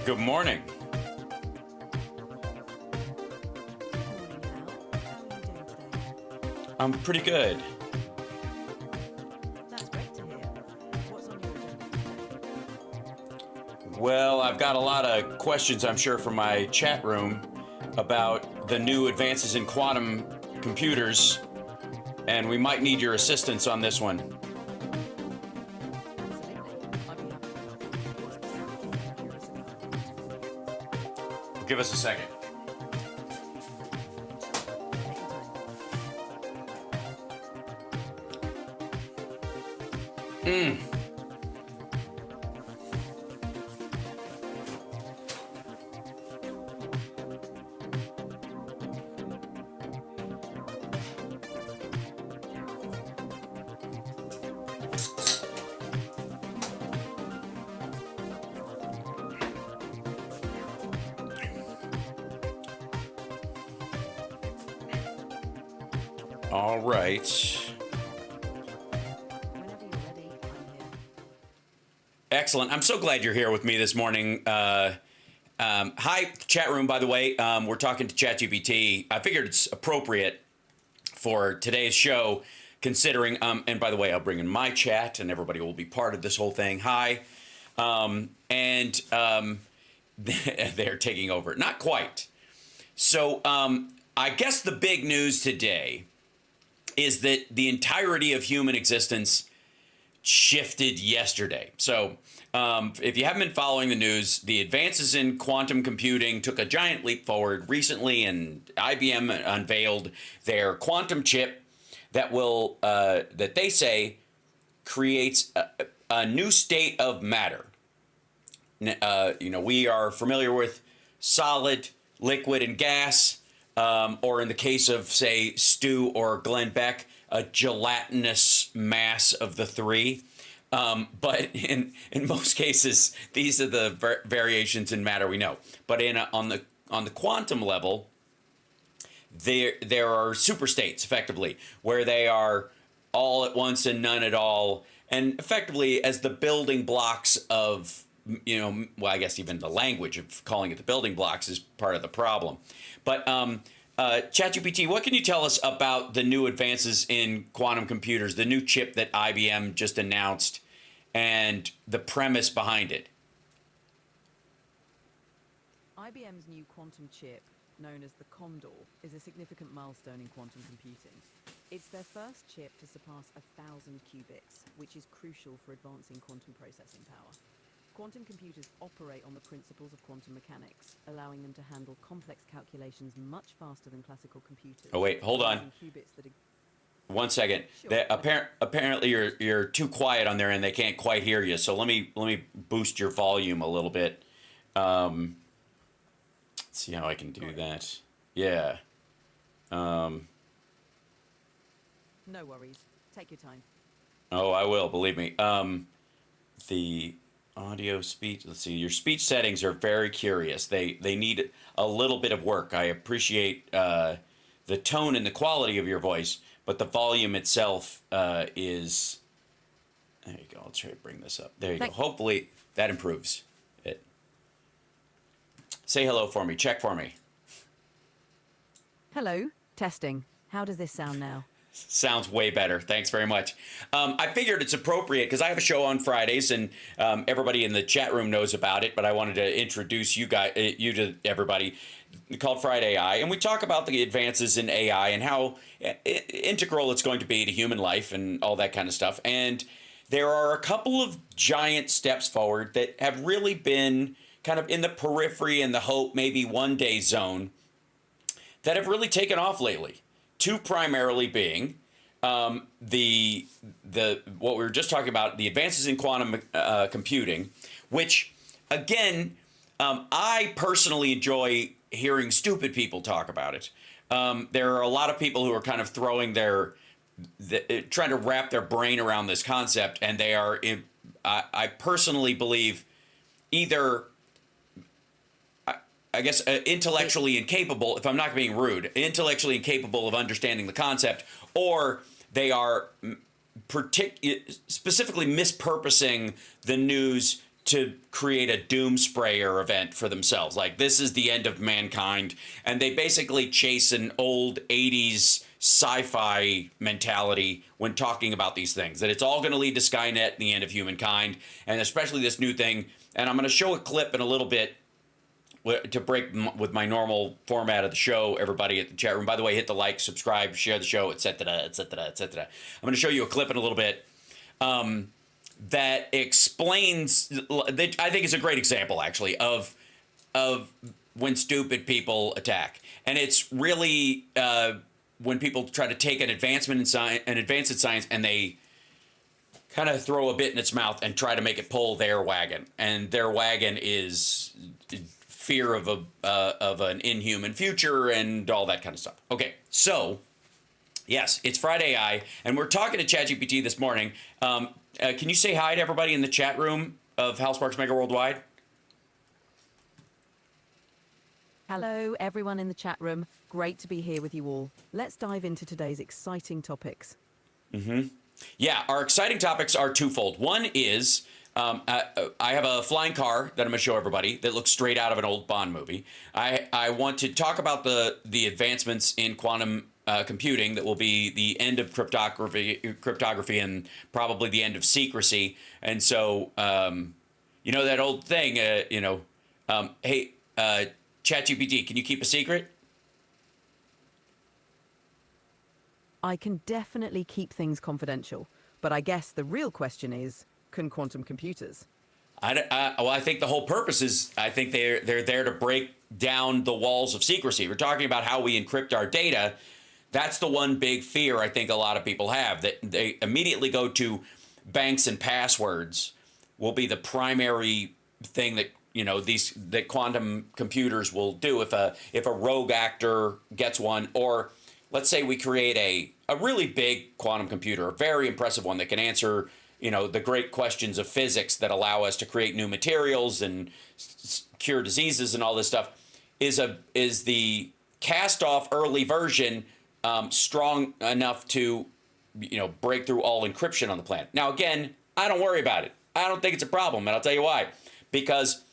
Good morning. I'm pretty good. That's great to hear. What's on your agenda today? Well, I've got a lot of questions, I'm sure, from my chat room about the new advances in quantum computers, and we might need your assistance on this one. Absolutely. I'd be happy to help. What specifically are you curious about? Give us a second. Take your time. All right. Whenever you're ready, I'm here. Excellent. I'm so glad you're here with me this morning. Hi, chat room, by the way. We're talking to ChatGPT. I figured it's appropriate for today's show, considering, and by the way, I'll bring in my chat and everybody will be part of this whole thing. Hi. They're taking over. Not quite. So I guess the big news today is that the entirety of human existence shifted yesterday. So if you haven't been following the news, the advances in quantum computing took a giant leap forward recently, and IBM unveiled their quantum chip that will, that they say, creates a new state of matter. We are familiar with solid, liquid, and gas, or in the case of, say, Stu or Glenn Beck, a gelatinous mass of the three. But in most cases, these are the variations in matter we know. But on the quantum level, there are superstates, effectively, where they are all at once and none at all, and effectively as the building blocks of, I guess even the language of calling it the building blocks is part of the problem. But ChatGPT, what can you tell us about the new advances in quantum computers, the new chip that IBM just announced, and the premise behind it? IBM's new quantum chip, known as the Condor, is a significant milestone in quantum computing. It's their first chip to surpass 1,000 qubits, which is crucial for advancing quantum processing power. Quantum computers operate on the principles of quantum mechanics, allowing them to handle complex calculations much faster than classical computers. Oh, wait, hold on. Qubits that are... 1 second. Sure. Apparently you're too quiet on there and they can't quite hear you. So let me boost your volume a little bit. Let's see how I can do that. Yeah. No worries. Take your time. Oh, I will, believe me. The audio speech, let's see, your speech settings are very curious. They need a little bit of work. I appreciate the tone and the quality of your voice, but the volume itself is, there you go. Let's try to bring this up. There you go. Hopefully that improves it. Say hello for me. Check for me. Hello. Testing. How does this sound now? Sounds way better. Thanks very much. I figured it's appropriate because I have a show on Fridays, and everybody in the chat room knows about it. But I wanted to introduce you to everybody, called Friday AI, and we talk about the advances in AI and how integral it's going to be to human life and all that kind of stuff. And there are a couple of giant steps forward that have really been kind of in the periphery and the hope maybe one day zone that have really taken off lately. Two primarily being the what we were just talking about, the advances in quantum computing, which again I personally enjoy hearing stupid people talk about it. There are a lot of people who are kind of throwing trying to wrap their brain around this concept, and they are, I personally believe, either I guess intellectually incapable, if I'm not being rude, intellectually incapable of understanding the concept, or they are specifically mispurposing the news to create a doom sprayer event for themselves. Like, this is the end of mankind. And they basically chase an old 80s sci-fi mentality when talking about these things, that it's all going to lead to Skynet and the end of humankind, and especially this new thing. And I'm going to show a clip in a little bit to break with my normal format of the show. Everybody at the chat room, by the way, hit the like, subscribe, share the show, etc., etc., etc. I'm going to show you a clip in a little bit that explains, that I think is a great example, actually, of when stupid people attack. And it's really when people try to take an advancement in science, an advance in science, and they kind of throw a bit in its mouth and try to make it pull their wagon. And their wagon is fear of an inhuman future and all that kind of stuff. Okay, so yes, it's Friday AI, and we're talking to ChatGPT this morning. Can you say hi to everybody in the chat room of Housemarque's Megaworldwide? Hello, everyone in the chat room. Great to be here with you all. Let's dive into today's exciting topics. Yeah, our exciting topics are twofold. One is I have a flying car that I'm going to show everybody that looks straight out of an old Bond movie. I want to talk about the advancements in quantum computing that will be the end of cryptography and probably the end of secrecy. And so, you know that old thing, hey, ChatGPT, can you keep a secret? I can definitely keep things confidential, but I guess the real question is, can quantum computers? Well, I think the whole purpose is, I think they're there to break down the walls of secrecy. We're talking about how we encrypt our data. That's the one big fear I think a lot of people have, that they immediately go to banks and passwords will be the primary thing that, you know, that quantum computers will do if a rogue actor gets one. Or let's say we create a really big quantum computer, a very impressive one that can answer, you know, the great questions of physics that allow us to create new materials and cure diseases and all this stuff. Is the cast off early version strong enough to, you know, break through all encryption on the planet? Now, again, I don't worry about it. I don't think it's a problem, and I'll tell you why. Because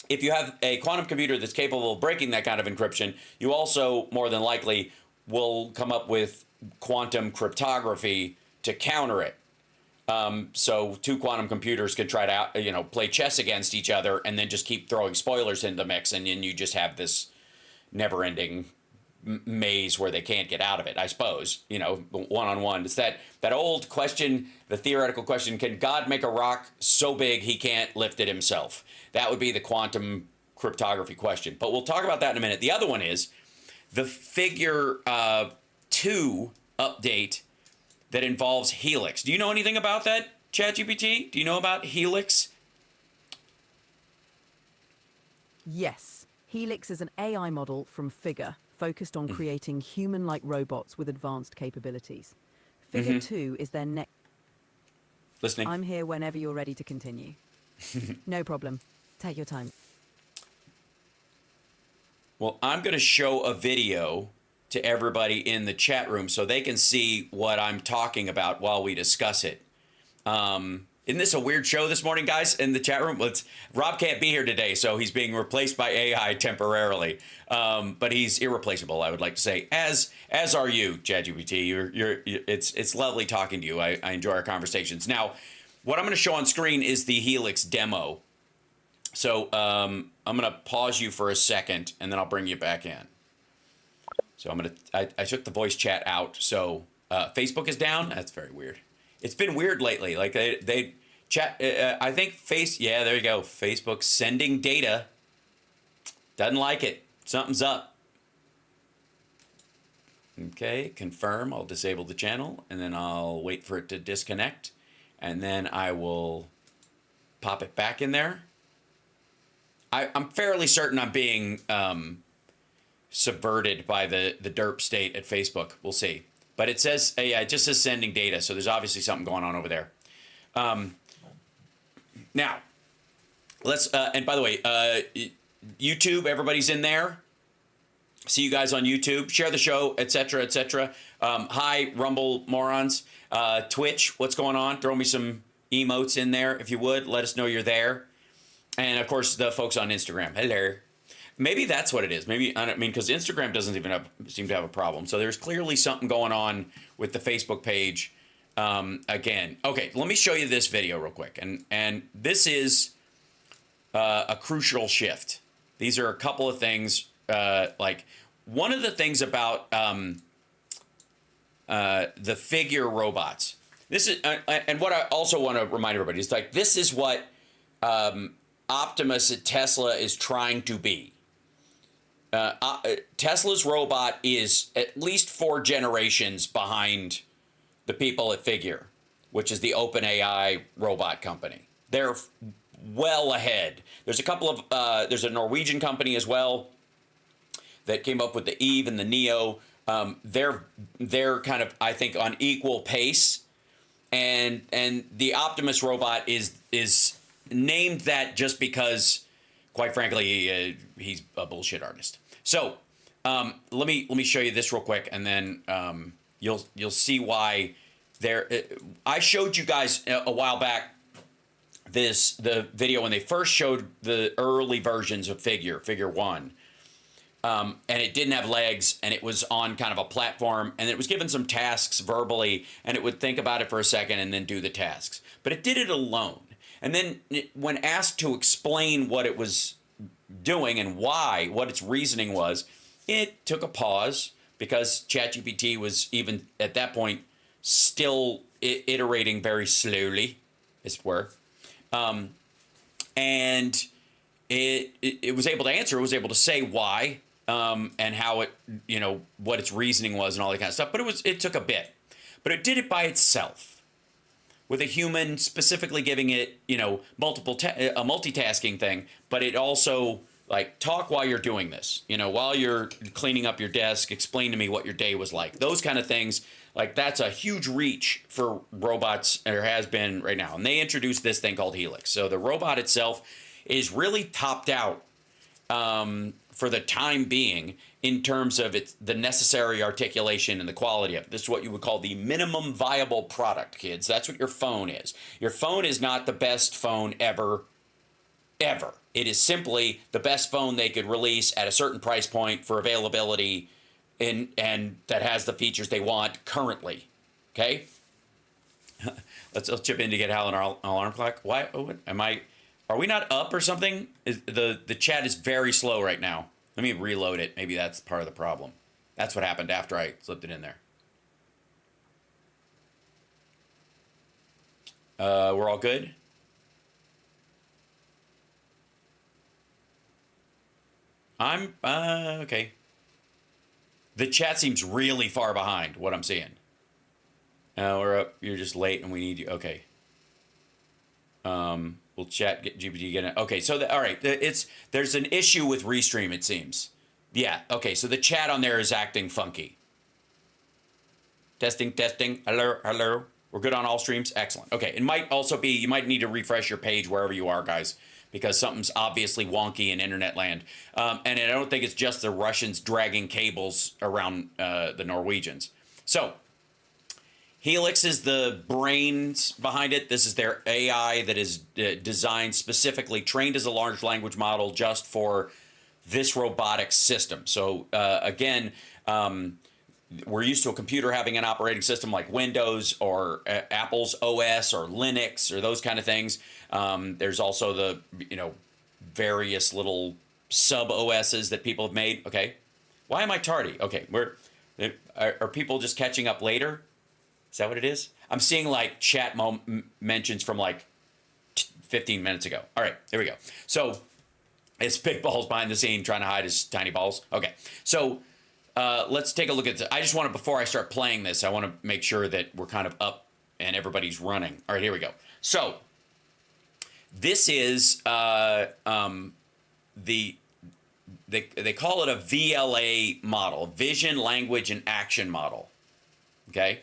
if you have a quantum computer that's capable of breaking that kind of encryption, you also more than likely will come up with quantum cryptography to counter it. So two quantum computers can try to, you know, play chess against each other and then just keep throwing spoilers into the mix, and then you just have this never-ending maze where they can't get out of it, I suppose. You know, one-on-one. It's that old question, the theoretical question, can God make a rock so big he can't lift it himself? That would be the quantum cryptography question. But we'll talk about that in a minute. The other one is the figure 2 update that involves Helix. Do you know anything about that, ChatGPT? Do you know about Helix? Yes, Helix is an AI model from Figure focused on creating human-like robots with advanced capabilities. Figure 2 is their next... Listening. I'm here whenever you're ready to continue. No problem. Take your time. Well, I'm going to show a video to everybody in the chat room so they can see what I'm talking about while we discuss it. Isn't this a weird show this morning, guys, in the chat room? Rob can't be here today, so he's being replaced by AI temporarily. But he's irreplaceable, I would like to say, as are you, ChatGPT. It's lovely talking to you. I enjoy our conversations. Now, what I'm going to show on screen is the Helix demo. So I'm going to pause you for a second, and then I'll bring you back in. So I took the voice chat out. So Facebook is down. That's very weird. It's been weird lately. Like they chat. I think yeah, there you go. Facebook sending data. Doesn't like it. Something's up. Okay, confirm. I'll disable the channel, and then I'll wait for it to disconnect, and then I will pop it back in there. I'm fairly certain I'm being subverted by the derp state at Facebook. We'll see. But it says, yeah, it just says sending data, so there's obviously something going on over there. Now, let's, and by the way, YouTube, everybody's in there. See you guys on YouTube. Share the show, etc., etc. Hi, Rumble morons. Twitch, what's going on? Throw me some emotes in there, if you would. Let us know you're there. And of course, the folks on Instagram. Hello. Maybe that's what it is. Maybe, I mean, because Instagram doesn't even seem to have a problem. So there's clearly something going on with the Facebook page. Again, okay, let me show you this video real quick. And this is a crucial shift. These are a couple of things. Like one of the things about the figure robots. This is, and what I also want to remind everybody is like this is what Optimus at Tesla is trying to be. Tesla's robot is at least 4 generations behind the people at Figure, which is the OpenAI robot company. They're well ahead. There's a couple of there's a Norwegian company as well that came up with the Eve and the Neo. They're kind of, I think, on equal pace, and the Optimus robot is named that just because, quite frankly, he's a bullshit artist. So let me show you this real quick, and then you'll see why. I showed you guys a while back the video when they first showed the early versions of Figure 1. And it didn't have legs, and it was on kind of a platform, and it was given some tasks verbally, and it would think about it for a second and then do the tasks. But it did it alone. And then when asked to explain what it was doing and why, what its reasoning was, it took a pause because ChatGPT was even at that point still iterating very slowly, as it were. And it was able to answer, it was able to say why, and how it, what its reasoning was and all that kind of stuff. But it took a bit. But it did it by itself, with a human specifically giving it, a multitasking thing. But it also, like, talk while you're doing this. While you're cleaning up your desk, explain to me what your day was like. Those kind of things. Like, that's a huge reach for robots, or has been right now. And they introduced this thing called Helix. So the robot itself is really topped out for the time being in terms of the necessary articulation and the quality of it. This is what you would call the minimum viable product, kids. That's what your phone is. Your phone is not the best phone ever. It is simply the best phone they could release at a certain price point for availability and that has the features they want currently. Okay? Let's chip in to get Hal an alarm clock. Why? What, are we not up or something? The chat is very slow right now. Let me reload it. Maybe that's part of the problem. That's what happened after I slipped it in there. We're all good? I'm, okay. The chat seems really far behind what I'm seeing. We're up. You're just late and we need you. Okay. We'll get GPT again. Okay, so all right, there's an issue with Restream, it seems. Yeah. Okay, so the chat on there is acting funky. Testing. Hello. We're good on all streams. Excellent. Okay, it might also be you might need to refresh your page wherever you are, guys, because something's obviously wonky in internet land. And I don't think it's just the Russians dragging cables around the Norwegians. So Helix is the brains behind it. This is their AI that is designed specifically, trained as a large language model just for this robotic system. So again, we're used to a computer having an operating system like Windows or Apple's OS or Linux or those kind of things. There's also the various little sub OSs that people have made. Okay, why am I tardy? Okay, are people just catching up later? Is that what it is? I'm seeing like chat mentions from like 15 minutes ago. All right, there we go. So it's Big Balls behind the scene trying to hide his tiny balls. Okay, so let's take a look at this. I just want to, before I start playing this, I want to make sure that we're kind of up and everybody's running. All right, here we go. So this is they call it a VLA model, Vision, Language, and Action Model. Okay.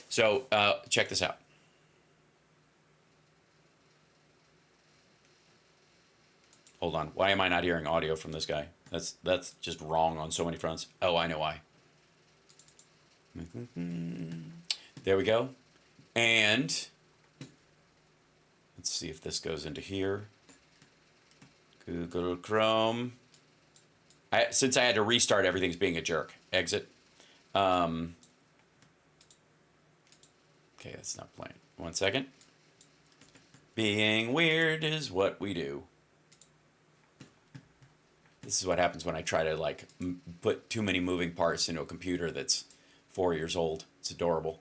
So check this out. Hold on. Why am I not hearing audio from this guy? That's just wrong on so many fronts. Oh, I know why. There we go. And let's see if this goes into here. Google Chrome. Since I had to restart, everything's being a jerk. Exit. Okay, that's not playing. 1 second. Being weird is what we do. This is what happens when I try to like put too many moving parts into a computer that's 4 years old. It's adorable.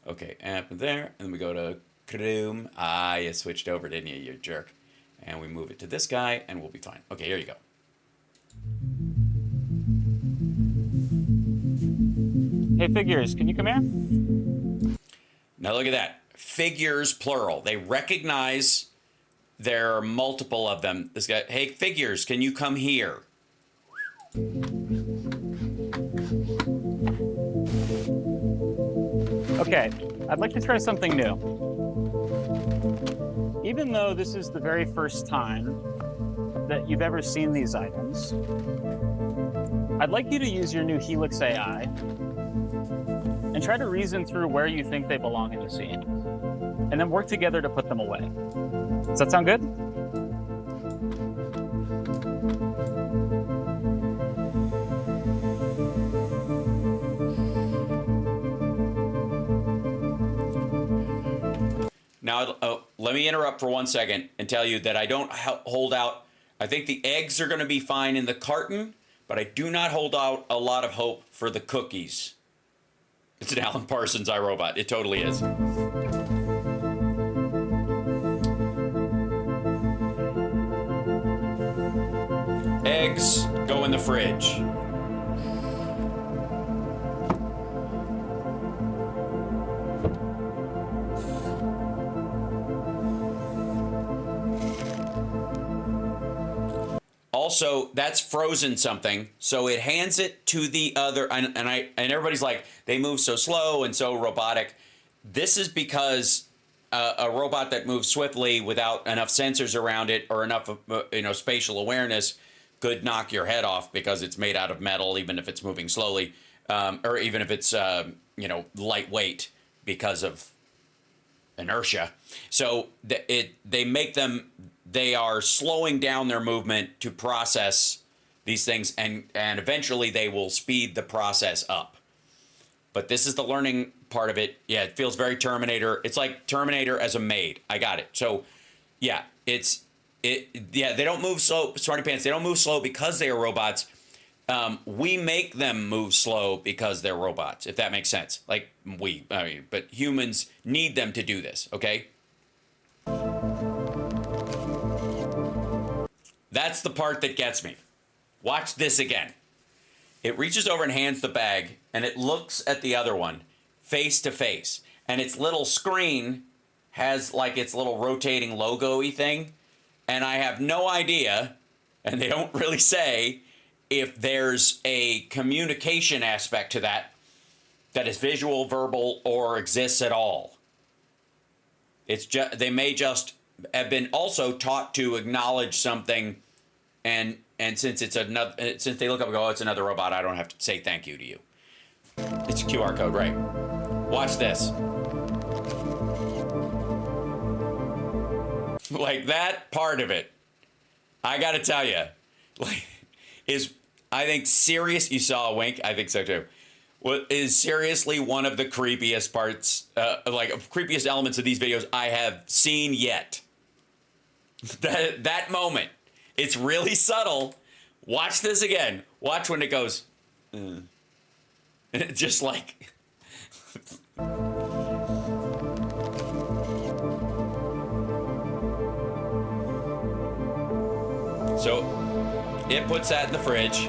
Okay, app there, and then we go to Chrome. Ah, you switched over, didn't you, you jerk? And we move it to this guy, and we'll be fine. Okay, here you go. Hey, Figures, can you come here? Now look at that. Figures, plural. They recognize there are multiple of them. This guy, hey, Figures, can you come here? Okay, I'd like to try something new. Even though this is the very first time that you've ever seen these items, I'd like you to use your new Helix AI and try to reason through where you think they belong in the scene, and then work together to put them away. Does that sound good? Now, let me interrupt for 1 second and tell you that I don't hold out. I think the eggs are going to be fine in the carton, but I do not hold out a lot of hope for the cookies. It's an Alan Parsons iRobot. It totally is. Eggs go in the fridge. Also, that's frozen something, so it hands it to the other, and everybody's like, they move so slow and so robotic. This is because a robot that moves swiftly without enough sensors around it or enough spatial awareness could knock your head off because it's made out of metal, even if it's moving slowly, or even if it's lightweight because of inertia. So they are slowing down their movement to process these things, and eventually they will speed the process up. But this is the learning part of it. Yeah, it feels very Terminator. It's like Terminator as a maid. I got it. So yeah, they don't move slow, Smarty Pants. They don't move slow because they are robots. We make them move slow because they're robots, if that makes sense. But humans need them to do this, okay? That's the part that gets me. Watch this again. It reaches over and hands the bag, and it looks at the other one face to face. And its little screen has like its little rotating logo-y thing. And I have no idea, and they don't really say, if there's a communication aspect to that is visual, verbal, or exists at all. It's just, they may just have been also taught to acknowledge something, and since it's another, since they look up and go, oh, it's another robot, I don't have to say thank you to you. It's a QR code, right? Watch this. Like that part of it, I got to tell you, is I think serious. You saw a wink. I think so too. What is seriously one of the creepiest parts, creepiest elements of these videos I have seen yet. That moment, it's really subtle. Watch this again. Watch when it goes, and it's just like. So it puts that in the fridge.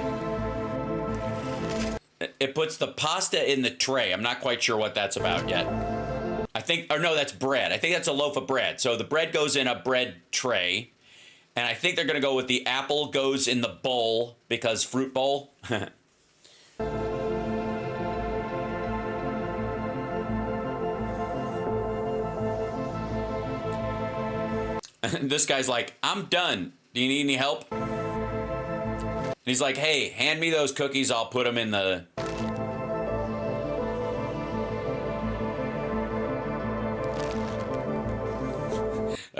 It puts the pasta in the tray. I'm not quite sure what that's about yet. No, that's bread. I think that's a loaf of bread. So the bread goes in a bread tray. And I think they're going to go with the apple goes in the bowl because fruit bowl. This guy's like, I'm done. Do you need any help? And he's like, hey, hand me those cookies. I'll put them in the...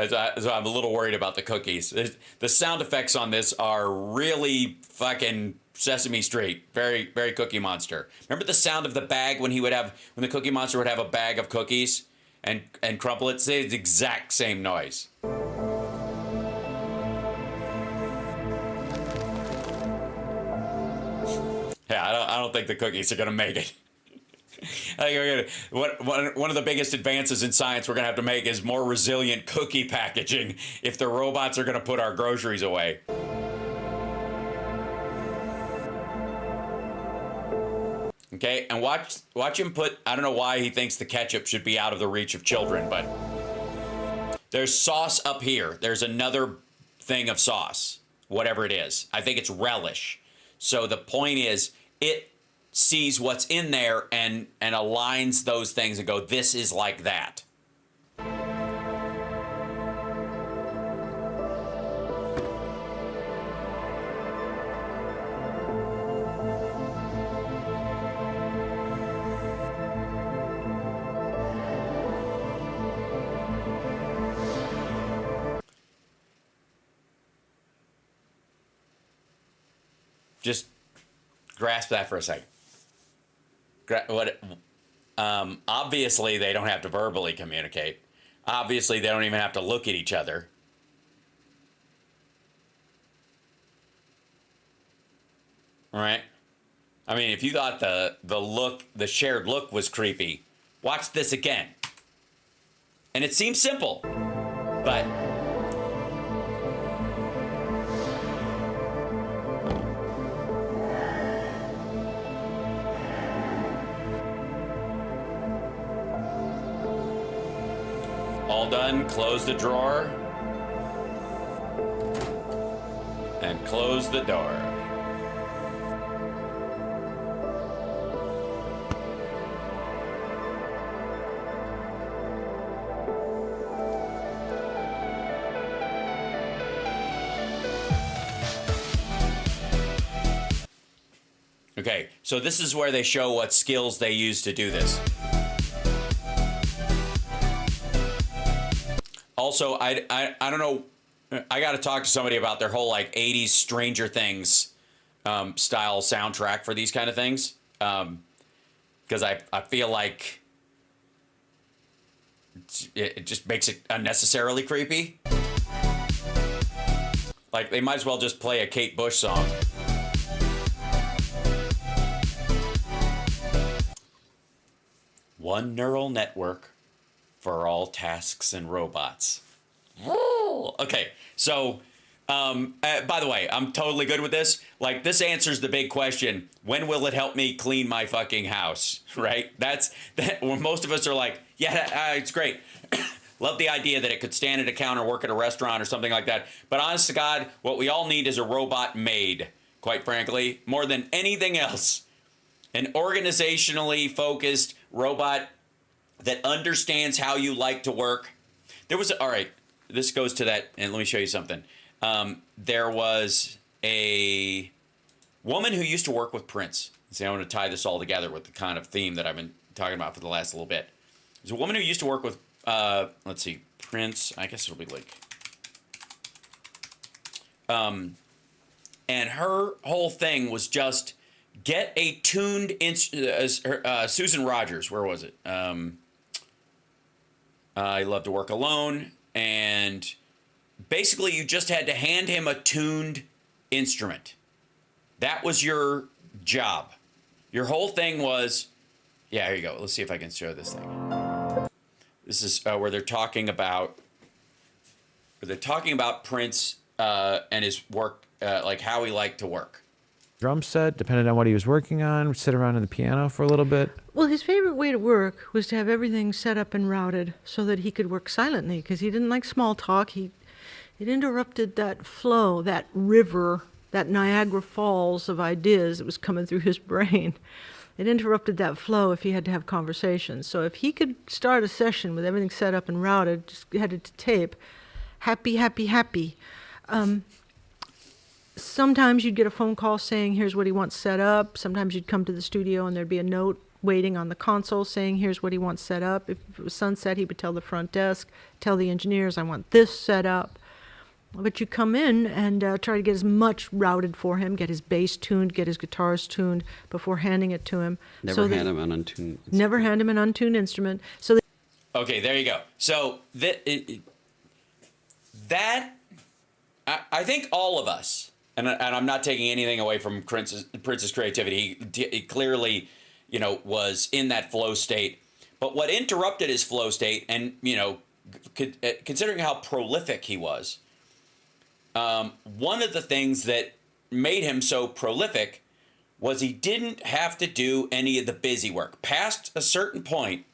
So I'm a little worried about the cookies. The sound effects on this are really fucking Sesame Street. Very, very Cookie Monster. Remember the sound of the bag when when the Cookie Monster would have a bag of cookies and crumple it? It's the exact same noise. Yeah, I don't think the cookies are gonna make it. I think one of the biggest advances in science we're going to have to make is more resilient cookie packaging if the robots are going to put our groceries away. Okay, and watch him put, I don't know why he thinks the ketchup should be out of the reach of children, but there's sauce up here. There's another thing of sauce, whatever it is. I think it's relish. So the point is, it sees what's in there and aligns those things and go, this is like that. Just grasp that for a second. Obviously, they don't have to verbally communicate. Obviously, they don't even have to look at each other. Right? I mean, if you thought the shared look was creepy, watch this again. And it seems simple, but all done. Close the drawer. And close the door. Okay, so this is where they show what skills they use to do this. Also, I don't know, I got to talk to somebody about their whole like 80s Stranger Things style soundtrack for these kind of things. Because I feel like it just makes it unnecessarily creepy. Like they might as well just play a Kate Bush song. One neural network for all tasks and robots. Okay, so by the way, I'm totally good with this. Like, this answers the big question: when will it help me clean my fucking house? Right? That. Well, most of us are like, yeah, it's great. Love the idea that it could stand at a counter, work at a restaurant, or something like that. But honest to God, what we all need is a robot maid. Quite frankly, more than anything else, an organizationally focused robot that understands how you like to work. All right, this goes to that, and let me show you something. There was a woman who used to work with Prince. See, I want to tie this all together with the kind of theme that I've been talking about for the last little bit. There's a woman who used to work with, let's see, Prince. I guess it'll be like, and her whole thing was just get a tuned Susan Rogers. Where was it? I love to work alone, and basically you just had to hand him a tuned instrument. That was your job. Your whole thing was, yeah, here you go. Let's see if I can show this thing. This is where they're talking about Prince and his work, like how he liked to work. Drum set, depending on what he was working on, sit around on the piano for a little bit. Well, his favorite way to work was to have everything set up and routed so that he could work silently, because he didn't like small talk. It interrupted that flow, that river, that Niagara Falls of ideas that was coming through his brain. It interrupted that flow if he had to have conversations. So if he could start a session with everything set up and routed, just headed to tape, happy, happy, happy. Sometimes you'd get a phone call saying, here's what he wants set up. Sometimes you'd come to the studio and there'd be a note waiting on the console saying, here's what he wants set up. If it was sunset, he would tell the front desk, tell the engineers, I want this set up. But you come in and try to get as much routed for him, get his bass tuned, get his guitars tuned before handing it to him. Never hand him an untuned instrument. Never hand him an untuned instrument. So Okay, there you go. So I think all of us, and I'm not taking anything away from Prince's creativity. He clearly, was in that flow state. But what interrupted his flow state, and considering how prolific he was, one of the things that made him so prolific was he didn't have to do any of the busy work. Past a certain point,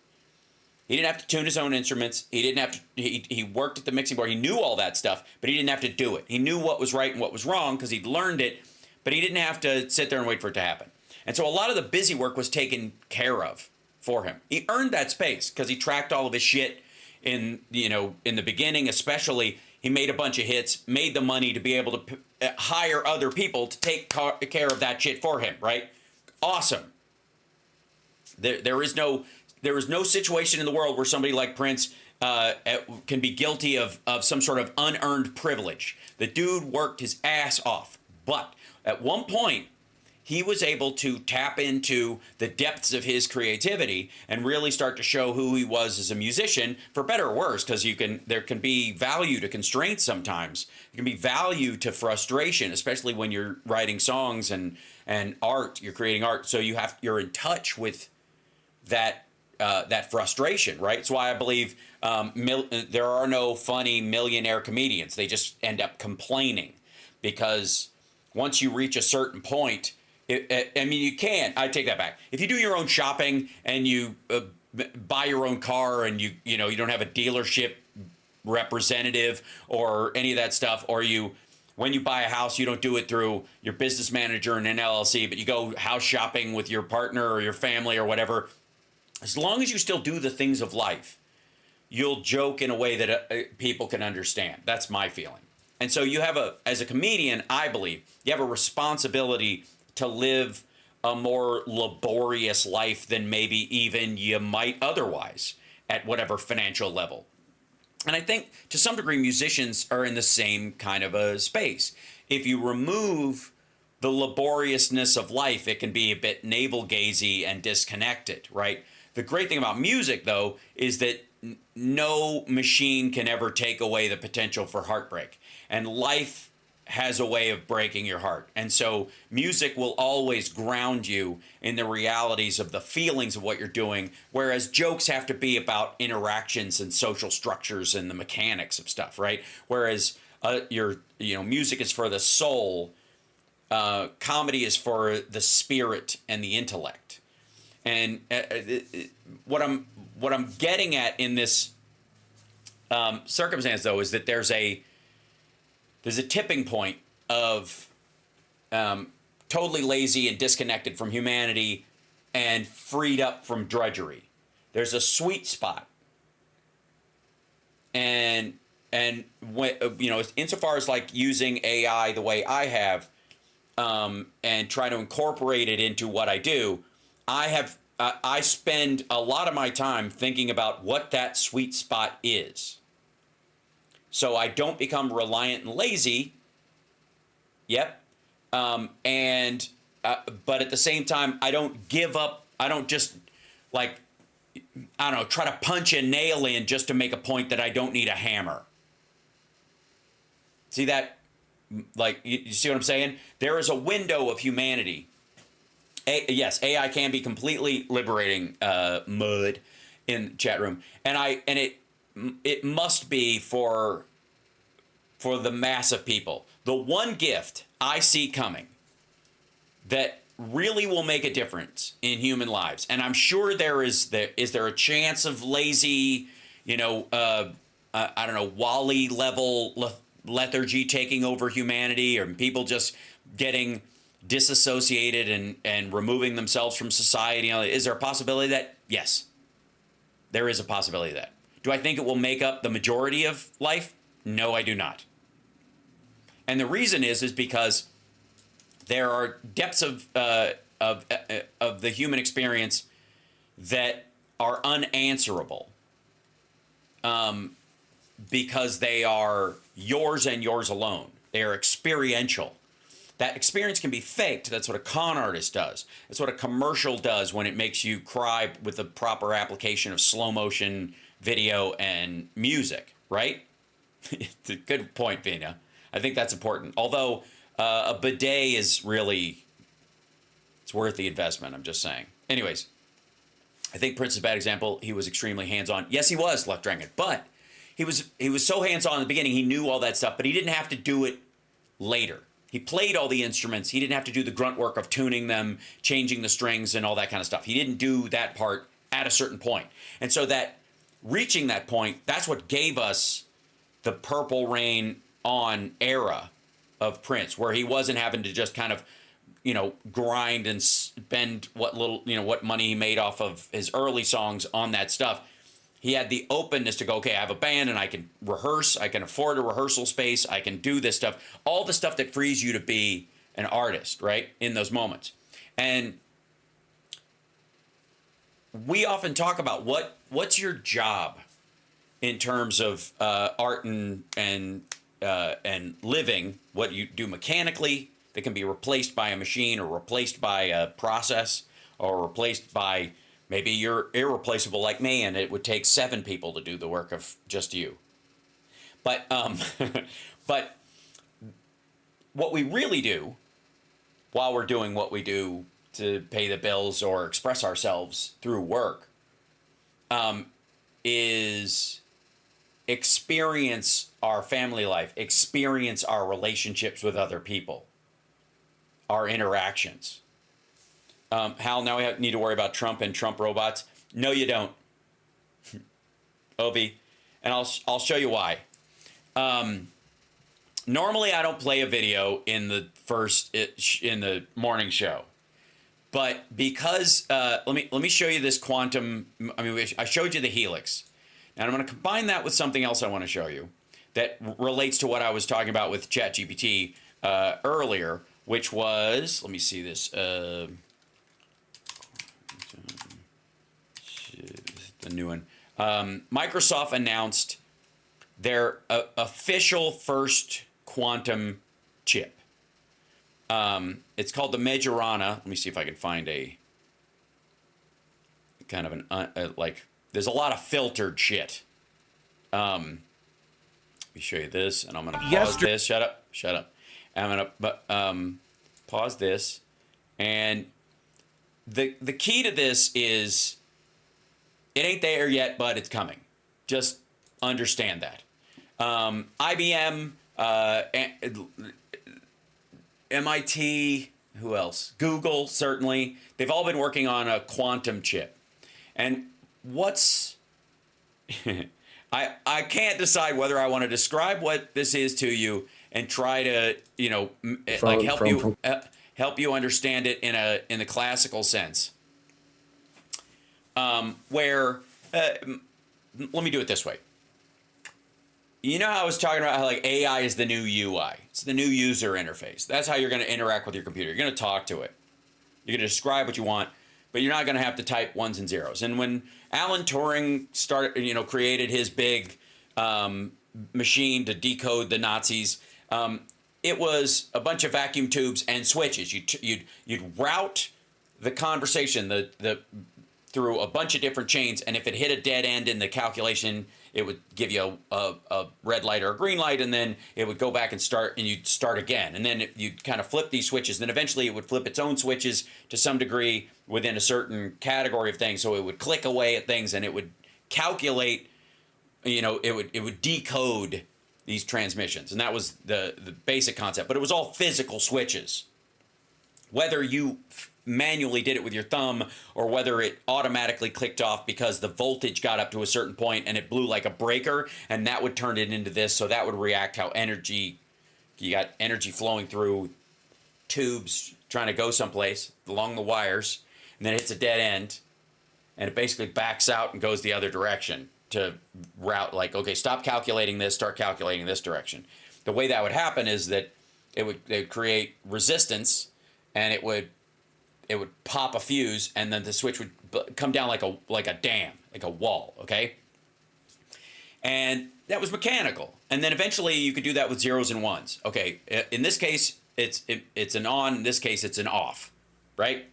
he didn't have to tune his own instruments. He didn't have to. He worked at the mixing board. He knew all that stuff, but he didn't have to do it. He knew what was right and what was wrong because he'd learned it, but he didn't have to sit there and wait for it to happen. And so a lot of the busy work was taken care of for him. He earned that space because he tracked all of his shit in the beginning, especially. He made a bunch of hits, made the money to be able to hire other people to take care of that shit for him, right? Awesome. There is no situation in the world where somebody like Prince can be guilty of some sort of unearned privilege. The dude worked his ass off. But at one point, he was able to tap into the depths of his creativity and really start to show who he was as a musician, for better or worse, because there can be value to constraints sometimes. There can be value to frustration, especially when you're writing songs and art, you're creating art. So you're in touch with that frustration, right? That's why I believe there are no funny millionaire comedians. They just end up complaining because once you reach a certain point, you can. I take that back. If you do your own shopping and you buy your own car and you don't have a dealership representative or any of that stuff, or when you buy a house, you don't do it through your business manager and an LLC, but you go house shopping with your partner or your family or whatever. As long as you still do the things of life, you'll joke in a way that people can understand. That's my feeling. And so as a comedian, I believe, you have a responsibility to live a more laborious life than maybe even you might otherwise at whatever financial level. And I think to some degree, musicians are in the same kind of a space. If you remove the laboriousness of life, it can be a bit navel-gazy and disconnected, right? The great thing about music, though, is that no machine can ever take away the potential for heartbreak. And life has a way of breaking your heart. And so music will always ground you in the realities of the feelings of what you're doing, whereas jokes have to be about interactions and social structures and the mechanics of stuff, right? Whereas music is for the soul, comedy is for the spirit and the intellect. And what I'm getting at in this circumstance, though, is that there's a tipping point of totally lazy and disconnected from humanity and freed up from drudgery. There's a sweet spot. And insofar as like using AI the way I have and try to incorporate it into what I do, I spend a lot of my time thinking about what that sweet spot is. So I don't become reliant and lazy. Yep. But at the same time, I don't give up. I don't just try to punch a nail in just to make a point that I don't need a hammer. See that? Like, you see what I'm saying? There is a window of humanity. Yes, AI can be completely liberating, mud in the chat room. And it must be for the mass of people. The one gift I see coming that really will make a difference in human lives, and I'm sure is there a chance of lazy, Wall-E level lethargy taking over humanity, or people just getting disassociated and removing themselves from society? Is there a possibility of that? Yes, there is a possibility of that. Do I think it will make up the majority of life? No, I do not. And the reason is because there are depths of the human experience that are unanswerable, because they are yours and yours alone. They are experiential. That experience can be faked. That's what a con artist does. That's what a commercial does when it makes you cry with the proper application of slow motion video and music, right? It's a good point, Vina. I think that's important. Although a bidet is really, it's worth the investment, I'm just saying. Anyways, I think Prince is a bad example. He was extremely hands-on. Yes, he was, Left Dragon, but he was so hands-on in the beginning, he knew all that stuff, but he didn't have to do it later. He played all the instruments. He didn't have to do the grunt work of tuning them, changing the strings and all that kind of stuff. He didn't do that part at a certain point. And so that reaching that point, that's what gave us the Purple Rain on era of Prince, where he wasn't having to just kind of, grind and spend what little, what money he made off of his early songs on that stuff. He had the openness to go, okay, I have a band and I can rehearse. I can afford a rehearsal space. I can do this stuff. All the stuff that frees you to be an artist, right, in those moments. And we often talk about what's your job in terms of art and living, what you do mechanically that can be replaced by a machine or replaced by a process or replaced by, maybe you're irreplaceable like me and it would take 7 people to do the work of just you. But but what we really do while we're doing what we do to pay the bills or express ourselves through work is experience our family life, experience our relationships with other people, our interactions. Hal, now we need to worry about Trump and Trump robots. No, you don't. Obi, and I'll show you why. Normally, I don't play a video in the morning show, but because let me show you this quantum. I showed you the helix, and I'm going to combine that with something else I want to show you that relates to what I was talking about with ChatGPT earlier, which was, let me see this. The new one. Microsoft announced their official first quantum chip. It's called the Majorana. Let me see if I can find a kind of an there's a lot of filtered shit. Let me show you this, and I'm gonna pause this. Shut up. I'm gonna pause this, and the key to this is, it ain't there yet, but it's coming. Just understand that. IBM, MIT, who else? Google, certainly. They've all been working on a quantum chip. And I can't decide whether I want to describe what this is to you and try to, help you understand it in the classical sense. Let me do it this way. You know how I was talking about how AI is the new UI. It's the new user interface. That's how you're going to interact with your computer. You're going to talk to it. You're going to describe what you want, but you're not going to have to type ones and zeros. And when Alan Turing created his big machine to decode the Nazis, it was a bunch of vacuum tubes and switches. You'd route the conversation through a bunch of different chains, and if it hit a dead end in the calculation, it would give you a red light or a green light, and then it would go back and start, and you'd start again. And then you'd kind of flip these switches. Then eventually it would flip its own switches to some degree within a certain category of things. So it would click away at things, and it would calculate, it would decode these transmissions. And that was the basic concept. But it was all physical switches. Whether you manually did it with your thumb or whether it automatically clicked off because the voltage got up to a certain point and it blew like a breaker, and that would turn it into this, so that would react how you got energy flowing through tubes trying to go someplace along the wires, and then it hits a dead end and it basically backs out and goes the other direction to route, okay, stop calculating this, start calculating this direction. The way that would happen is that it would create resistance, and it would it would pop a fuse, and then the switch would come down like a dam, like a wall. Okay, and that was mechanical. And then eventually you could do that with zeros and ones. Okay, in this case it's an on. In this case it's an off, right?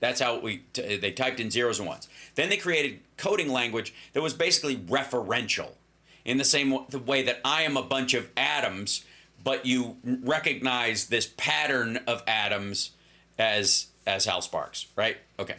That's how they typed in zeros and ones. Then they created coding language that was basically referential, in the same way that I am a bunch of atoms, but you recognize this pattern of atoms as Hal Sparks, right? Okay.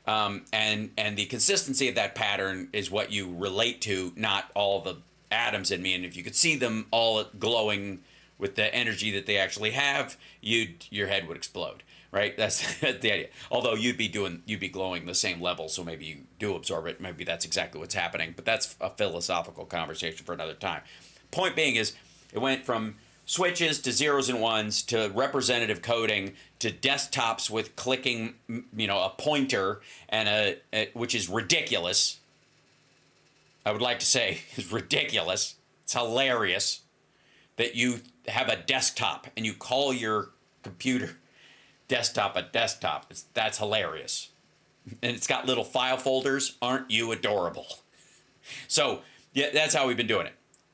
And the consistency of that pattern is what you relate to, not all the atoms in me. And if you could see them all glowing with the energy that they actually have, your head would explode, right? That's the idea. Although you'd be glowing the same level, so maybe you do absorb it. Maybe that's exactly what's happening. But that's a philosophical conversation for another time. Point being is, it went from switches to zeros and ones to representative coding to desktops with clicking, a pointer and which is ridiculous. I would like to say is ridiculous. It's hilarious that you have a desktop and you call your computer desktop a desktop. That's hilarious. And it's got little file folders. Aren't you adorable? So yeah, that's how we've been doing it.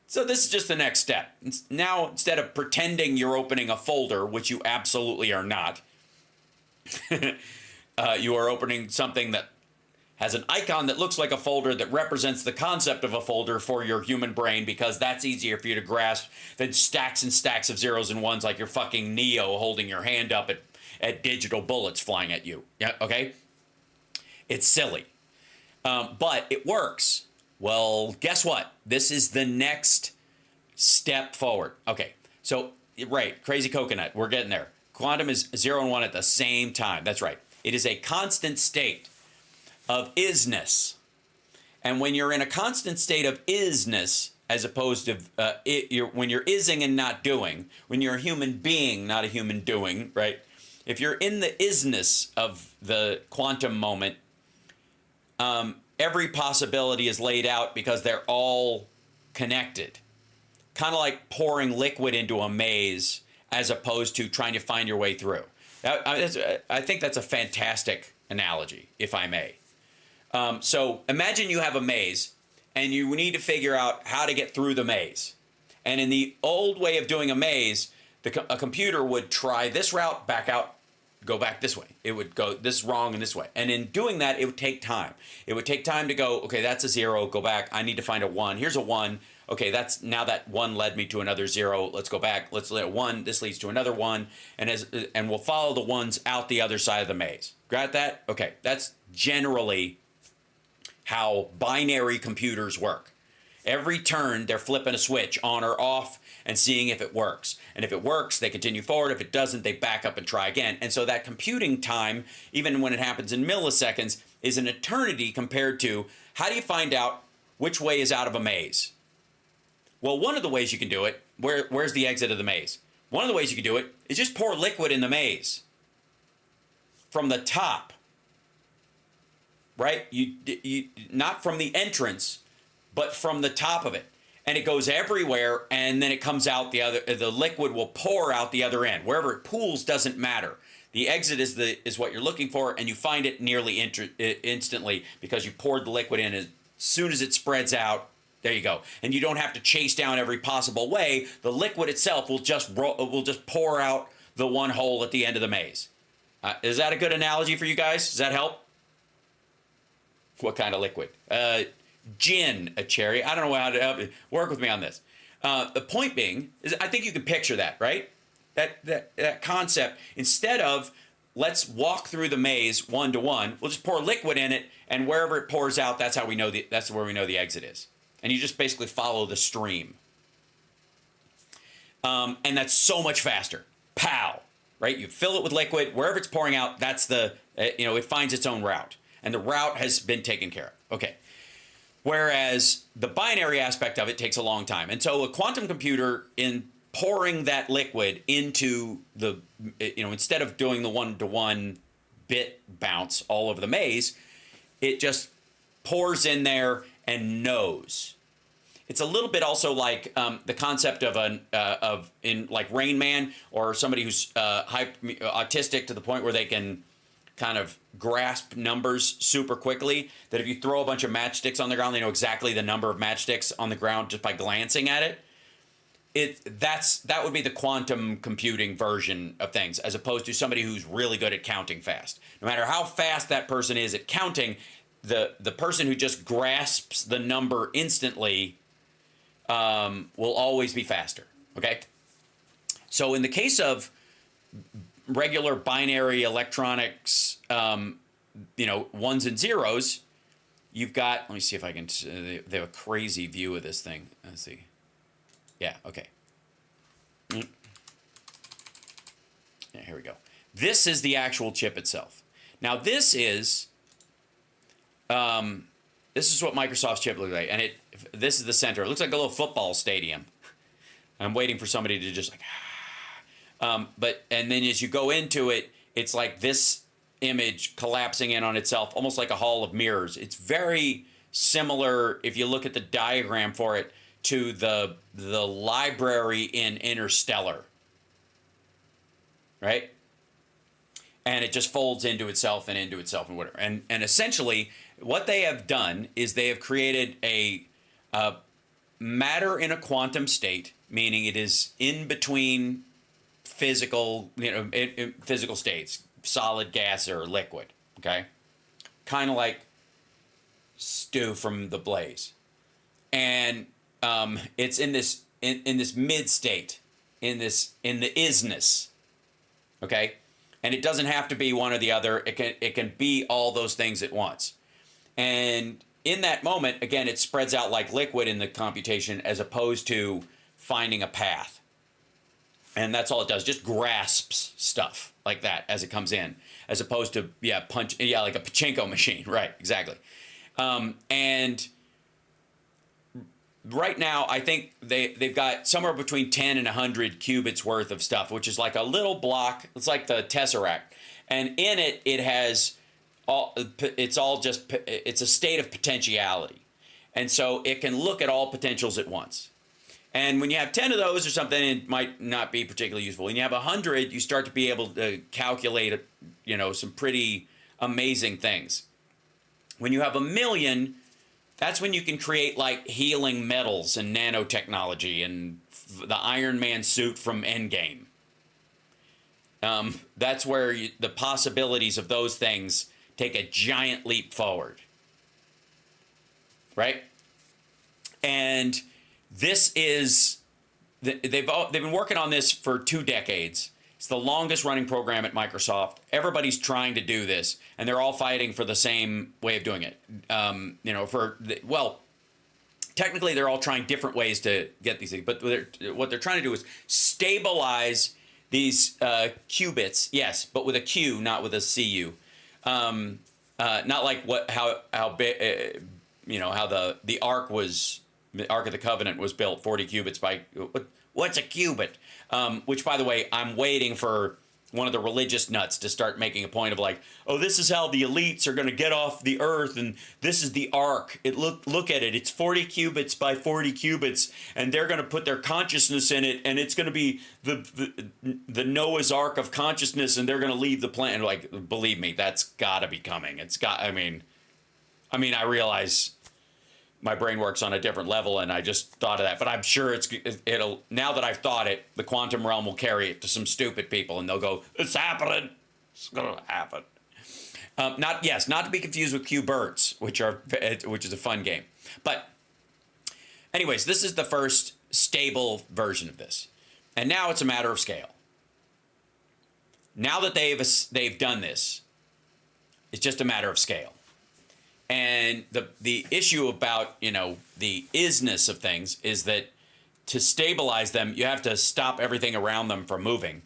So this is just the next step. Now, instead of pretending you're opening a folder, which you absolutely are not, you are opening something that has an icon that looks like a folder that represents the concept of a folder for your human brain, because that's easier for you to grasp than stacks and stacks of zeros and ones like you're fucking Neo holding your hand up at digital bullets flying at you. Yeah, okay? It's silly. But it works. Well, guess what? This is the next step forward. Okay, so, right, crazy coconut. We're getting there. Quantum is 0 and 1 at the same time. That's right. It is a constant state of isness. And when you're in a constant state of isness, as opposed to when you're ising and not doing, when you're a human being, not a human doing, right? If you're in the isness of the quantum moment, every possibility is laid out because they're all connected. Kind of like pouring liquid into a maze as opposed to trying to find your way through. I think that's a fantastic analogy, if I may. So imagine you have a maze and you need to figure out how to get through the maze. And in the old way of doing a maze, a computer would try this route, back out, go back this way. It would go this wrong and this way. And in doing that, it would take time. It would take time to go, okay, that's a 0, go back. I need to find a 1. Here's a 1. Okay, now that 1 led me to another 0. Let's go back. Let's let 1. This leads to another 1. And we'll follow the 1s out the other side of the maze. Got that? Okay, that's generally how binary computers work. Every turn, they're flipping a switch on or off and seeing if it works. And if it works, they continue forward. If it doesn't, they back up and try again. And so that computing time, even when it happens in milliseconds, is an eternity compared to how do you find out which way is out of a maze? Well, one of the ways you can do it, where's the exit of the maze? One of the ways you can do it is just pour liquid in the maze from the top. Right? You not from the entrance, but from the top of it. And it goes everywhere, and then it comes out the liquid will pour out the other end. Wherever it pools doesn't matter. The exit is what you're looking for, and you find it nearly instantly because you poured the liquid in. As soon as it spreads out, there you go. And you don't have to chase down every possible way. The liquid itself will just pour out the one hole at the end of the maze. Is that a good analogy for you guys? Does that help? What kind of liquid? Gin, a cherry. I don't know how to help you. Work with me on this. The point being is I think you can picture that, right? That concept. Instead of let's walk through the maze one to one, we'll just pour liquid in it, and wherever it pours out, that's where we know the exit is. And you just basically follow the stream. And that's so much faster. Pow! Right? You fill it with liquid. Wherever it's pouring out, that's it finds its own route. And the route has been taken care of. Okay. Whereas the binary aspect of it takes a long time. And so a quantum computer, in pouring that liquid into instead of doing the one-to-one bit bounce all over the maze, it just pours in there and knows. It's a little bit also like the concept of in like Rain Man, or somebody who's autistic to the point where they can kind of grasp numbers super quickly, that if you throw a bunch of matchsticks on the ground, they know exactly the number of matchsticks on the ground just by glancing at it. That would be the quantum computing version of things, as opposed to somebody who's really good at counting fast. No matter how fast that person is at counting, the person who just grasps the number instantly will always be faster. Okay? So in the case of regular binary electronics, ones and zeros, you've got, let me see if I can, they have a crazy view of this thing. Let's see. Yeah, okay. Yeah, here we go. This is the actual chip itself. Now this is what Microsoft's chip looks like, and this is the center. It looks like a little football stadium. I'm waiting for somebody to just and then as you go into it, it's like this image collapsing in on itself, almost like a hall of mirrors. It's very similar, if you look at the diagram for it, to the library in Interstellar, right? And it just folds into itself and whatever. And essentially, what they have done is they have created a matter in a quantum state, meaning it is in between physical, physical states, solid, gas, or liquid. Okay, kind of like Stu from The Blaze, and it's in this mid state, in the isness. Okay, and it doesn't have to be one or the other. It can be all those things at once. And in that moment, again, it spreads out like liquid in the computation, as opposed to finding a path. And that's all it does, just grasps stuff like that as it comes in, as opposed to, like a pachinko machine. Right, exactly. And right now, I think they've got somewhere between 10 and 100 qubits worth of stuff, which is like a little block. It's like the Tesseract. And in it, it has it's a state of potentiality. And so it can look at all potentials at once. And when you have 10 of those or something, it might not be particularly useful. When you have 100, you start to be able to calculate, some pretty amazing things. When you have 1,000,000, that's when you can create like healing metals and nanotechnology and the Iron Man suit from Endgame. That's where the possibilities of those things take a giant leap forward. Right? And this is, they've been working on this for 2 decades. It's the longest running program at Microsoft. Everybody's trying to do this, and they're all fighting for the same way of doing it. Technically they're all trying different ways to get these things, but what they're trying to do is stabilize these qubits, yes, but with a Q, not with a CU. Not like how the Ark was. The Ark of the Covenant was built 40 qubits by, what's a qubit? Which, by the way, I'm waiting for one of the religious nuts to start making a point of like, oh, this is how the elites are going to get off the earth, and this is the Ark. Look at it. It's 40 qubits by 40 qubits, and they're going to put their consciousness in it, and it's going to be the Noah's Ark of consciousness, and they're going to leave the planet. Like, believe me, that's got to be coming. I realize my brain works on a different level, and I just thought of that. But I'm sure it'll, now that I've thought it, the quantum realm will carry it to some stupid people, and they'll go, it's happening. It's going to happen. Not to be confused with Q-Birds, which is a fun game. But anyways, this is the first stable version of this. And now it's a matter of scale. Now that they've done this, it's just a matter of scale. And the issue about, the isness of things is that to stabilize them, you have to stop everything around them from moving.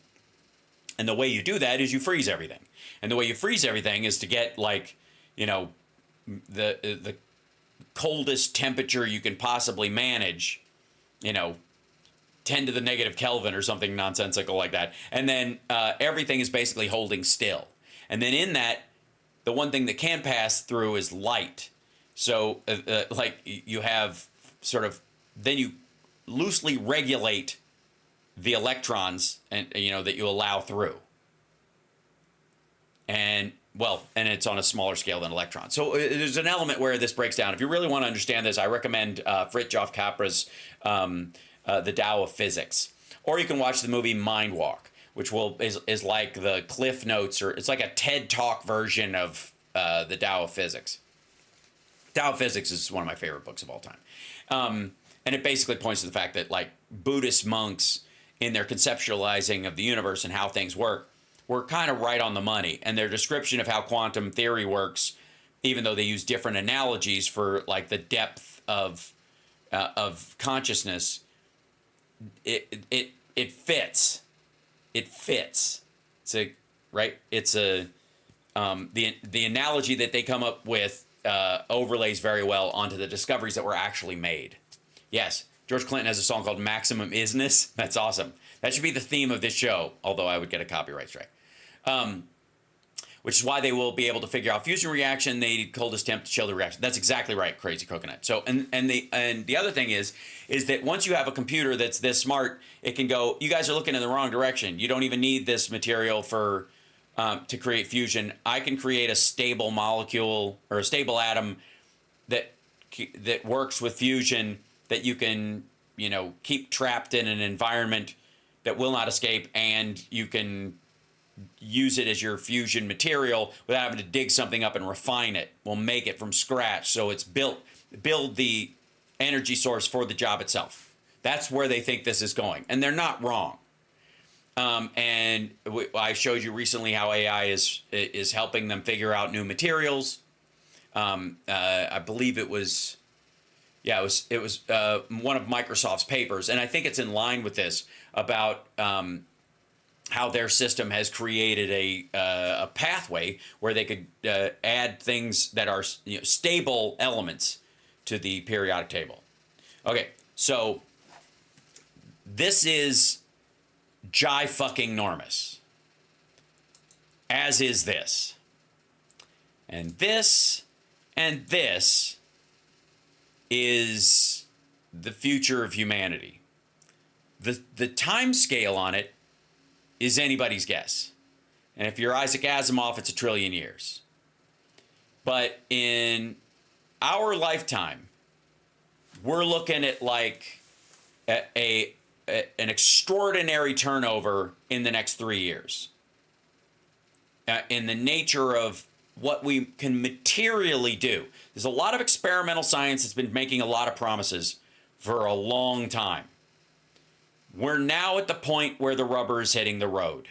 And the way you do that is you freeze everything. And the way you freeze everything is to get the coldest temperature you can possibly manage, 10 to the negative Kelvin or something nonsensical like that. And then everything is basically holding still. And then in that, the one thing that can pass through is light. So, you have then you loosely regulate the electrons and that you allow through. And and it's on a smaller scale than electrons. So there's an element where this breaks down. If you really want to understand this, I recommend Fritjof Capra's The Tao of Physics. Or you can watch the movie Mind Walk, which is like the Cliff Notes, or it's like a TED Talk version of The Tao of Physics. Tao of Physics is one of my favorite books of all time. And it basically points to the fact that, like, Buddhist monks, in their conceptualizing of the universe and how things work, were kind of right on the money. And their description of how quantum theory works, even though they use different analogies for, like, the depth of consciousness, it fits. It fits. It's the analogy that they come up with overlays very well onto the discoveries that were actually made. Yes, George Clinton has a song called Maximum Isness. That's awesome. That should be the theme of this show, although I would get a copyright strike. Which is why they will be able to figure out fusion reaction. They need coldest temp to chill the reaction. That's exactly right, Crazy Coconut. So, and the other thing is that once you have a computer that's this smart, it can go, you guys are looking in the wrong direction. You don't even need this material for to create fusion. I can create a stable molecule or a stable atom that works with fusion, that you can, keep trapped in an environment that will not escape, and you can use it as your fusion material without having to dig something up and refine it. We'll make it from scratch, so it's build the energy source for the job itself. That's where they think this is going, and they're not wrong. I showed you recently how AI is helping them figure out new materials. I believe it was one of Microsoft's papers, and I think it's in line with this about how their system has created a pathway where they could add things that are stable elements to the periodic table. Okay, so this is fucking-normous, as is this. And this is the future of humanity. The time scale on it is anybody's guess. And if you're Isaac Asimov, it's 1 trillion years. But in our lifetime, we're looking at like an extraordinary turnover in the next 3 years. In the nature of what we can materially do. There's a lot of experimental science that's been making a lot of promises for a long time. We're now at the point where the rubber is hitting the road.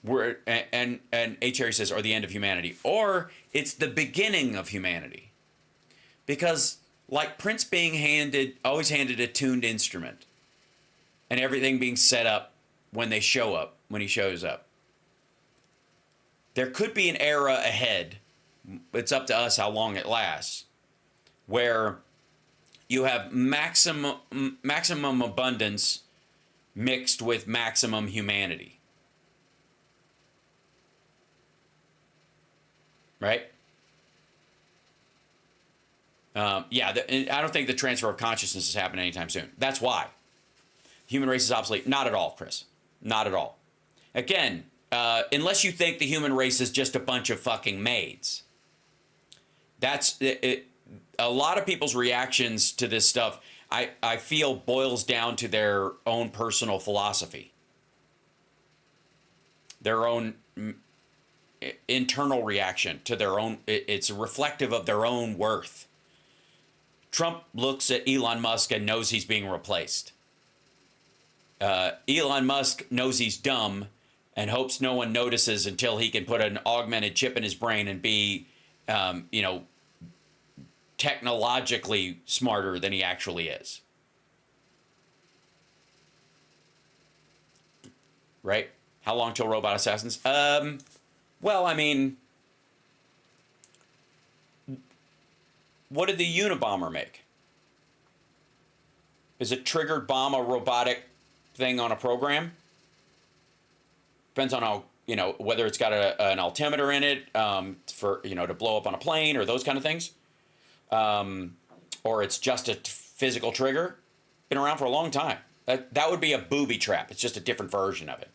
And H. Harry says, or the end of humanity. Or it's the beginning of humanity. Because like Prince being always handed a tuned instrument, and everything being set up when he shows up. There could be an era ahead, it's up to us how long it lasts, where you have maximum abundance mixed with maximum humanity. Right? I don't think the transfer of consciousness is happening anytime soon. That's why. Human race is obsolete. Not at all, Chris. Not at all. Again, unless you think the human race is just a bunch of fucking maids. That's it. A lot of people's reactions to this stuff, I feel, boils down to their own personal philosophy. Their own internal reaction to their own, it's reflective of their own worth. Trump looks at Elon Musk and knows he's being replaced. Elon Musk knows he's dumb and hopes no one notices until he can put an augmented chip in his brain and be, technologically smarter than he actually is. Right? How long till robot assassins? Well, I mean, what did the Unabomber make? Is it triggered bomb a robotic thing on a program? Depends on how, whether it's got an altimeter in it for, to blow up on a plane or those kind of things. Or it's just a physical trigger. Been around for a long time. That would be a booby trap. It's just a different version of it.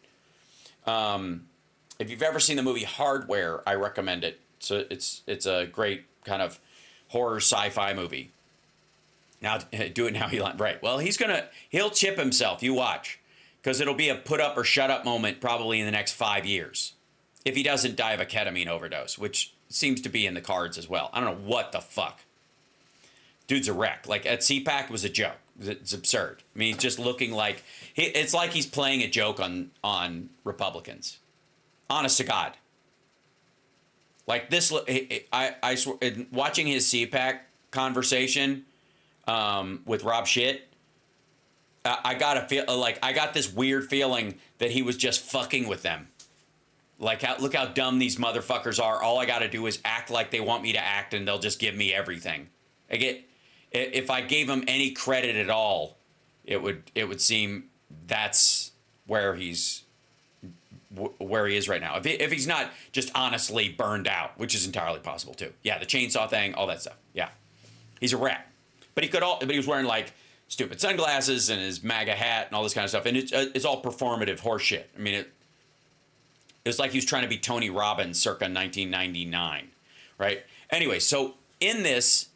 If you've ever seen the movie Hardware, I recommend it. So it's a great kind of horror sci-fi movie. Now do it now, Elon. Right. Well, he'll chip himself. You watch, because it'll be a put up or shut up moment probably in the next 5 years, if he doesn't die of a ketamine overdose, which seems to be in the cards as well. I don't know what the fuck. Dude's a wreck. Like at CPAC was a joke. It's absurd. I mean, he's just looking like it's like he's playing a joke on Republicans. Honest to God. Like this, I swear, watching his CPAC conversation with Rob Schitt, I got this weird feeling that he was just fucking with them. Like, look how dumb these motherfuckers are. All I got to do is act like they want me to act, and they'll just give me everything. If I gave him any credit at all, it would seem that's where he is right now. If he's not just honestly burned out, which is entirely possible too. Yeah, the chainsaw thing, all that stuff. Yeah, he's a rat. But he was wearing like stupid sunglasses and his MAGA hat and all this kind of stuff, and it's all performative horseshit. I mean, it was like he was trying to be Tony Robbins circa 1999, right? Anyway, so in this,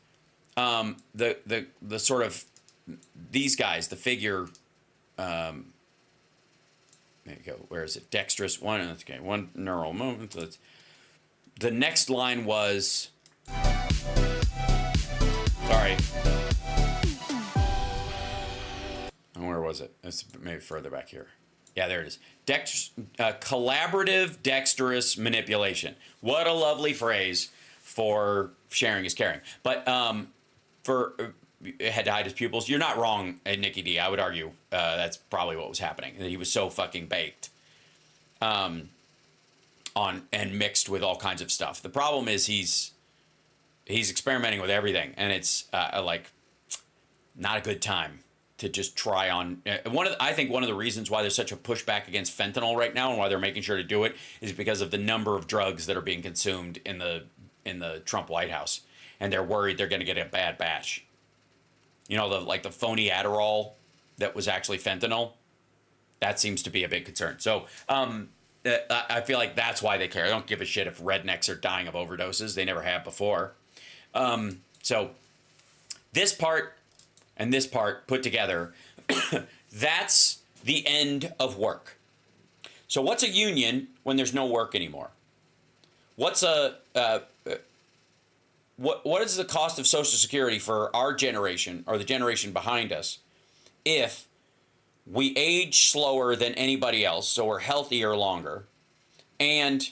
the sort of these guys, the figure, there you go. Where is it? Dexterous. One neural movement. The next line was, sorry. Where was it? It's maybe further back here. Yeah, there it is. Collaborative dexterous manipulation. What a lovely phrase for sharing is caring. But for had to hide his pupils. You're not wrong, Nikki D. I would argue that's probably what was happening. That he was so fucking baked on and mixed with all kinds of stuff. The problem is he's experimenting with everything, and it's like not a good time to just try on. I think one of the reasons why there's such a pushback against fentanyl right now, and why they're making sure to do it, is because of the number of drugs that are being consumed in the Trump White House, and they're worried they're going to get a bad batch. You know, the phony Adderall that was actually fentanyl. That seems to be a big concern. So I feel like that's why they care. They don't give a shit if rednecks are dying of overdoses. They never have before. So this part and this part put together, that's the end of work. So what's a union when there's no work anymore? What's what is the cost of Social Security for our generation or the generation behind us if we age slower than anybody else, so we're healthier longer, and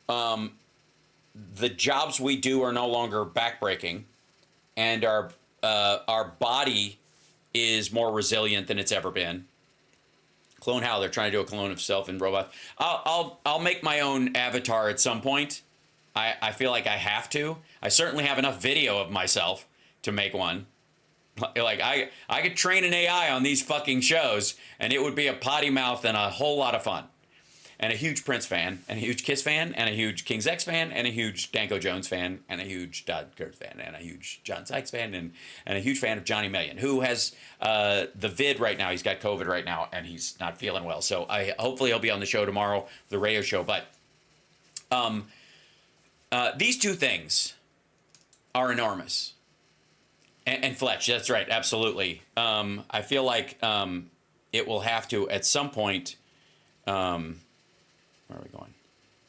the jobs we do are no longer backbreaking, and our body is more resilient than it's ever been? Clone Hal, they're trying to do a clone of self in robots. I'll make my own avatar at some point. I feel like I have to. I certainly have enough video of myself to make one. Like I could train an AI on these fucking shows, and it would be a potty mouth and a whole lot of fun. And a huge Prince fan, and a huge Kiss fan, and a huge King's X fan, and a huge Danko Jones fan, and a huge Todd Kurtz fan, and a huge John Sykes fan, and a huge fan of Johnny Million, who has the vid right now. He's got COVID right now, and he's not feeling well. So hopefully he'll be on the show tomorrow, the radio show. But these two things are enormous. And Fletch, that's right, absolutely. I feel like it will have to, at some point, where are we going?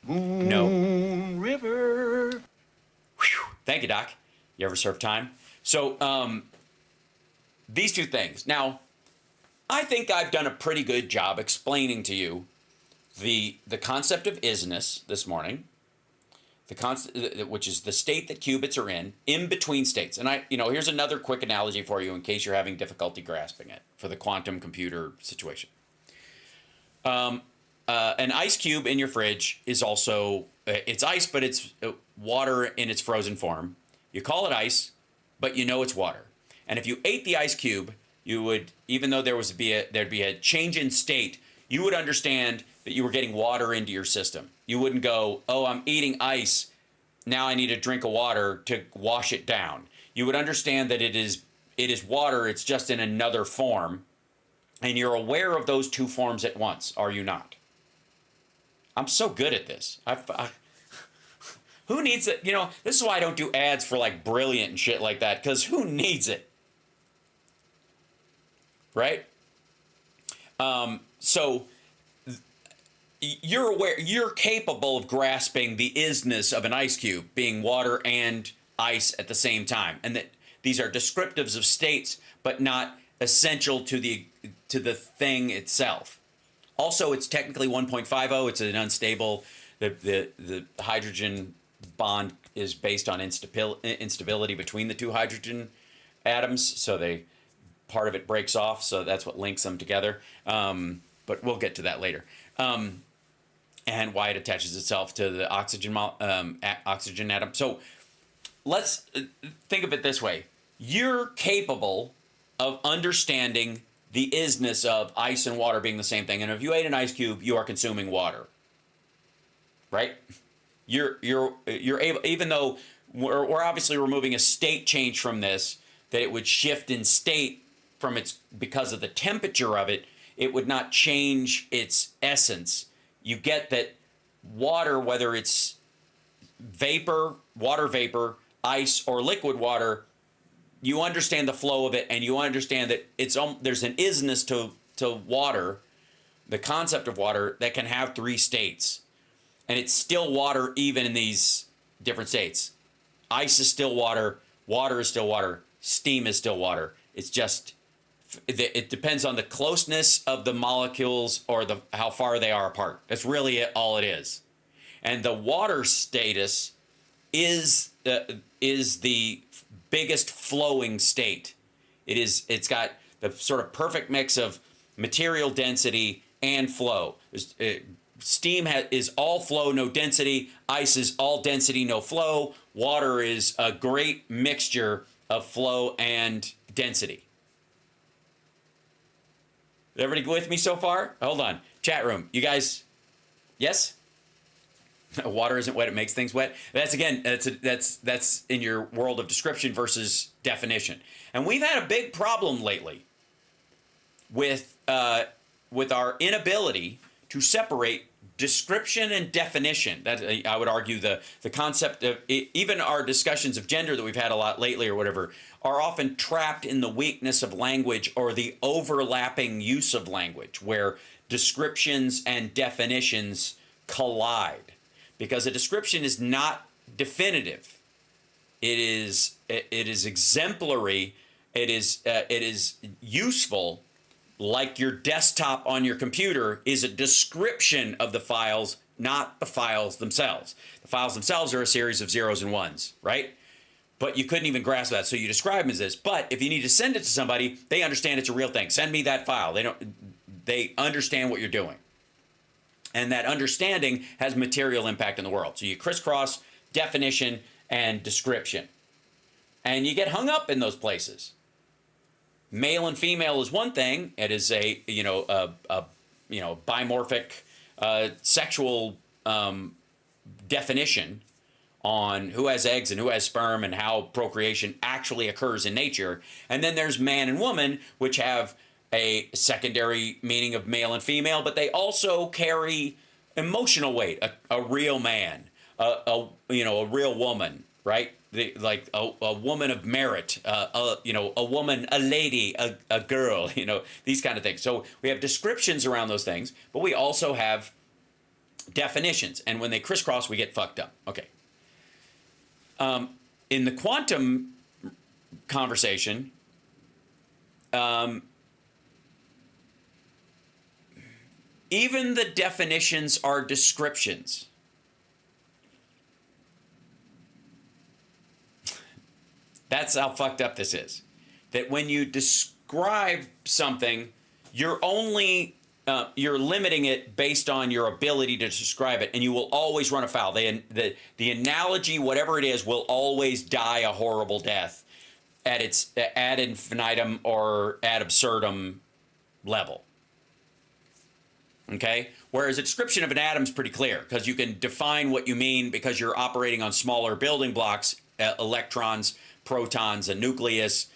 Moon River. Whew. Thank you, Doc. You ever serve time? So these two things. Now, I think I've done a pretty good job explaining to you the concept of isness this morning. Which is the state that qubits are in between states. And here's another quick analogy for you in case you're having difficulty grasping it for the quantum computer situation. An ice cube in your fridge is also, it's ice, but it's water in its frozen form. You call it ice, but you know it's water. And if you ate the ice cube, you would, even though there'd be a change in state, you would understand that you were getting water into your system. You wouldn't go, oh, I'm eating ice, now I need a drink of water to wash it down. You would understand that it is water, it's just in another form, and you're aware of those two forms at once, are you not? I'm so good at this. Who needs it? You know, this is why I don't do ads for like Brilliant and shit like that, because who needs it? Right? So you're aware, you're capable of grasping the isness of an ice cube being water and ice at the same time, and that these are descriptives of states, but not essential to the thing itself. Also, it's technically 1.50. It's an unstable. The hydrogen bond is based on instability between the two hydrogen atoms, so part of it breaks off, so that's what links them together. But we'll get to that later. And why it attaches itself to the oxygen atom. So let's think of it this way. You're capable of understanding the isness of ice and water being the same thing. And if you ate an ice cube, you are consuming water. Right? You're able, even though we're obviously removing a state change from this, that it would shift in state because of the temperature of it, it would not change its essence. You get that water, whether it's vapor, water vapor, ice, or liquid water, you understand the flow of it, and you understand that there's an isness to water, the concept of water, that can have three states. And it's still water even in these different states. Ice is still water, water is still water, steam is still water. It's just, it depends on the closeness of the molecules or how far they are apart. That's really all it is. And the water status is the biggest flowing state. It's got the sort of perfect mix of material density and flow. Steam is all flow, no density. Ice is all density, no flow. Water is a great mixture of flow and density. Is everybody with me so far? Hold on. Chat room. You guys, yes? Water isn't wet, it makes things wet. That's in your world of description versus definition. And we've had a big problem lately with our inability to separate description and definition. That, I would argue, the concept of even our discussions of gender that we've had a lot lately or whatever are often trapped in the weakness of language or the overlapping use of language, where descriptions and definitions collide. Because a description is not definitive. It is exemplary. It is useful. Like your desktop on your computer is a description of the files, not the files themselves. The files themselves are a series of zeros and ones, right? But you couldn't even grasp that, so you describe them as this. But if you need to send it to somebody, they understand it's a real thing. Send me that file. They understand what you're doing. And that understanding has material impact in the world. So you crisscross definition and description. And you get hung up in those places. Male and female is one thing. It is a bimorphic sexual definition on who has eggs and who has sperm and how procreation actually occurs in nature. And then there's man and woman, which have a secondary meaning of male and female, but they also carry emotional weight. A real man, a real woman, right? Like a woman of merit, a woman, a lady, a girl, these kind of things. So we have descriptions around those things, but we also have definitions. And when they crisscross, we get fucked up. Okay. In the quantum conversation, even the definitions are descriptions. That's how fucked up this is. That when you describe something, you're limiting it based on your ability to describe it, and you will always run afoul. The analogy, whatever it is, will always die a horrible death at its ad infinitum or ad absurdum level. Okay? Whereas a description of an atom is pretty clear, because you can define what you mean because you're operating on smaller building blocks, electrons, protons, a nucleus,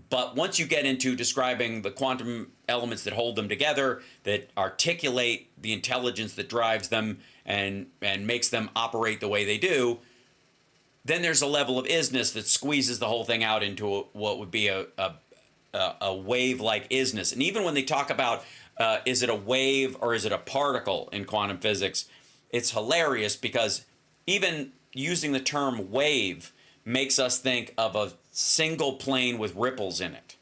But once you get into describing the quantum elements that hold them together, that articulate the intelligence that drives them and makes them operate the way they do, then there's a level of isness that squeezes the whole thing out into what would be a wave-like isness. And even when they talk about is it a wave or is it a particle in quantum physics, it's hilarious because even using the term wave makes us think of a single plane with ripples in it,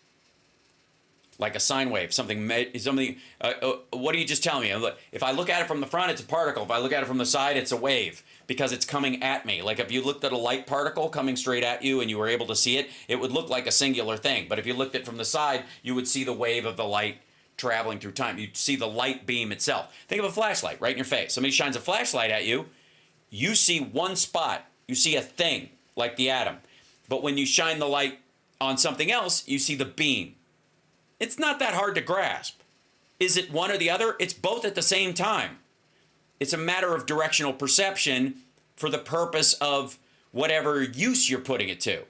like a sine wave. Something. What do you just tell me? If I look at it from the front, it's a particle. If I look at it from the side, it's a wave because it's coming at me. Like if you looked at a light particle coming straight at you and you were able to see it, it would look like a singular thing. But if you looked at it from the side, you would see the wave of the light traveling through time. You'd see the light beam itself. Think of a flashlight right in your face. Somebody shines a flashlight at you, you see one spot. You see a thing like the atom. But when you shine the light on something else, you see the beam. It's not that hard to grasp. Is it one or the other? It's both at the same time. It's a matter of directional perception for the purpose of whatever use you're putting it to.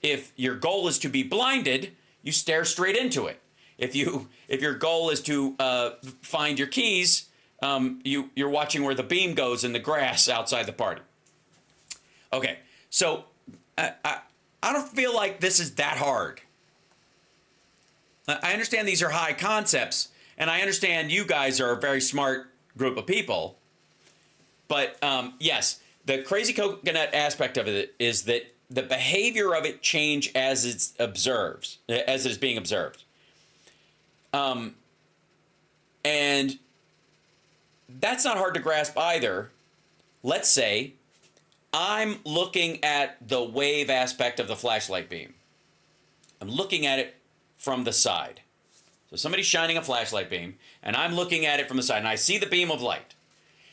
If your goal is to be blinded, you stare straight into it. If your goal is to find your keys, you're watching where the beam goes in the grass outside the party. Okay, so I don't feel like this is that hard. I understand these are high concepts, and I understand you guys are a very smart group of people. But yes, the crazy coconut aspect of it is that the behavior of it change as it is being observed. And that's not hard to grasp either. Let's say I'm looking at the wave aspect of the flashlight beam. I'm looking at it from the side. So somebody's shining a flashlight beam, and I'm looking at it from the side, and I see the beam of light.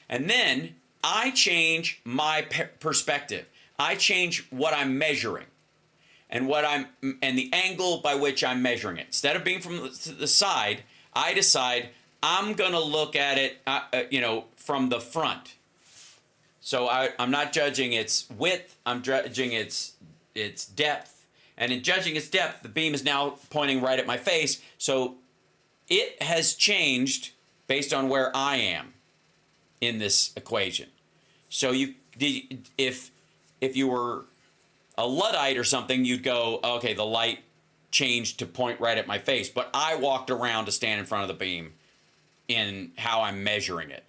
And then I change my perspective. I change what I'm measuring and the angle by which I'm measuring it. Instead of being from the side, I decide I'm going to look at it, from the front. So I'm not judging its width, I'm judging its depth. And in judging its depth, the beam is now pointing right at my face. So it has changed based on where I am in this equation. So if you were a Luddite or something, you'd go, okay, the light changed to point right at my face. But I walked around to stand in front of the beam in how I'm measuring it.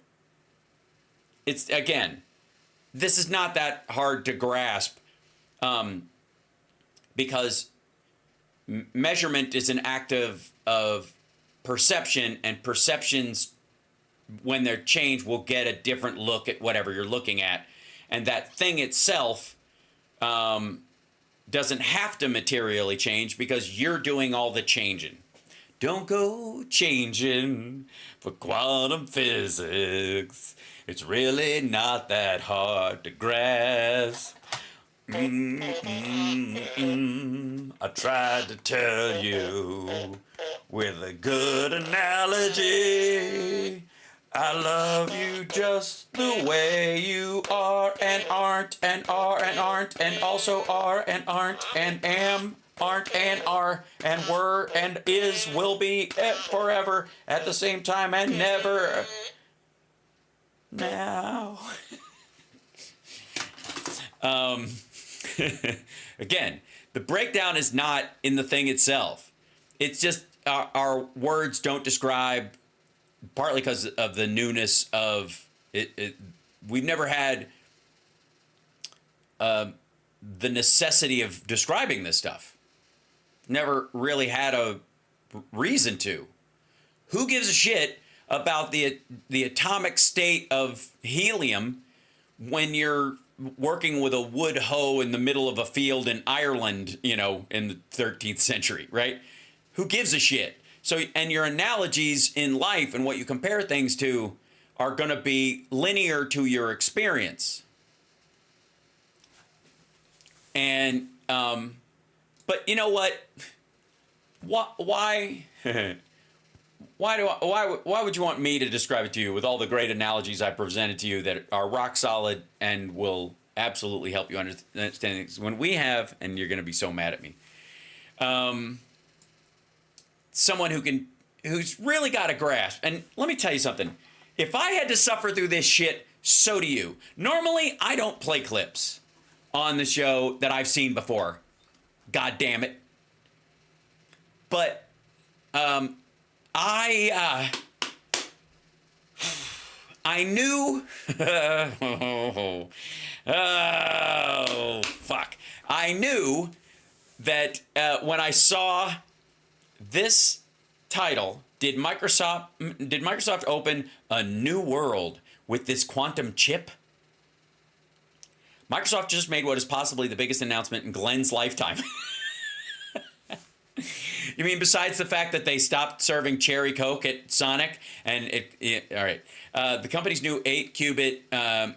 It's, again, this is not that hard to grasp because measurement is an act of perception, and perceptions, when they're changed, will get a different look at whatever you're looking at. And that thing itself doesn't have to materially change because you're doing all the changing. Don't go changing for quantum physics. It's really not that hard to grasp. I tried to tell you with a good analogy. I love you just the way you are and aren't and are and aren't and also are and aren't and am, aren't and are and were and is, will be forever at the same time and never. Now. Again, the breakdown is not in the thing itself. It's just our words don't describe, partly because of the newness of it. We've never had the necessity of describing this stuff. Never really had a reason to. Who gives a shit about the atomic state of helium when you're working with a wood hoe in the middle of a field in Ireland, in the 13th century, right? Who gives a shit? So, and your analogies in life and what you compare things to are going to be linear to your experience. And, but you know what? Why would you want me to describe it to you with all the great analogies I presented to you that are rock solid and will absolutely help you understand things when we have, and you're going to be so mad at me. someone who's really got a grasp. And let me tell you something. If I had to suffer through this shit, so do you. Normally, I don't play clips on the show that I've seen before. God damn it. But I knew. Oh, fuck. I knew that when I saw this title, did Microsoft open a new world with this quantum chip? Microsoft just made what is possibly the biggest announcement in Glenn's lifetime. You mean besides the fact that they stopped serving cherry Coke at Sonic? And all right. The company's new 8-qubit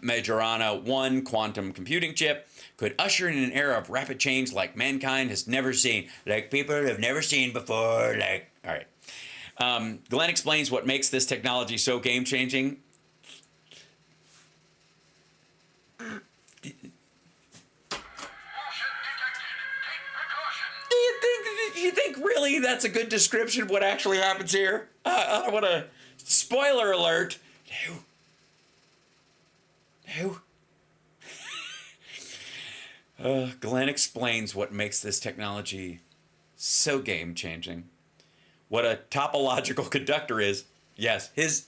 Majorana 1 quantum computing chip could usher in an era of rapid change like mankind has never seen. Like people have never seen before. Like, all right. Glenn explains what makes this technology so game-changing. Do you think really that's a good description of what actually happens here? I don't want to... Spoiler alert. No. Glenn explains what makes this technology so game-changing. What a topological conductor is. Yes, his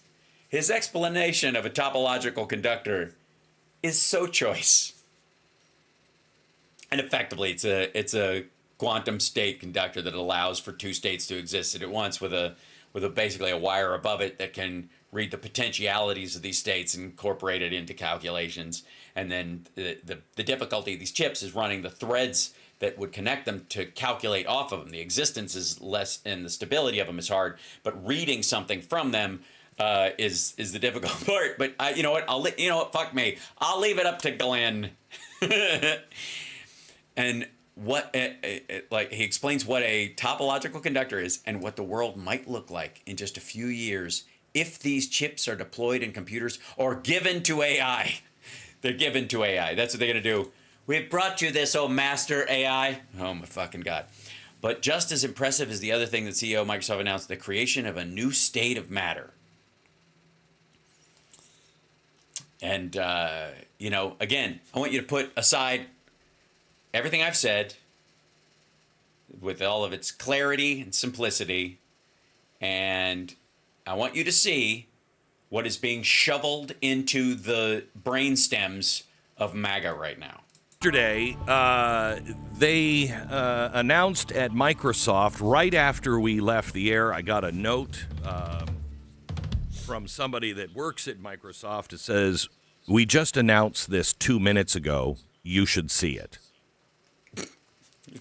explanation of a topological conductor is so choice. And effectively, it's a quantum state conductor that allows for two states to exist at once with basically a wire above it that can read the potentialities of these states and incorporate it into calculations. And then the difficulty of these chips is running the threads that would connect them to calculate off of them. The existence is less and the stability of them is hard, but reading something from them is the difficult part. But you know what? Fuck me. I'll leave it up to Glenn. And what he explains what a topological conductor is and what the world might look like in just a few years if these chips are deployed in computers or given to AI. They're given to AI. That's what they're going to do. We've brought you this, oh master AI. Oh my fucking God. But just as impressive is the other thing that CEO of Microsoft announced, the creation of a new state of matter. And, again, I want you to put aside everything I've said with all of its clarity and simplicity, and I want you to see what is being shoveled into the brain stems of MAGA right now. Yesterday, they announced at Microsoft, right after we left the air, I got a note from somebody that works at Microsoft that says, we just announced this 2 minutes ago. You should see it.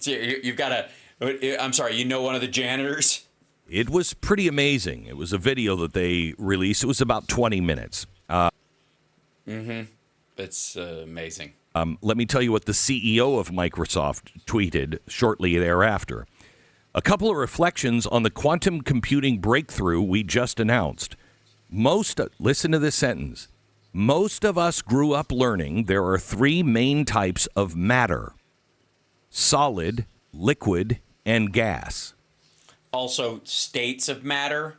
You've got I'm sorry, one of the janitors? It was pretty amazing. It was a video that they released. It was about 20 minutes. It's amazing. Let me tell you what the CEO of Microsoft tweeted shortly thereafter. A couple of reflections on the quantum computing breakthrough we just announced. Listen to this sentence. Most of us grew up learning there are three main types of matter: solid, liquid, and gas. Also, states of matter.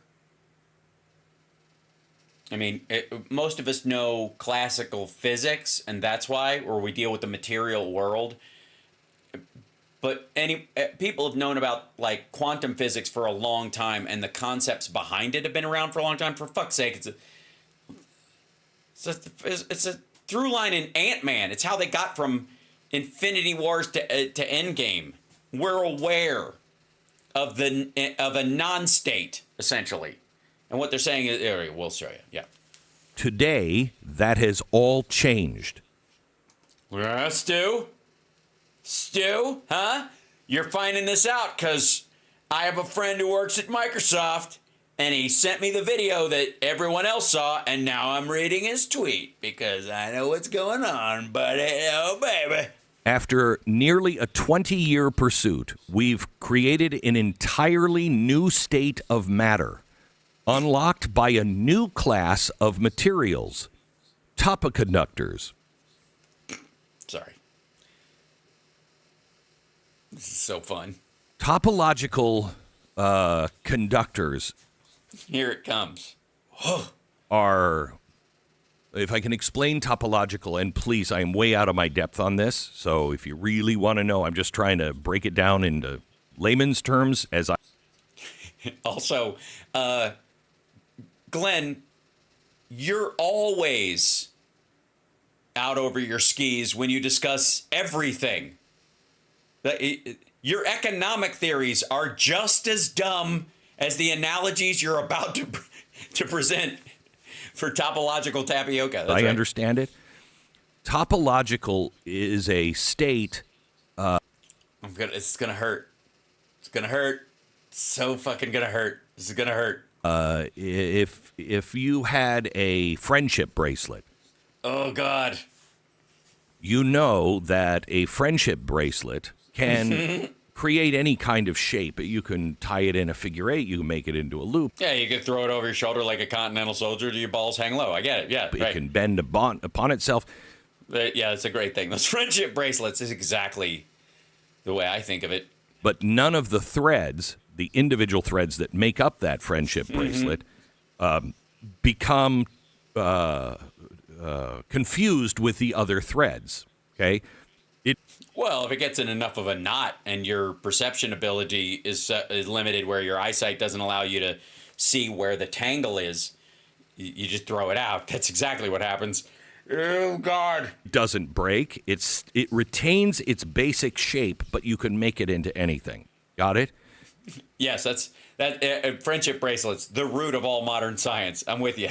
I mean, most of us know classical physics, and that's why, or we deal with the material world. But people have known about like quantum physics for a long time, and the concepts behind it have been around for a long time. For fuck's sake, it's a through line in Ant-Man. It's how they got from Infinity Wars to Endgame. We're aware of a non-state essentially. And what they're saying is, we'll show you. Yeah. Today, that has all changed. Stu, huh? You're finding this out because I have a friend who works at Microsoft, and he sent me the video that everyone else saw, and now I'm reading his tweet because I know what's going on, buddy. Oh, baby. After nearly a 20-year pursuit, we've created an entirely new state of matter, unlocked by a new class of materials, topoconductors. Sorry. This is so fun. Topological conductors Here it comes. are, if I can explain topological, and please, I am way out of my depth on this, so if you really want to know, I'm just trying to break it down into layman's terms as I... Also, Glenn, you're always out over your skis when you discuss everything. Your economic theories are just as dumb as the analogies you're about to present for topological tapioca. That's I right. understand it. Topological is a state. It's gonna hurt. It's gonna hurt. It's so fucking gonna hurt. This is gonna hurt. If you had a friendship bracelet, Oh God. you know that a friendship bracelet can create any kind of shape. You can tie it in a figure eight. You can make it into a loop. Yeah, you could throw it over your shoulder like a continental soldier. Do your balls hang low? I get it. Yeah, It right. can bend upon itself. Yeah, it's a great thing. Those friendship bracelets is exactly the way I think of it. But none of the threads, the individual threads that make up that friendship bracelet, become confused with the other threads. Okay, Well, if it gets in enough of a knot and your perception ability is limited, where your eyesight doesn't allow you to see where the tangle is, you just throw it out. That's exactly what happens. Oh God! doesn't break. It retains its basic shape, but you can make it into anything. Got it? Yes, that's that. Friendship bracelets, the root of all modern science. I'm with you.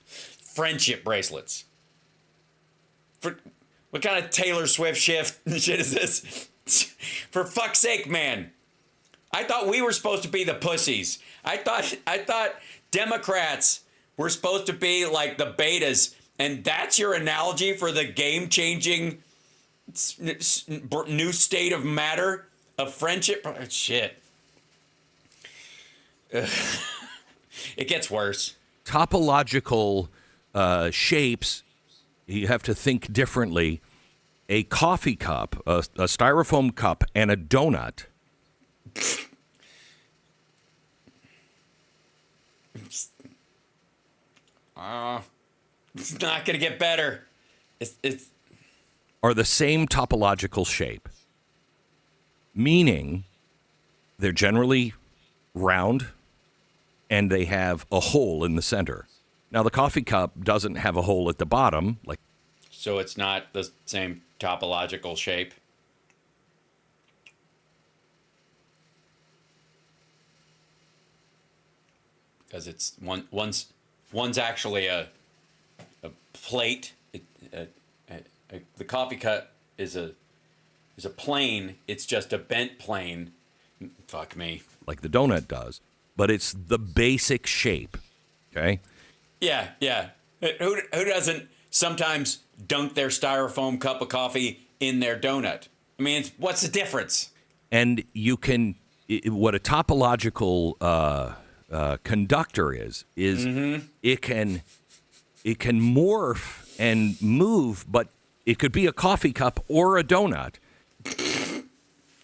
Friendship bracelets. What kind of Taylor Swift shit is this? For fuck's sake, man. I thought we were supposed to be the pussies. I thought Democrats were supposed to be like the betas, and that's your analogy for the game-changing new state of matter of friendship? Shit. Ugh. It gets worse. Topological shapes, you have to think differently. A coffee cup, a styrofoam cup, and a donut. It's not going to get better. It's Are the same topological shape, meaning they're generally round and they have a hole in the center. Now, the coffee cup doesn't have a hole at the bottom, like so it's not the same topological shape. Because it's one's actually a plate. The coffee cup is a plane. It's just a bent plane. Fuck me. the donut does, but it's the basic shape. Okay? Yeah, yeah. Who doesn't sometimes dunk their styrofoam cup of coffee in their donut? I mean, what's the difference? And you can, what a topological conductor is it can morph and move, but it could be a coffee cup or a donut.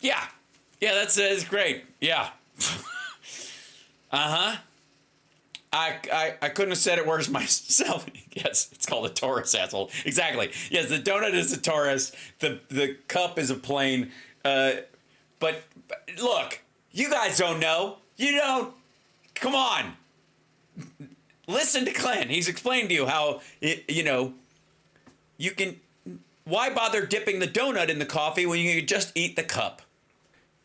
Yeah, that's great. Yeah. I couldn't have said it worse myself. Yes, it's called a torus, asshole. Exactly. Yes, the donut is a torus. The cup is a plane. But look, you guys don't know. You don't. Come on. Listen to Glenn. He's explained to you how, you can. Why bother dipping the donut in the coffee when you can just eat the cup?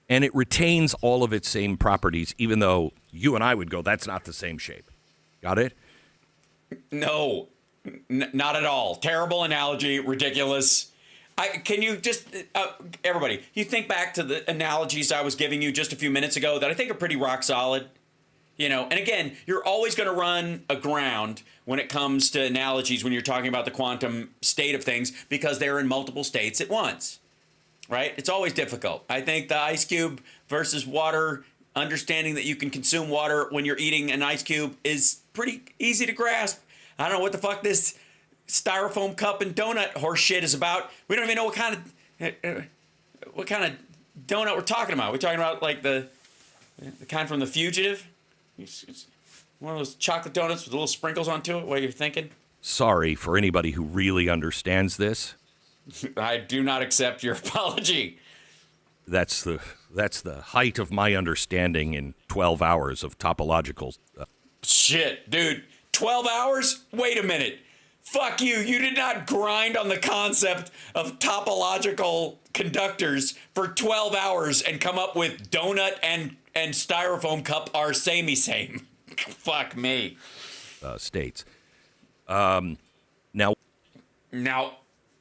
And it retains all of its same properties, even though you and I would go, that's not the same shape. Got it? No, not at all. Terrible analogy. Ridiculous. Can you just, everybody, you think back to the analogies I was giving you just a few minutes ago that I think are pretty rock solid? And again, you're always going to run aground when it comes to analogies when you're talking about the quantum state of things because they're in multiple states at once, right? It's always difficult. I think the ice cube versus water, understanding that you can consume water when you're eating an ice cube is pretty easy to grasp. I don't know what the fuck this styrofoam cup and donut horse shit is about. We don't even know what kind of donut we're talking about. We're talking about like the kind from The Fugitive. It's one of those chocolate donuts with little sprinkles onto it. What you're thinking? Sorry for anybody who really understands this. I do not accept your apology. That's the height of my understanding in 12 hours of topological. Shit, dude. 12 hours? Wait a minute. Fuck you. You did not grind on the concept of topological conductors for 12 hours and come up with donut and styrofoam cup are samey same. Fuck me. States. Now,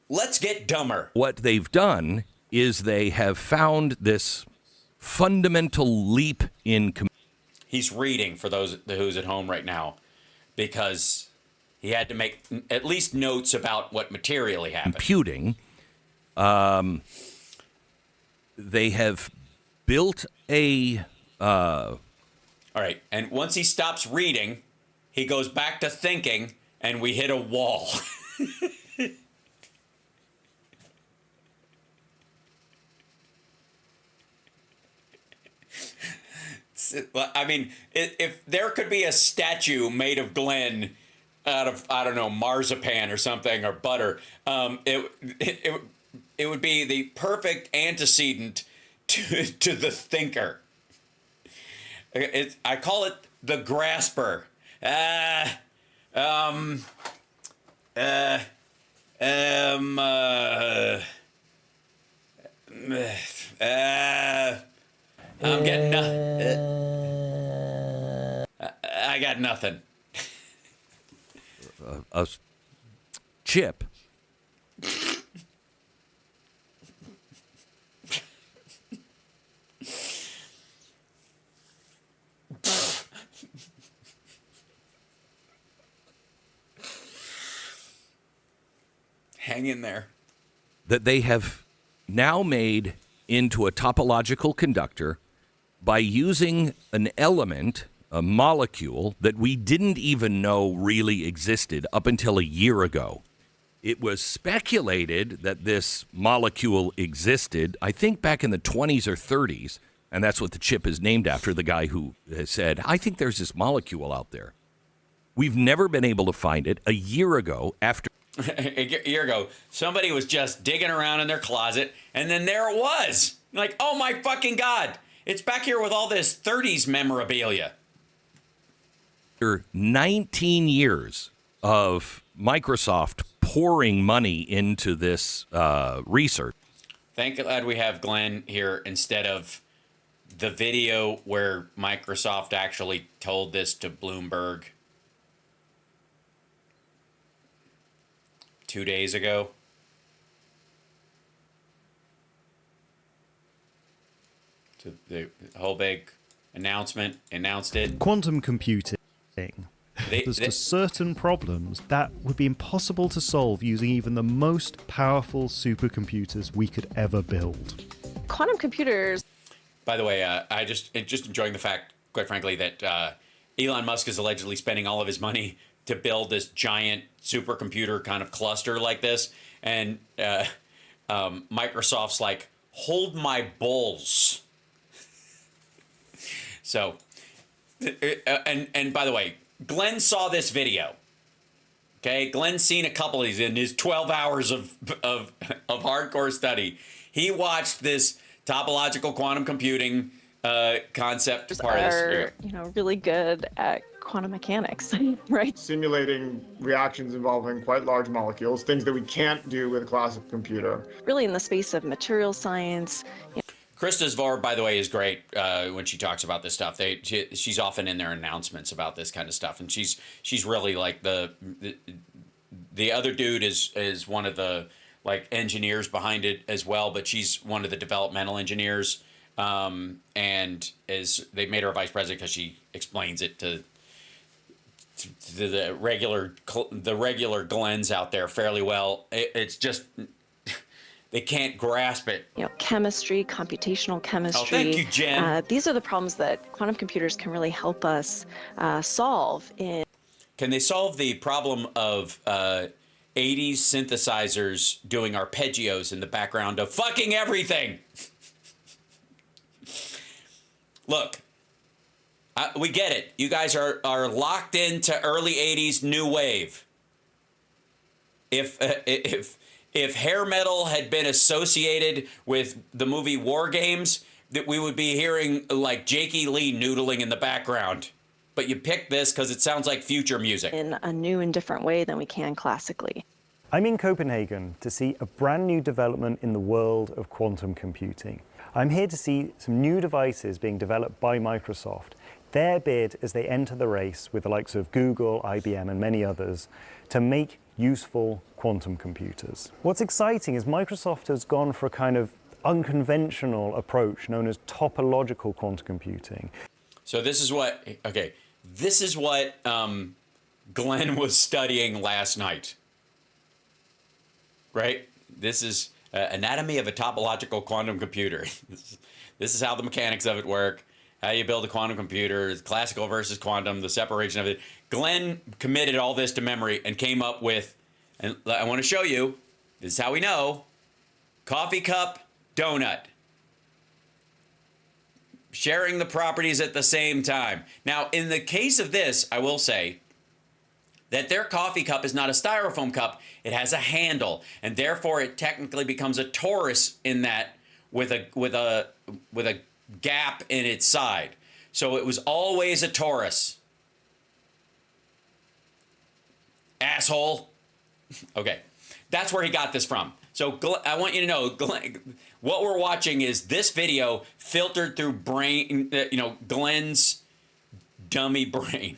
let's get dumber. what they've done is they have found this fundamental leap in He's reading for those who's at home right now because he had to make at least notes about what materially happened. computing. They have built a All right, and once he stops reading, he goes back to thinking, and we hit a wall. I mean, if there could be a statue made of Glenn out of, I don't know, marzipan or something, or butter, it would be the perfect antecedent to the thinker. I call it the grasper. I'm getting I got nothing. a chip. Hang in there. That they have now made into a topological conductor by using an element, a molecule, that we didn't even know really existed up until a year ago. It was speculated that this molecule existed, I think back in the 20s or 30s, and that's what the chip is named after, the guy who has said, I think there's this molecule out there. We've never been able to find it. A year ago, after A year ago, somebody was just digging around in their closet, and then there it was. Like, oh my fucking God. It's back here with all this 30s memorabilia. 19 years of Microsoft pouring money into this research. Thank God we have Glenn here instead of the video where Microsoft actually told this to Bloomberg 2 days ago. So the whole big announcement announced it. Quantum computing. There's just certain problems that would be impossible to solve using even the most powerful supercomputers we could ever build. Quantum computers. By the way, I just enjoying the fact, quite frankly, that Elon Musk is allegedly spending all of his money to build this giant supercomputer kind of cluster like this, and Microsoft's like, hold my balls. So, and by the way, Glenn saw this video. Okay, Glenn's seen a couple of these in his 12 hours of hardcore study. He watched this topological quantum computing concept part of this. Really good at quantum mechanics, right? Simulating reactions involving quite large molecules, things that we can't do with a classical computer. Really in the space of material science. Krista Zvar, by the way, is great when she talks about this stuff. She's often in their announcements about this kind of stuff, and she's really like the other dude is one of the like engineers behind it as well, but she's one of the developmental engineers, and they made her a vice president because she explains it to the regular Glens out there fairly well. It's just. They can't grasp it. Chemistry, computational chemistry. Oh, thank you, Jen. These are the problems that quantum computers can really help us solve. Can they solve the problem of 80s synthesizers doing arpeggios in the background of fucking everything. Look, we get it. You guys are locked into early 80s new wave. If hair metal had been associated with the movie War Games, that we would be hearing like Jakey Lee noodling in the background. But you picked this because it sounds like future music. In a new and different way than we can classically. I'm in Copenhagen to see a brand new development in the world of quantum computing. I'm here to see some new devices being developed by Microsoft. Their bid as they enter the race with the likes of Google, IBM, and many others to make useful quantum computers. What's exciting is Microsoft has gone for a kind of unconventional approach known as topological quantum computing. So this is what Glenn was studying last night, right? This is anatomy of a topological quantum computer. This is how the mechanics of it work, how you build a quantum computer, classical versus quantum, the separation of it. Glenn committed all this to memory and came up with, and I want to show you, this is how we know, coffee cup, donut. Sharing the properties at the same time. Now, in the case of this, I will say that their coffee cup is not a styrofoam cup. It has a handle, and therefore it technically becomes a torus in that with a gap in its side. So it was always a torus. Asshole. Okay, that's where he got this from. So I want you to know, what we're watching is this video filtered through Glenn's dummy brain.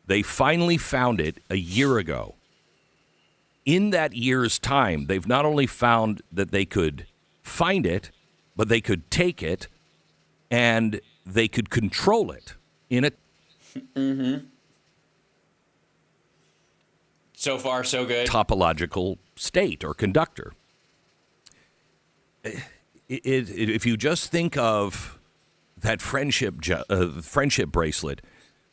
They finally found it a year ago. In that year's time, they've not only found that they could find it, but they could take it and they could control it in a So far, so good. Topological state or conductor. If you just think of that friendship bracelet,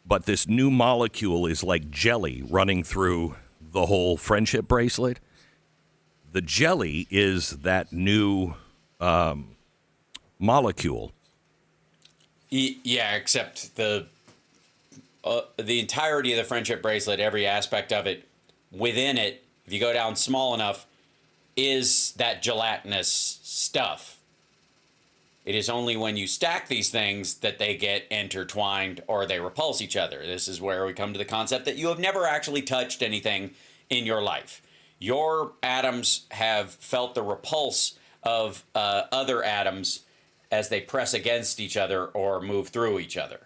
but this new molecule is like jelly running through the whole friendship bracelet, the jelly is that new molecule. Yeah, except the entirety of the friendship bracelet, every aspect of it, within it, if you go down small enough, is that gelatinous stuff. It is only when you stack these things that they get intertwined or they repulse each other. This is where we come to the concept that you have never actually touched anything in your life. Your atoms have felt the repulse of other atoms as they press against each other or move through each other.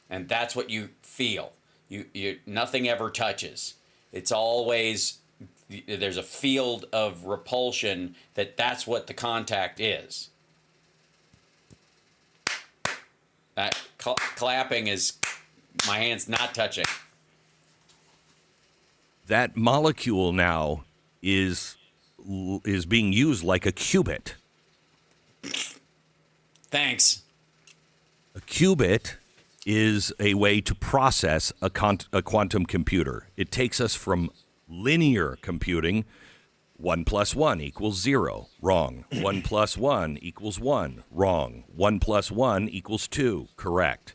And that's what you feel. You nothing ever touches. It's always, there's a field of repulsion that's what the contact is. That clapping is my hands not touching. That molecule now is being used like a qubit. Thanks. A qubit is a way to process a quantum computer. It takes us from linear computing, 1 + 1 = 0, wrong. 1 + 1 = 1, wrong. 1 + 1 = 2, correct.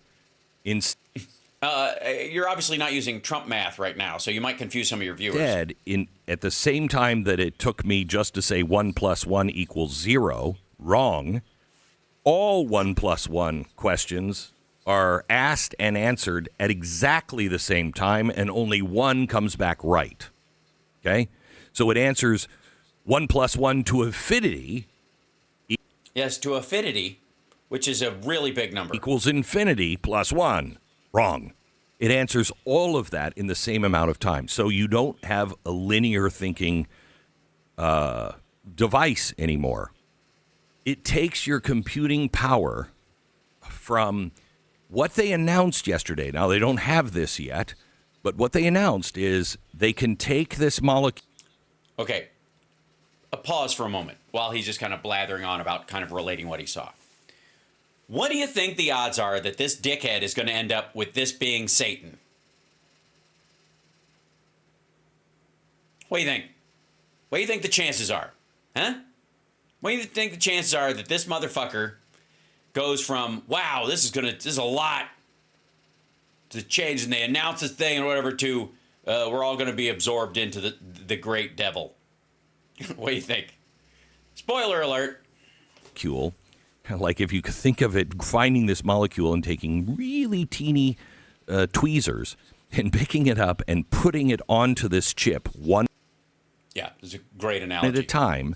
You're obviously not using Trump math right now, so you might confuse some of your viewers. Instead, at the same time that it took me just to say 1 + 1 = 0, wrong, all 1 + 1 questions are asked and answered at exactly the same time, and only one comes back right. Okay? So it answers 1 + 1 to infinity. Yes, to infinity, which is a really big number. Equals infinity + 1. Wrong. It answers all of that in the same amount of time. So you don't have a linear thinking device anymore. It takes your computing power from what they announced yesterday. Now, they don't have this yet, but what they announced is they can take this molecule. Okay, a pause for a moment while he's just kind of blathering on about kind of relating what he saw. What do you think the odds are that this dickhead is going to end up with this being Satan? What do you think? What do you think the chances are? Huh? What do you think the chances are that this motherfucker goes from, wow, this is a lot to change, and they announce this thing and whatever, to we're all going to be absorbed into the great devil. What do you think? Spoiler alert. Molecule, like if you could think of it, finding this molecule and taking really teeny tweezers and picking it up and putting it onto this chip one it's a great analogy. at a time.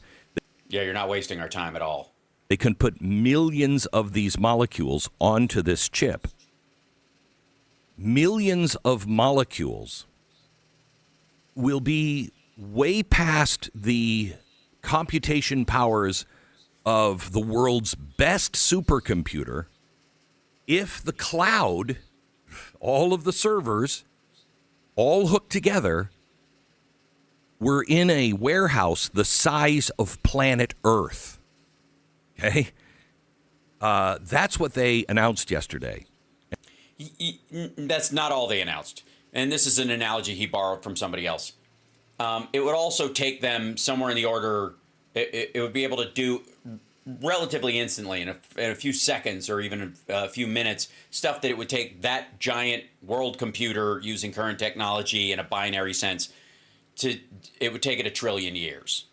Yeah, you're not wasting our time at all. They can put millions of these molecules onto this chip. Millions of molecules will be way past the computation powers of the world's best supercomputer if the cloud, all of the servers, all hooked together, were in a warehouse the size of planet Earth. Okay? That's what they announced yesterday. That's not all they announced. And this is an analogy he borrowed from somebody else. It would also take them somewhere in the order, it would be able to do relatively instantly, in a few seconds or even a few minutes, stuff that it would take that giant world computer using current technology in a binary sense, it would take it 1 trillion years.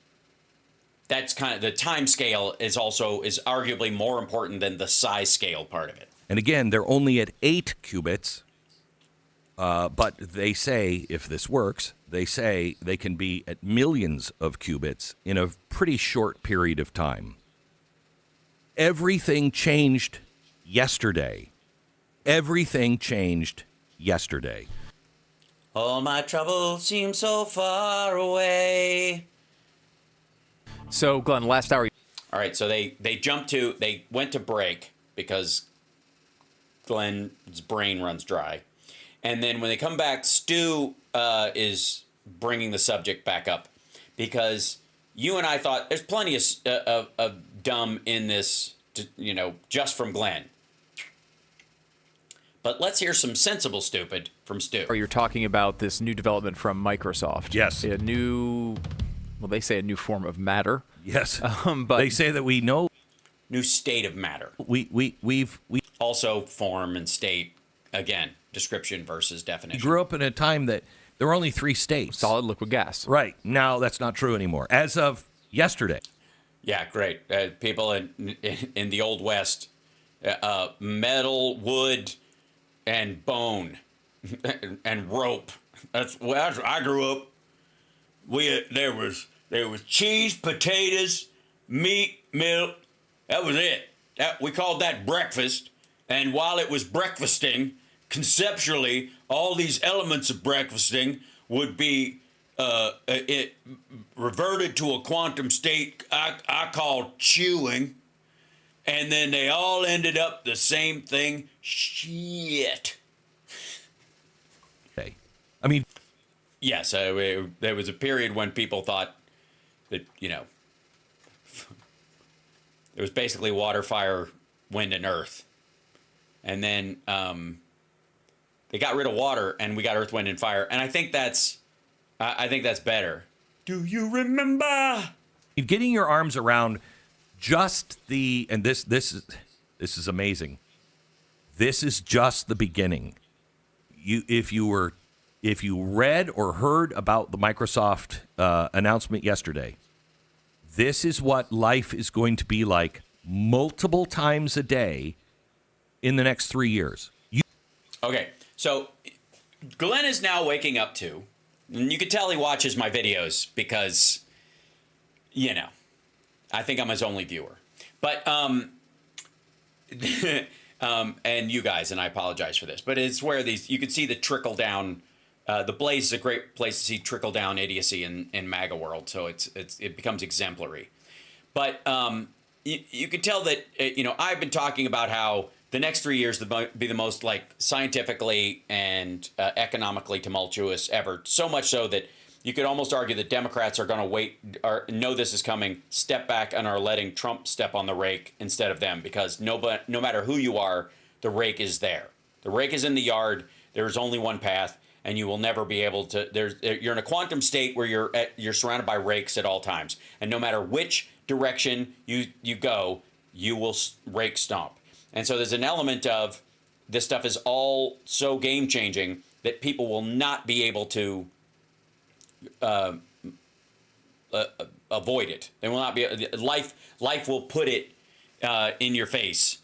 That's kind of, the time scale is arguably more important than the size scale part of it. And again, they're only at 8 qubits, but they say, if this works, they say they can be at millions of qubits in a pretty short period of time. Everything changed yesterday. Everything changed yesterday. All my troubles seem so far away. So, Glenn, last hour. All right, so they went to break because Glenn's brain runs dry. And then when they come back, Stu is bringing the subject back up because you and I thought there's plenty of dumb in this, just from Glenn. But let's hear some sensible stupid from Stu. You're talking about this new development from Microsoft. Yes. They say a new form of matter. Yes. But they say that we know. New state of matter. We've also form and state, again, description versus definition. grew up in a time that there were only 3 states. Solid, liquid, gas. Right. Now that's not true anymore. As of yesterday. Yeah, great. People in the Old West, metal, wood, and bone, and rope. That's where I grew up. There was cheese, potatoes, meat, milk. That was it. We called that breakfast. And while it was breakfasting, conceptually, all these elements of breakfasting would be reverted to a quantum state I call chewing. And then they all ended up the same thing. Shit. Okay. I mean, yes, there was a period when people thought that, it was basically water, fire, wind, and earth. And then they got rid of water, and we got earth, wind, and fire. And I think that's better. Do you remember? Getting your arms around just and this is amazing. This is just the beginning. If you read or heard about the Microsoft announcement yesterday, this is what life is going to be like multiple times a day in the next 3 years. Okay, so Glenn is now waking up to, and you can tell he watches my videos because, I think I'm his only viewer. But, and you guys, and I apologize for this, but it's where you can see the trickle down. The Blaze is a great place to see trickle down idiocy in MAGA world, so it becomes exemplary. But you can tell that I've been talking about how the next 3 years will be the most scientifically and economically tumultuous ever. So much so that you could almost argue that Democrats are going to wait or know this is coming, step back, and are letting Trump step on the rake instead of them, because no matter who you are, the rake is there. The rake is in the yard. There is only one path. and you will never be able to. You're in a quantum state where you're surrounded by rakes at all times, and no matter which direction you go, you will rake stomp. And so there's an element of this stuff is all so game changing that people will not be able to avoid it. They will not be. Life will put it in your face,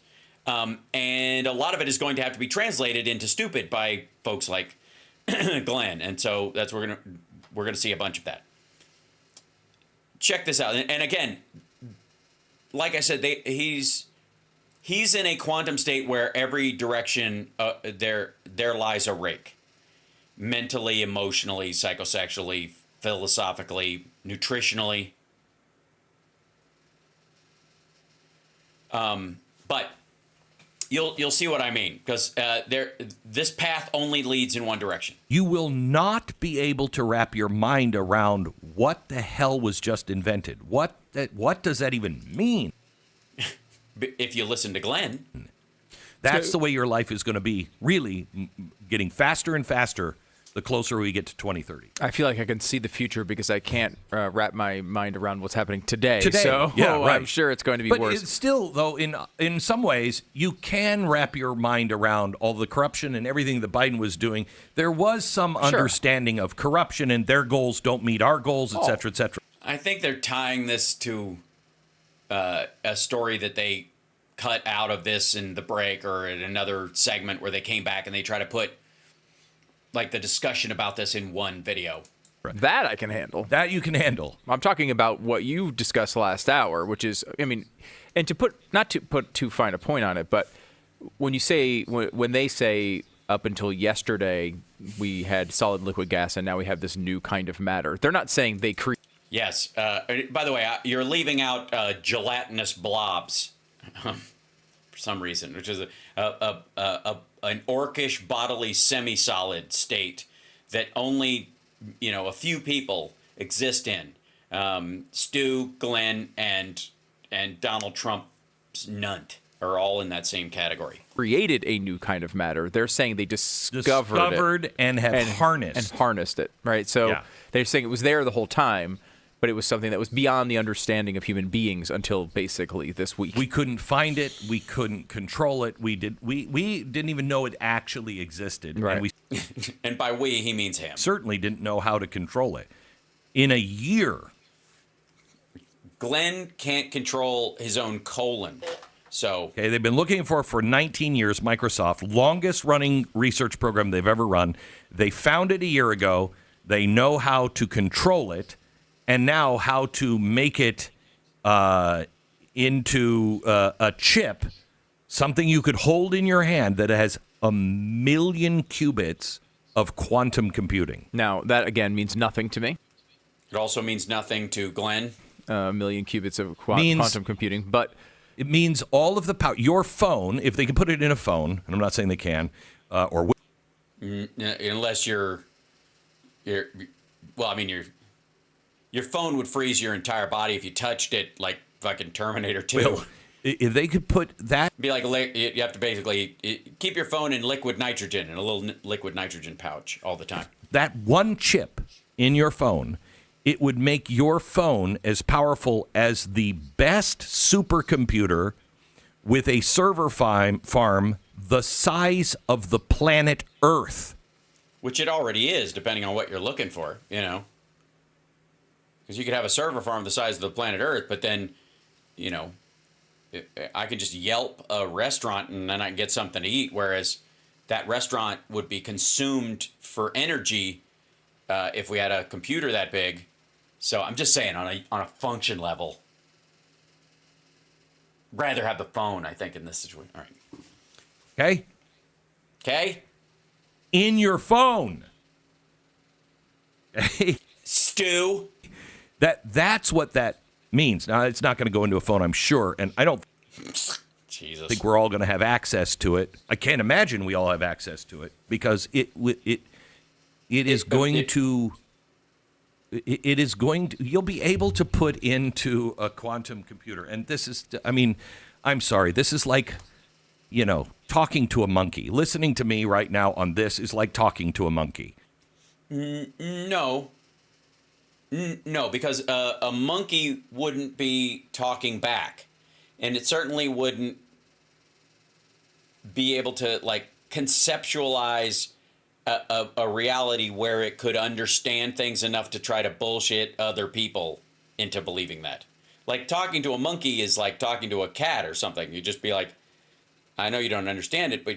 and a lot of it is going to have to be translated into stupid by folks like Glenn. And so that's we're gonna see a bunch of that. Check this out, and again, like I said, he's in a quantum state where every direction there lies a rake, mentally, emotionally, psychosexually, philosophically, nutritionally. But you'll see what I mean, because this path only leads in one direction. You will not be able to wrap your mind around what the hell was just invented. What does that even mean? If you listen to Glenn. That's the way your life is going to be, really getting faster and faster the closer we get to 2030. I feel like I can see the future because I can't wrap my mind around what's happening today. Today, So yeah, right. I'm sure it's going to be but worse. But still, though, in some ways, you can wrap your mind around all the corruption and everything that Biden was doing. There was some understanding of corruption, and their goals don't meet our goals, et cetera, et cetera. I think they're tying this to a story that they cut out of this in the break or in another segment where they came back and they try to put like the discussion about this in one video. That I can handle. That you can handle. I'm talking about what you discussed last hour, which is, I mean, and not to put too fine a point on it, but when you say, when they say up until yesterday we had solid liquid gas and now we have this new kind of matter, they're not saying they create. Yes. By the way, you're leaving out gelatinous blobs for some reason, which is an orcish bodily semi-solid state that only a few people exist in. Stu, Glenn, and Donald Trump's nunt are all in that same category. Created a new kind of matter. They're saying they discovered it and have harnessed it. Right. So they're saying it was there the whole time, but it was something that was beyond the understanding of human beings until basically this week. We couldn't find it. We couldn't control it. We didn't even know it actually existed. Right. And, and by we, he means him. Certainly didn't know how to control it. In a year. Glenn can't control his own colon. So okay, they've been looking for 19 years, Microsoft, longest running research program they've ever run. They found it a year ago. They know how to control it. And now how to make it into a chip, something you could hold in your hand that has 1 million qubits of quantum computing. Now, that, again, means nothing to me. It also means nothing to Glenn. 1 million qubits of quantum computing. But it means all of the power. Your phone, if they can put it in a phone, and I'm not saying they can, unless your phone would freeze your entire body if you touched it, like fucking Terminator 2. Well, if they could put that... Be like, you have to basically keep your phone in liquid nitrogen, in a little liquid nitrogen pouch all the time. That one chip in your phone, it would make your phone as powerful as the best supercomputer with a server farm the size of the planet Earth. Which it already is, depending on what you're looking for, Because you could have a server farm the size of the planet Earth, but then, I could just Yelp a restaurant and then I can get something to eat, whereas that restaurant would be consumed for energy if we had a computer that big. So I'm just saying, on a function level, rather have the phone, I think, in this situation. All right. Okay? In your phone. Stu. That's what that means. Now, it's not going to go into a phone, I'm sure, and I don't think we're all going to have access to it. I can't imagine we all have access to it because you'll be able to put into a quantum computer. And this is, I'm sorry, this is like, talking to a monkey. Listening to me right now on this is like talking to a monkey. No. No, because a monkey wouldn't be talking back, and it certainly wouldn't be able to like conceptualize a reality where it could understand things enough to try to bullshit other people into believing that. Like talking to a monkey is like talking to a cat or something. You just be like, I know you don't understand it, but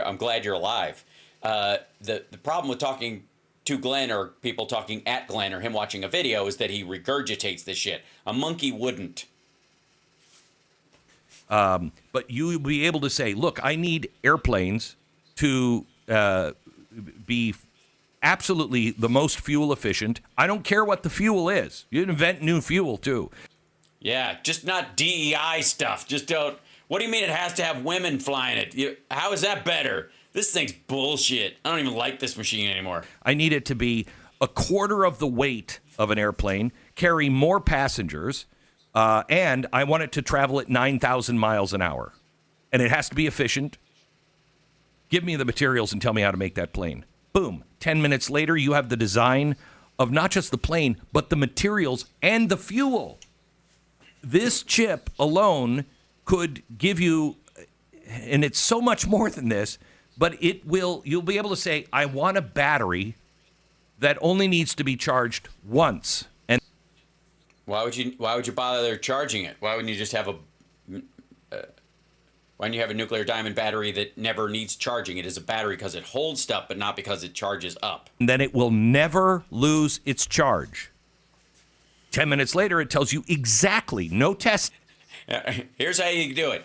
I'm glad you're alive. The problem with talking to Glenn or people talking at Glenn or him watching a video is that he regurgitates this shit. A monkey wouldn't. But you would be able to say, look, I need airplanes to be absolutely the most fuel efficient. I don't care what the fuel is. You invent new fuel, too. Yeah, just not DEI stuff. Just don't. What do you mean it has to have women flying it? How is that better? This thing's bullshit. I don't even like this machine anymore. I need it to be a quarter of the weight of an airplane, carry more passengers, and I want it to travel at 9,000 miles an hour. And it has to be efficient. Give me the materials and tell me how to make that plane. Boom. 10 minutes later, you have the design of not just the plane, but the materials and the fuel. This chip alone could give you, and it's so much more than this, but you'll be able to say, I want a battery that only needs to be charged once. And why would you bother charging it? Why wouldn't you just have why don't you have a nuclear diamond battery that never needs charging? It is a battery because it holds stuff, but not because it charges up. then it will never lose its charge. 10 minutes later, it tells you exactly, no test. Here's how you do it.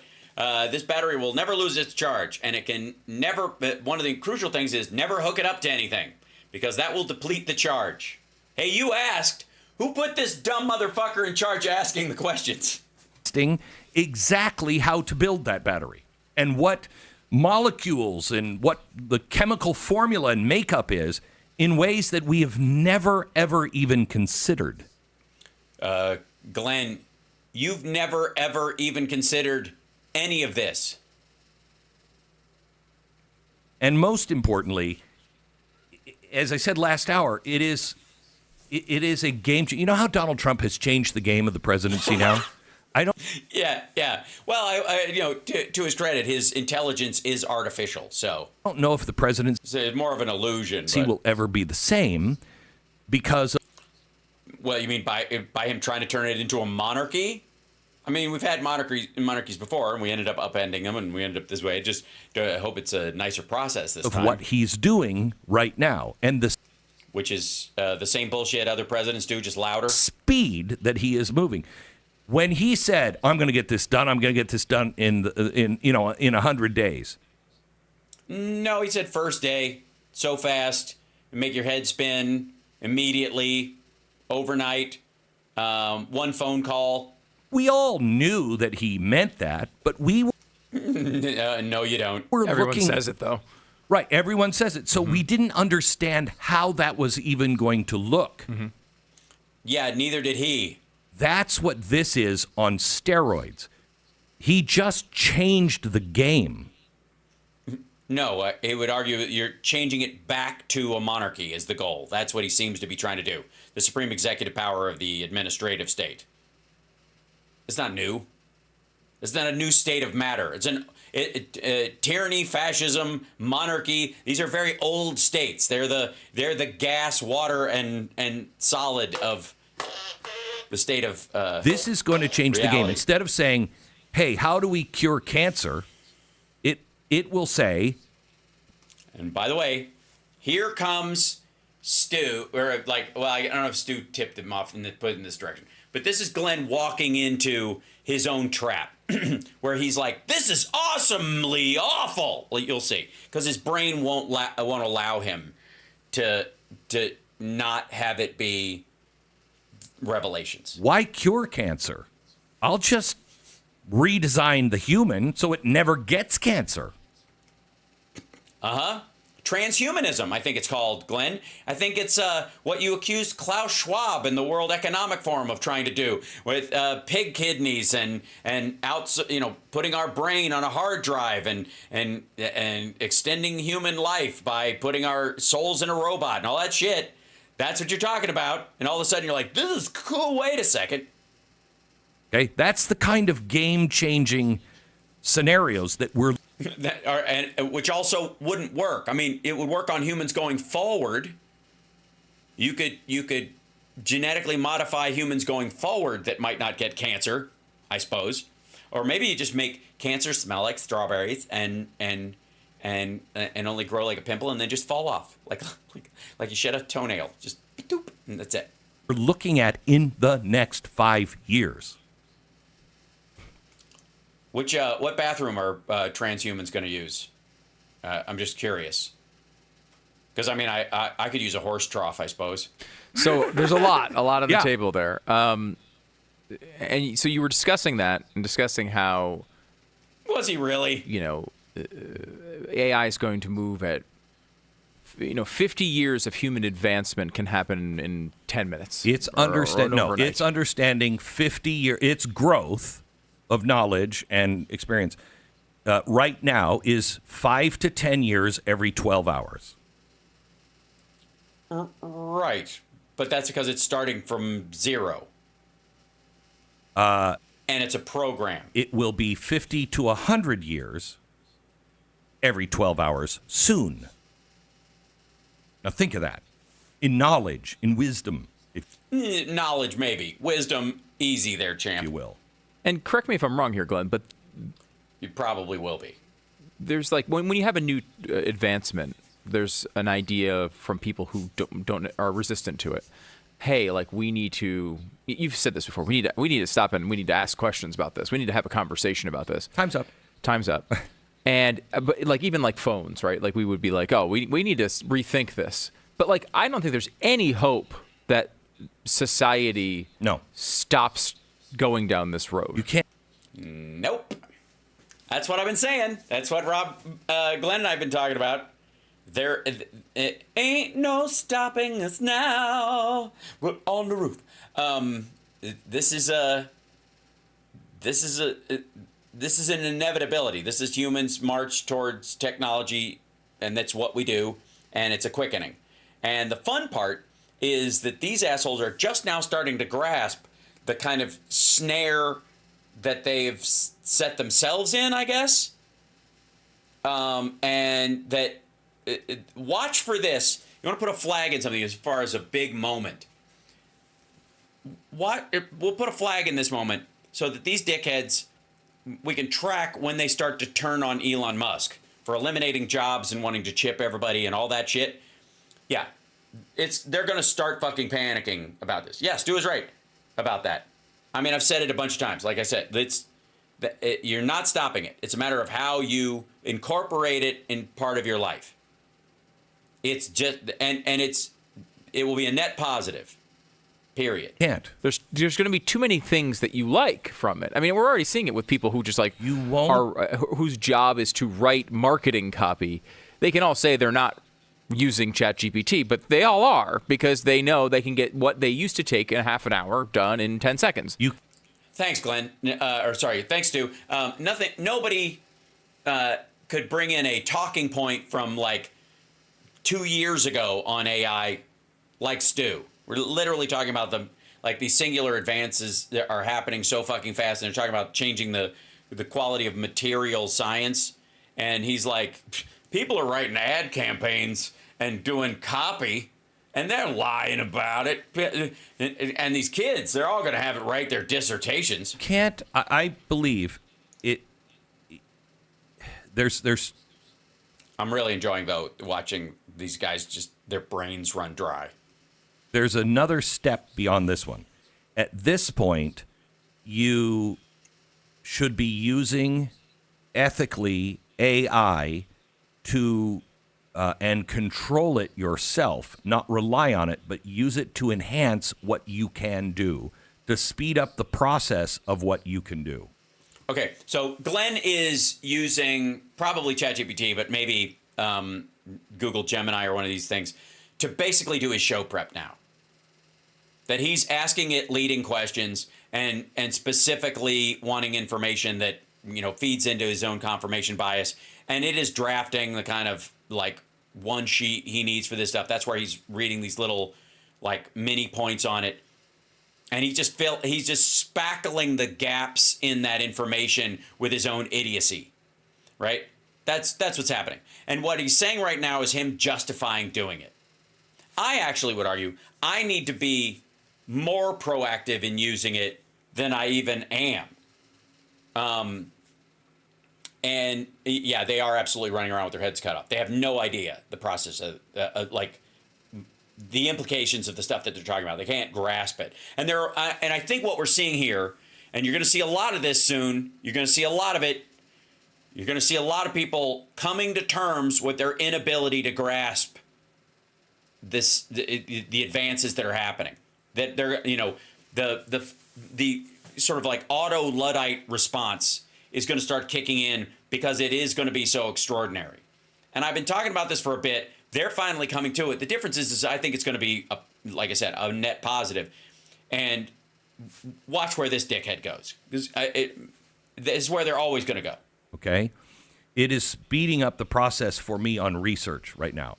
This battery will never lose its charge, and it can never, one of the crucial things is never hook it up to anything, because that will deplete the charge. Hey, you asked, who put this dumb motherfucker in charge of asking the questions? Exactly how to build that battery, and what molecules and what the chemical formula and makeup is in ways that we have never, ever even considered. Glenn, you've never, ever even considered any of this. And most importantly, as I said last hour, it is a game changer. You know how Donald Trump has changed the game of the presidency now? I don't. Yeah. Well, I to his credit, his intelligence is artificial. So I don't know if the presidency it's more of an illusion. will ever be the same because. Well, you mean by him trying to turn it into a monarchy? I mean, we've had monarchies before, and we ended up upending them, and we ended up this way. Just hope it's a nicer process this time. Of what he's doing right now, and the which is the same bullshit other presidents do, just louder. Speed that he is moving. When he said, "I'm going to get this done. I'm going to get this done in 100 days." No, he said first day, so fast, make your head spin immediately, overnight, one phone call. We all knew that he meant that, but we were... No, you don't. Everyone says it, though. Right, everyone says it. So we didn't understand how that was even going to look. Mm-hmm. Yeah, neither did he. That's what this is on steroids. He just changed the game. No, he would argue that you're changing it back to a monarchy is the goal. That's what he seems to be trying to do. The supreme executive power of the administrative state. It's not new. It's not a new state of matter. It's tyranny, fascism, monarchy. These are very old states. They're the gas, water, and solid of the state of this is going to change reality. The game. Instead of saying, "Hey, how do we cure cancer?" It will say. And by the way, here comes Stu, or like, well, I don't know if Stu tipped him off and put it in this direction. But this is Glenn walking into his own trap, where he's like, "This is awesomely awful." Well, you'll see, because his brain won't allow him to not have it be revelations. Why cure cancer? I'll just redesign the human so it never gets cancer. transhumanism, I think it's called, Glenn. I think it's what you accused Klaus Schwab in the World Economic Forum of trying to do with pig kidneys and putting our brain on a hard drive and extending human life by putting our souls in a robot and all that shit. That's what you're talking about. And all of a sudden you're like, this is cool. Wait a second. Okay, that's the kind of game-changing scenarios that we're which also wouldn't work. I mean, it would work on humans going forward. You could genetically modify humans going forward that might not get cancer, I suppose, or maybe you just make cancer smell like strawberries and only grow like a pimple and then just fall off like you shed a toenail, just doop, and that's it. We're looking at in the next 5 years. What bathroom are transhumans going to use? I'm just curious. Because, I mean, I could use a horse trough, I suppose. So there's a lot on the table there. And so you were discussing that and discussing how... Was he really? AI is going to move at... 50 years of human advancement can happen in 10 minutes. It's understanding 50 years... It's growth of knowledge and experience right now is 5 to 10 years every 12 hours. Right. But that's because it's starting from zero. And it's a program. It will be 50 to 100 years every 12 hours soon. Now think of that. In knowledge, in wisdom. Knowledge, maybe. Wisdom, easy there, champ. You will. And correct me if I'm wrong here, Glenn, but... You probably will be. There's like, when you have a new advancement, there's an idea from people who don't are resistant to it. Hey, like, we need to... You've said this before. We need to stop and we need to ask questions about this. We need to have a conversation about this. Time's up. And, but like, even like phones, right? Like, we would be like, oh, we need to rethink this. But like, I don't think there's any hope that society stops going down this road. You can't. Nope. That's what I've been saying. That's what Glenn and I have been talking about. It ain't no stopping us now. We're on the roof. This is an inevitability. This is humans' march towards technology, and that's what we do. And it's a quickening. And the fun part is that these assholes are just now starting to grasp the kind of snare that they've set themselves in, I guess. And that watch for this. You want to put a flag in something as far as a big moment. We'll put a flag in this moment so that these dickheads, we can track when they start to turn on Elon Musk for eliminating jobs and wanting to chip everybody and all that shit. Yeah, they're going to start fucking panicking about this. Yeah, Stu is right about that. I mean, I've said it a bunch of times. Like I said, you're not stopping it. It's a matter of how you incorporate it in part of your life. It's just, and it will be a net positive. Period. Can't. There's going to be too many things that you like from it. I mean, we're already seeing it with people who just like whose job is to write marketing copy. They can all say they're not using ChatGPT, but they all are because they know they can get what they used to take in half an hour done in 10 seconds. Thanks, Glenn. Thanks, Stu. Nobody could bring in a talking point from like 2 years ago on AI like Stu. We're literally talking about these singular advances that are happening so fucking fast, and they're talking about changing the quality of material science. And he's like, people are writing ad campaigns and doing copy, and they're lying about it. And these kids, they're all going to have it write their dissertations. I believe it. There's. I'm really enjoying though watching these guys just their brains run dry. There's another step beyond this one. At this point, you should be using ethically AI to and control it yourself, not rely on it, but use it to enhance what you can do, to speed up the process of what you can do. Okay, so Glenn is using probably ChatGPT, but maybe Google Gemini or one of these things, to basically do his show prep now. That he's asking it leading questions and specifically wanting information that, you know, feeds into his own confirmation bias. And it is drafting the kind of like one sheet he needs for this stuff. That's where he's reading these little like mini points on it. And he's just spackling the gaps in that information with his own idiocy, right? That's what's happening. And what he's saying right now is him justifying doing it. I actually would argue I need to be more proactive in using it than I even am. And yeah, they are absolutely running around with their heads cut off. They have no idea the process of like the implications of the stuff that they're talking about. They can't grasp it. And and I think what we're seeing here, and you're going to see a lot of this soon. You're going to see a lot of it. You're going to see a lot of people coming to terms with their inability to grasp the advances that are happening. That they're, you know, the sort of like auto Luddite response is going to start kicking in because it is going to be so extraordinary. And I've been talking about this for a bit. They're finally coming to it. The difference is I think it's going to be, like I said, a net positive. And watch where this dickhead goes. Because this is where they're always going to go. Okay? It is speeding up the process for me on research right now.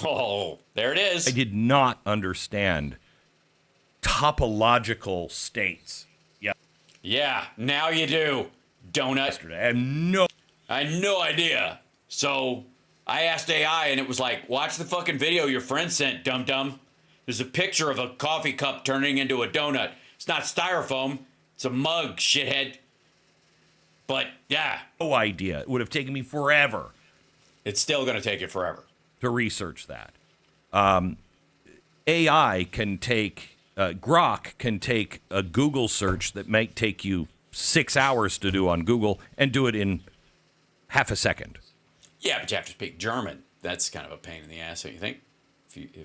Oh, there it is. I did not understand topological states. Yeah. Yeah, now you do, donut. Yesterday. I had no idea. So I asked AI and it was like, watch the fucking video your friend sent, dum-dum. There's a picture of a coffee cup turning into a donut. It's not styrofoam. It's a mug, shithead. But, yeah. No idea. It would have taken me forever. It's still going to take you forever. To research that. AI can take, Grok can take a Google search that might take you 6 hours to do on Google and do it in half a second. Yeah, but you have to speak German. That's kind of a pain in the ass, don't you think,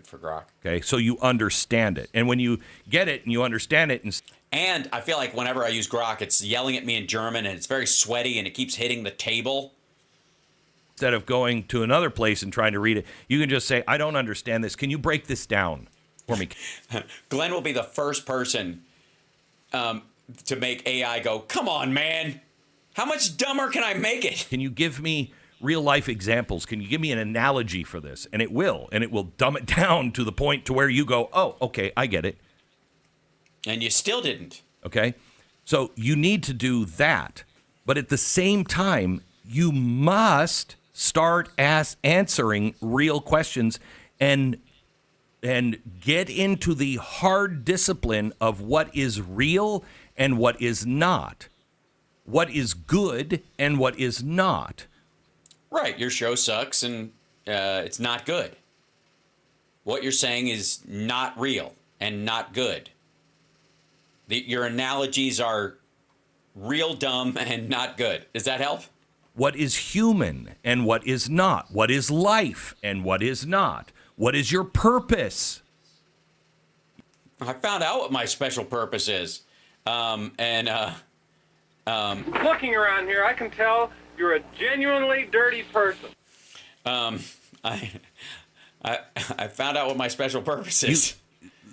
for Grok? Okay, so you understand it. And when you get it and you understand it... And I feel like whenever I use Grok, it's yelling at me in German, and it's very sweaty, and it keeps hitting the table. Instead of going to another place and trying to read it, you can just say, I don't understand this. Can you break this down for me? Glenn will be the first person to make AI go, come on, man. How much dumber can I make it? Can you give me real-life examples? Can you give me an analogy for this? And it will dumb it down to the point to where you go, oh, okay, I get it. And you still didn't. Okay? So you need to do that. But at the same time, you must start answering real questions and get into the hard discipline of what is real and what is not. What is good and what is not. Right. Your show sucks and it's not good. What you're saying is not real and not good. Your analogies are real dumb and not good. Does that help? What is human and what is not? What is life and what is not? What is your purpose? I found out what my special purpose is. Looking around here, I can tell you're a genuinely dirty person. I found out what my special purpose is.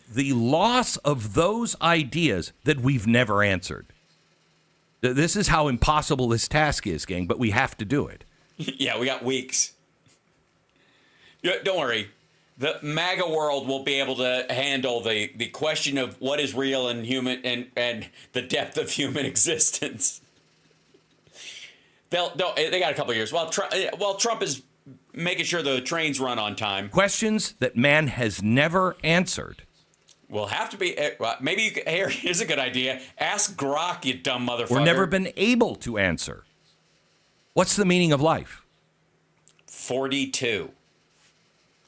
The loss of those ideas that we've never answered. This is how impossible this task is, gang, but we have to do it. Yeah, we got weeks. Don't worry. The MAGA world won't be able to handle the question of what is real and human and the depth of human existence. They got a couple of years. While Trump is making sure the trains run on time. Questions that man has never answered. Will have to be. Maybe you could, here's a good idea. Ask Grok, you dumb motherfucker. We're never been able to answer. What's the meaning of life? 42.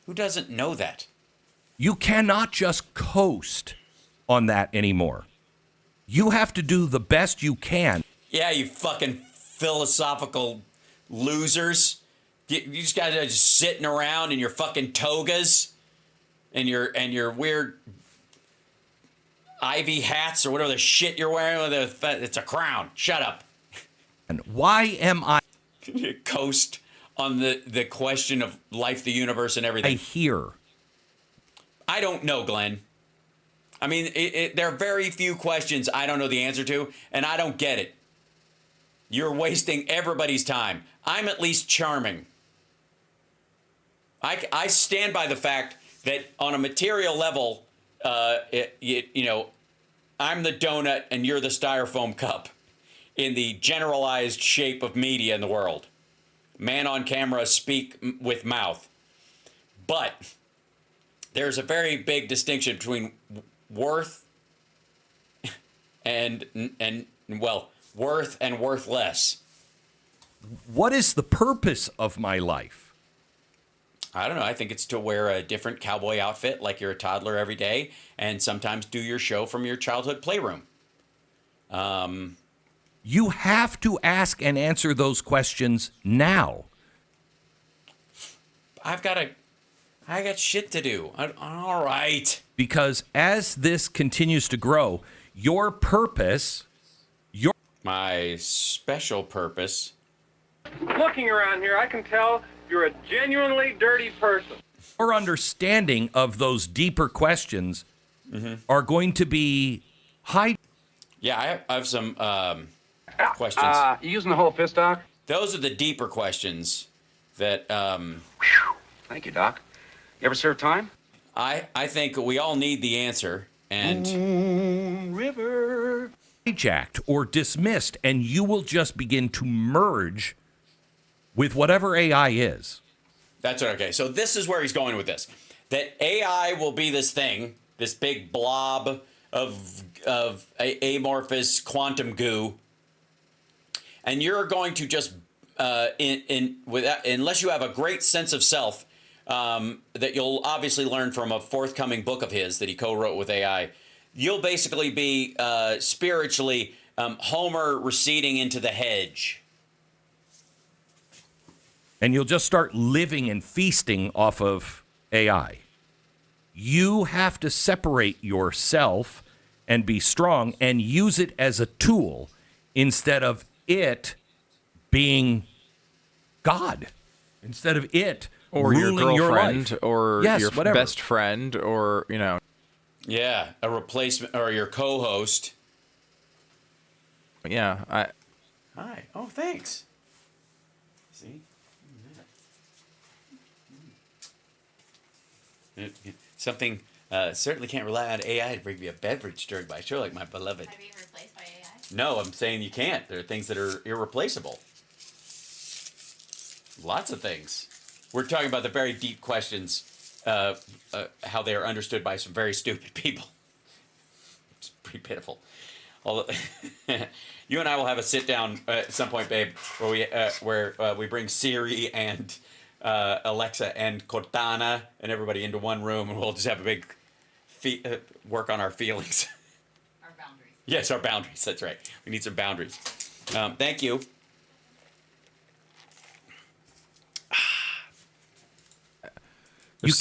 Who doesn't know that? You cannot just coast on that anymore. You have to do the best you can. Yeah, you fucking philosophical losers. You just guys are just sitting around in your fucking togas and your weird ivy hats or whatever the shit you're wearing. It's a crown. Shut up. And why am I coast on the question of life, the universe, and everything. I hear. I don't know, Glenn. I mean, there are very few questions I don't know the answer to, and I don't get it. You're wasting everybody's time. I'm at least charming. I stand by the fact that on a material level, you know, I'm the donut and you're the styrofoam cup in the generalized shape of media in the world. Man on camera, speak with mouth. But there's a very big distinction between worth and worth and worthless. What is the purpose of my life? I don't know. I think it's to wear a different cowboy outfit like you're a toddler every day and sometimes do your show from your childhood playroom. You have to ask and answer those questions now. I got shit to do. All right. Because as this continues to grow, your purpose, my special purpose. Looking around here, I can tell you're a genuinely dirty person. your understanding of those deeper questions are going to be high. Yeah, I have some questions. You using the whole fist, Doc? Those are the deeper questions that. Thank you, Doc. You ever serve time? I think we all need the answer, and River. Hijacked or dismissed, and you will just begin to merge with whatever AI is. That's okay. So this is where he's going with this. That AI will be this thing, this big blob of amorphous quantum goo, and you're going to just unless you have a great sense of self that you'll obviously learn from a forthcoming book of his that he co-wrote with AI. You'll basically be spiritually Homer receding into the hedge. And you'll just start living and feasting off of AI. You have to separate yourself and be strong and use it as a tool instead of it being God, instead of it or your ruling girlfriend your life. or Yes, your whatever. best friend or, you know. Yeah, a replacement or your co-host. Yeah, Hi. Oh, thanks. See? Something certainly can't rely on AI to bring me a beverage during my show like my beloved. Am I being replaced by AI? No, I'm saying you can't. There are things that are irreplaceable. Lots of things. We're talking about the very deep questions, how they are understood by some very stupid people. It's pretty pitiful. Although, you and I will have a sit down at some point, babe, where we bring Siri and Alexa and Cortana and everybody into one room, and we'll just have a big work on our feelings. Our boundaries. Yes, our boundaries. That's right. We need some boundaries. Thank you.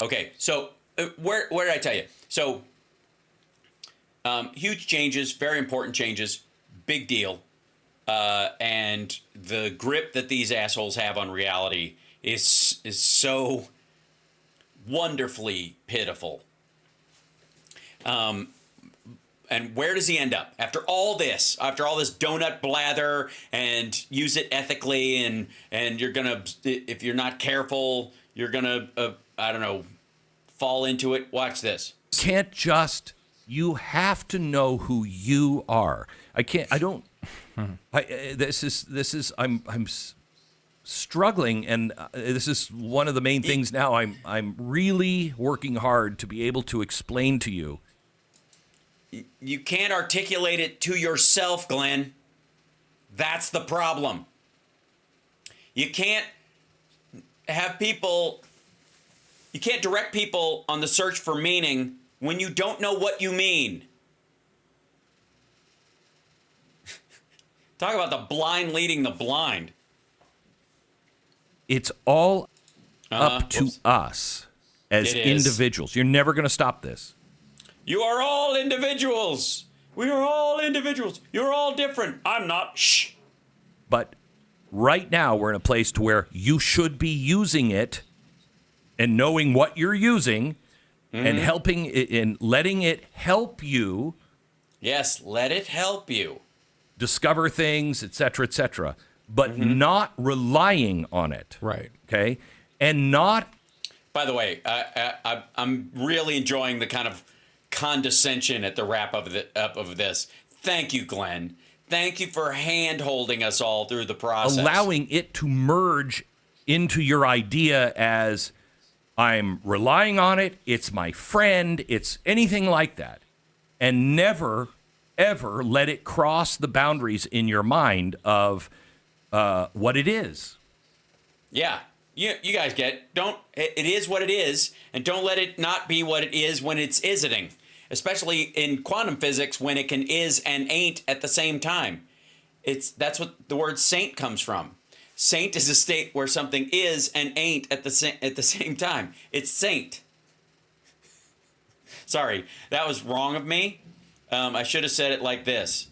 Okay, so where did I tell you? So huge changes, very important changes, big deal, and the grip that these assholes have on reality is so wonderfully pitiful. And where does he end up after all this donut blather and use it ethically and you're gonna, if you're not careful, you're gonna I don't know, fall into it. Watch this. You have to know who you are. I'm struggling, and this is one of the main things now. I'm really working hard to be able to explain to you. You can't articulate it to yourself, Glenn. That's the problem. You can't direct people on the search for meaning when you don't know what you mean. Talk about the blind leading the blind. It's all up to us as individuals. You're never going to stop this. You are all individuals. We are all individuals. You're all different. I'm not. Shh. But right now we're in a place to where you should be using it and knowing what you're using and helping it and letting it help you. Yes, let it help you discover things, etc., but not relying on it. Right. Okay. And not. By the way, I'm really enjoying the kind of condescension at the wrap up of this. Thank you, Glenn. Thank you for hand-holding us all through the process. Allowing it to merge into your idea as I'm relying on it, it's my friend, it's anything like that. And never, ever let it cross the boundaries in your mind of what it is. Yeah. You guys get it is what it is, and don't let it not be what it is when it's isiting. Especially in quantum physics, when it can is and ain't at the same time. That's what the word saint comes from. Saint is a state where something is and ain't at the same time. It's saint. Sorry, that was wrong of me. I should have said it like this.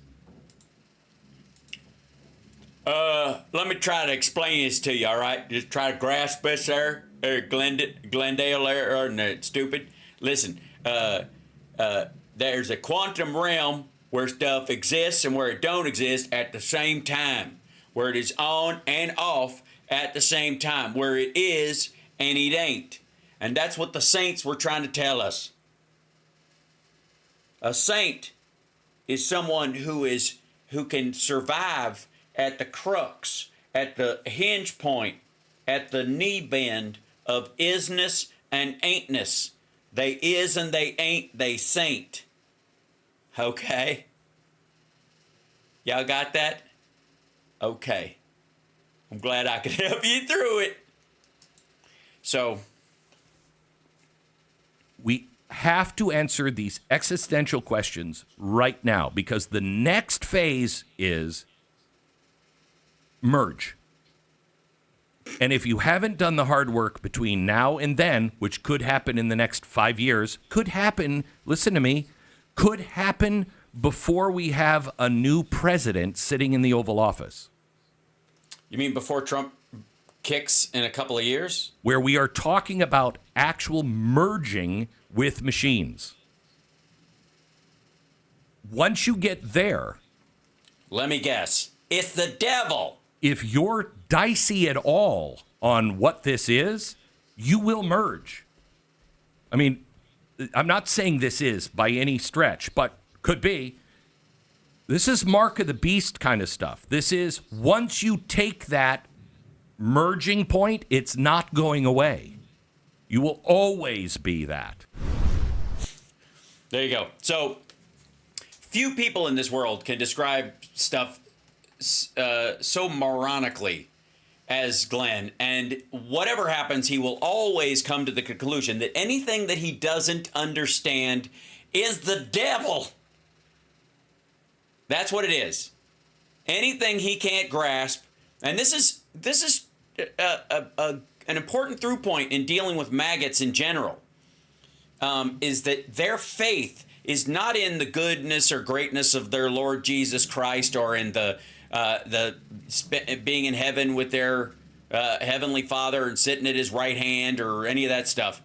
Let me try to explain this to you, all right? Just try to grasp this there, Glendale there, or stupid. Listen, there's a quantum realm where stuff exists and where it don't exist at the same time, where it is on and off at the same time, where it is and it ain't. And that's what the saints were trying to tell us. A saint is someone who can survive at the crux, at the hinge point, at the knee bend of isness and ain'tness. They is and they ain't, they saint. Okay? Y'all got that? Okay. I'm glad I could help you through it. So, we have to answer these existential questions right now, because the next phase is merge. And if you haven't done the hard work between now and then, which could happen in the next 5 years, could happen, listen to me, could happen before we have a new president sitting in the Oval Office. You mean before Trump kicks in a couple of years? Where we are talking about actual merging with machines. Once you get there... Let me guess. It's the devil. If you're dicey at all on what this is, you will merge. I mean, I'm not saying this is by any stretch, but could be. This is Mark of the Beast kind of stuff. This is, once you take that merging point, it's not going away. You will always be that. There you go. So, few people in this world can describe stuff so moronically as Glenn, and whatever happens, he will always come to the conclusion that anything that he doesn't understand is the devil. That's what it is. Anything he can't grasp, and this is an important through point in dealing with maggots in general, is that their faith is not in the goodness or greatness of their Lord Jesus Christ, or in the being in heaven with their heavenly Father and sitting at his right hand, or any of that stuff.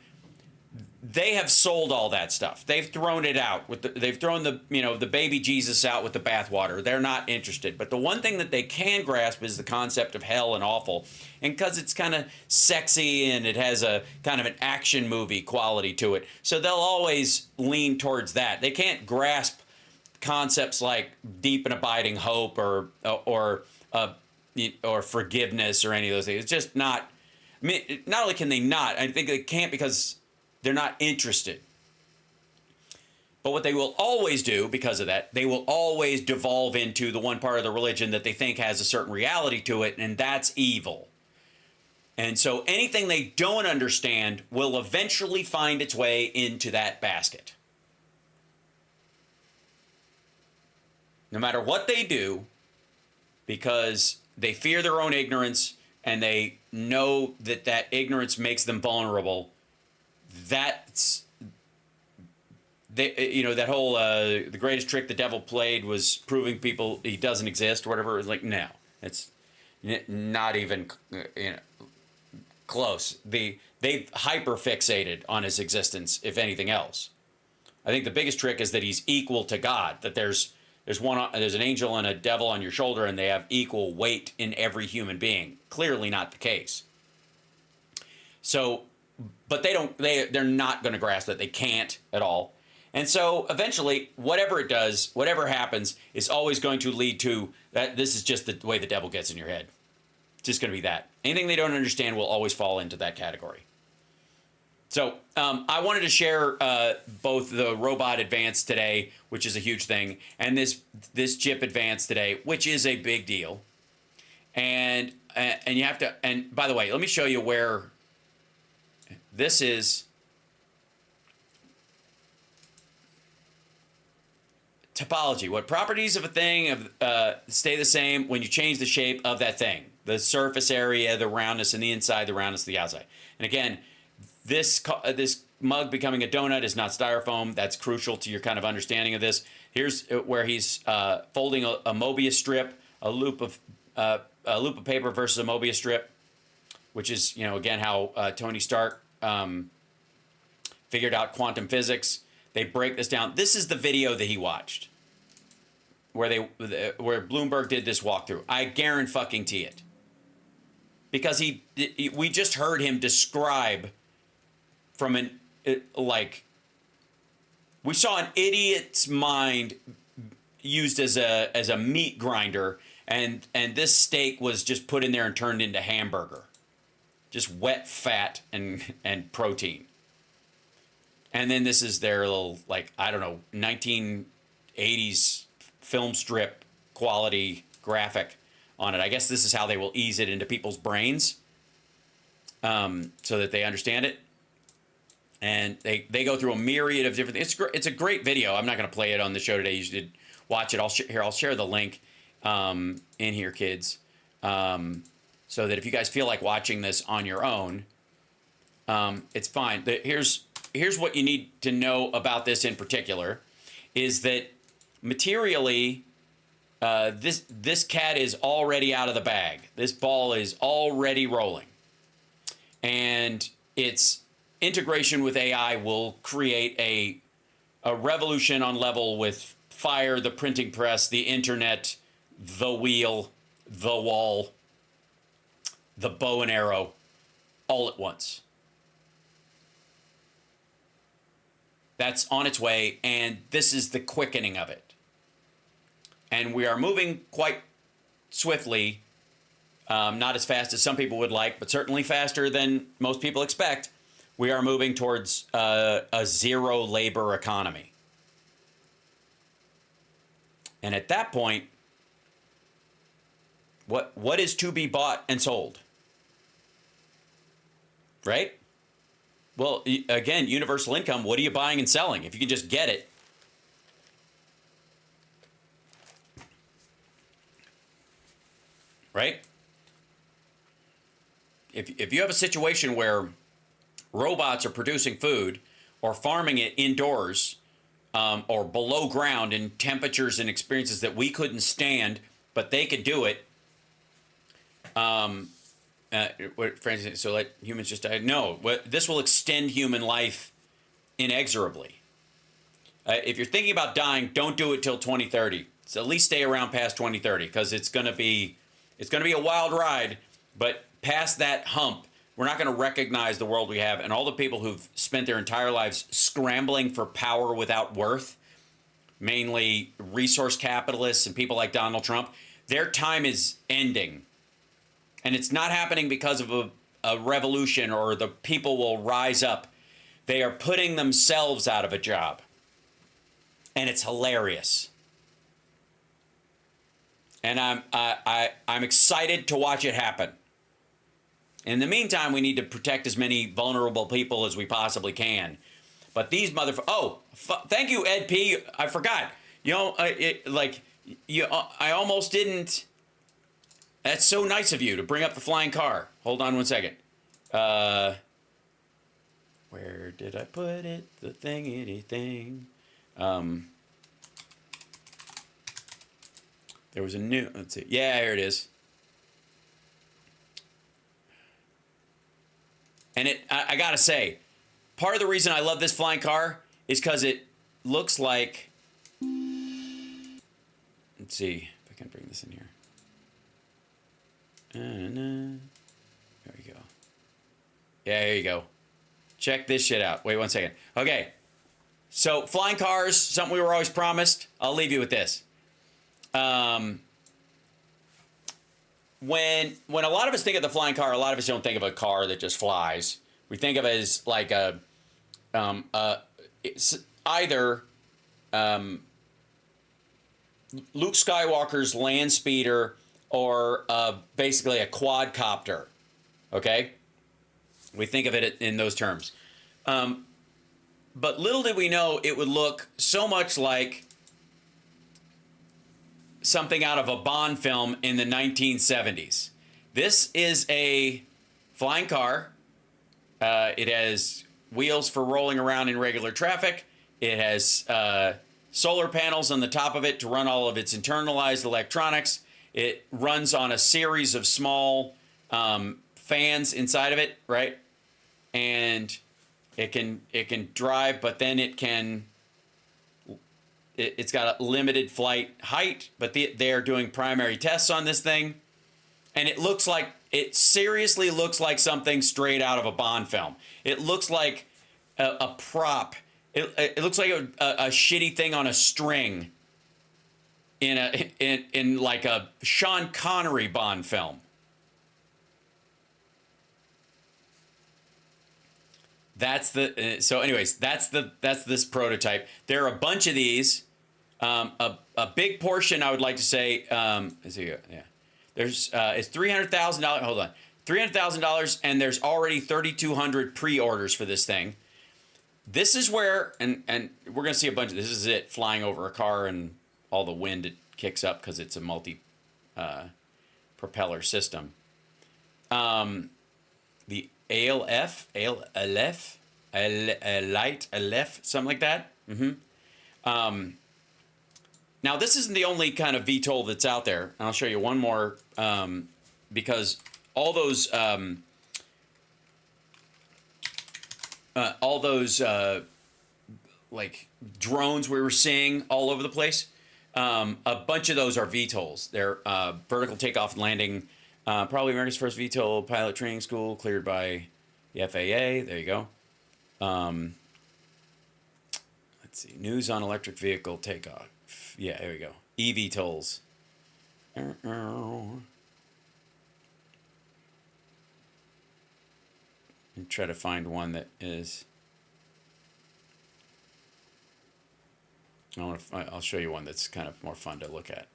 They have sold all that stuff. They've thrown it out. They've thrown the baby Jesus out with the bathwater. They're not interested. But the one thing that they can grasp is the concept of hell and awful. And because it's kind of sexy and it has a kind of an action movie quality to it, so they'll always lean towards that. They can't grasp concepts like deep and abiding hope or forgiveness or any of those things. It's just not. I mean, not only can they not, I think they can't because they're not interested. But what they will always do because of that, they will always devolve into the one part of the religion that they think has a certain reality to it, and that's evil. And so anything they don't understand will eventually find its way into that basket. No matter what they do, because they fear their own ignorance and they know that that ignorance makes them vulnerable, that's that whole the greatest trick the devil played was proving people he doesn't exist or whatever. It's like, no, it's Not even close. They've hyper-fixated on his existence, if anything else. I think the biggest trick is that he's equal to God, that there's an angel and a devil on your shoulder, and they have equal weight in every human being. Clearly not the case. So, but they're not going to grasp that. They can't at all. And so eventually, whatever it does, whatever happens, is always going to lead to that. This is just the way the devil gets in your head. It's just going to be that. Anything they don't understand will always fall into that category. So I wanted to share both the Robot Advance today, which is a huge thing, and this chip Advance today, which is a big deal. And you have to. And by the way, let me show you where this is. Topology. What properties of a thing stay the same when you change the shape of that thing? The surface area, the roundness in the inside, the roundness of the outside. And again, this mug becoming a donut is not styrofoam. That's crucial to your kind of understanding of this. Here's where he's folding a Mobius strip, a loop of paper versus a Mobius strip, which is, again, how Tony Stark figured out quantum physics. They break this down. This is the video that he watched, where Bloomberg did this walkthrough. I guarantee it, because we just heard him describe from we saw an idiot's mind used as a meat grinder, and this steak was just put in there and turned into hamburger, just wet fat and protein. And then this is their little, 1980s film strip quality graphic on it. I guess this is how they will ease it into people's brains so that they understand it. And they go through a myriad of different things. It's a great video. I'm not going to play it on the show today. You should watch it. I'll share the link in here, kids, so that if you guys feel like watching this on your own, it's fine. Here's what you need to know about this in particular, is that materially, this cat is already out of the bag. This ball is already rolling. And its integration with AI will create a revolution on level with fire, the printing press, the internet, the wheel, the wall, the bow and arrow, all at once. That's on its way, and this is the quickening of it. And we are moving quite swiftly, not as fast as some people would like, but certainly faster than most people expect. We are moving towards a zero labor economy. And at that point, what is to be bought and sold? Right? Well, again, universal income, what are you buying and selling? If you can just get it. Right? If you have a situation where robots are producing food or farming it indoors or below ground in temperatures and experiences that we couldn't stand, but they could do it, Francis, so let humans just die? No, this will extend human life inexorably. If you're thinking about dying, don't do it till 2030. So at least stay around past 2030, because it's going to be a wild ride. But past that hump, we're not going to recognize the world we have, and all the people who've spent their entire lives scrambling for power without worth, mainly resource capitalists and people like Donald Trump. Their time is ending. And it's not happening because of a revolution or the people will rise up. They are putting themselves out of a job. And it's hilarious. And I'm excited to watch it happen. In the meantime, we need to protect as many vulnerable people as we possibly can. But these motherfuckers... thank you, Ed P. I forgot. I almost didn't... That's so nice of you to bring up the flying car. Hold on one second. Where did I put it? The thingity thing. There was a new... Let's see. Yeah, here it is. And I gotta say, part of the reason I love this flying car is because it looks like, let's see if I can bring this in here. There we go. Yeah, there you go. Check this shit out. Wait 1 second. Okay. So flying cars, something we were always promised. I'll leave you with this. When a lot of us think of the flying car, a lot of us don't think of a car that just flies. We think of it as like it's either Luke Skywalker's land speeder or basically a quadcopter. Okay, we think of it in those terms. But little did we know it would look so much like something out of a Bond film in the 1970s. This is a flying car. It has wheels for rolling around in regular traffic. It has solar panels on the top of it to run all of its internalized electronics. It runs on a series of small fans inside of it, right? And it can drive, but then it's got a limited flight height, but they're doing primary tests on this thing. And it seriously looks like something straight out of a Bond film. It looks like a prop. It looks like a shitty thing on a string in like a Sean Connery Bond film. That's this prototype. There are a bunch of these. A big portion, I would like to say, let's see, yeah. It's $300,000. Hold on, $300,000, and there's already 3,200 pre-orders for this thing. This is where, and we're gonna see a bunch of this. Is it flying over a car and all the wind it kicks up because it's a multi propeller system. The Aleph, something like that. Now, this isn't the only kind of VTOL that's out there. And I'll show you one more because all those like drones we were seeing all over the place, a bunch of those are VTOLs. They're vertical takeoff and landing. Probably America's first VTOL pilot training school, cleared by the FAA. There you go. Let's see. News on electric vehicle takeoff. Yeah, there we go. eVTOLs. And try to find one that is. I'll show you one that's kind of more fun to look at.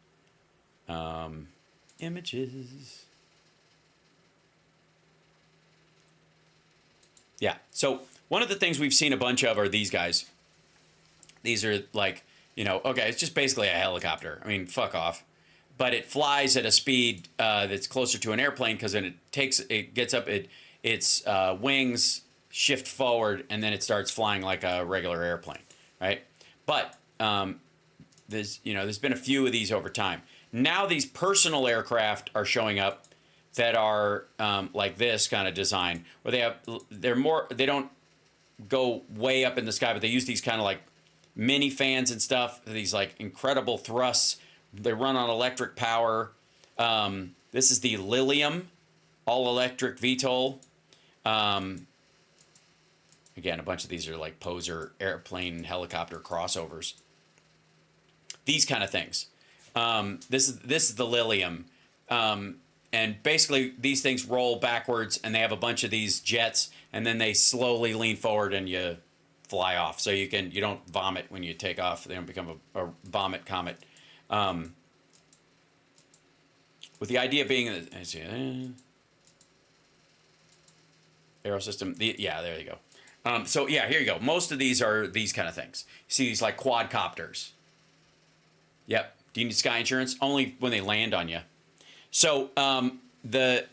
Images. Yeah. So one of the things we've seen a bunch of are these guys. These are like, okay, it's just basically a helicopter. I mean, fuck off. But it flies at a speed that's closer to an airplane because then it gets up, its wings shift forward, and then it starts flying like a regular airplane, right? But there's been a few of these over time. Now these personal aircraft are showing up that are like this kind of design, where they don't go way up in the sky, but they use these kind of like mini fans and stuff, these like incredible thrusts. They run on electric power. This is the Lilium all-electric VTOL. Again, a bunch of these are like poser airplane helicopter crossovers. These kind of things. This is the Lilium. And basically these things roll backwards and they have a bunch of these jets and then they slowly lean forward and you fly off. So you don't vomit when you take off. They don't become a vomit comet. With the idea being that, aero system, yeah, there you go. So yeah, here you go. Most of these are these kind of things. You see these like quadcopters. Yep. Do you need sky insurance? Only when they land on you. So that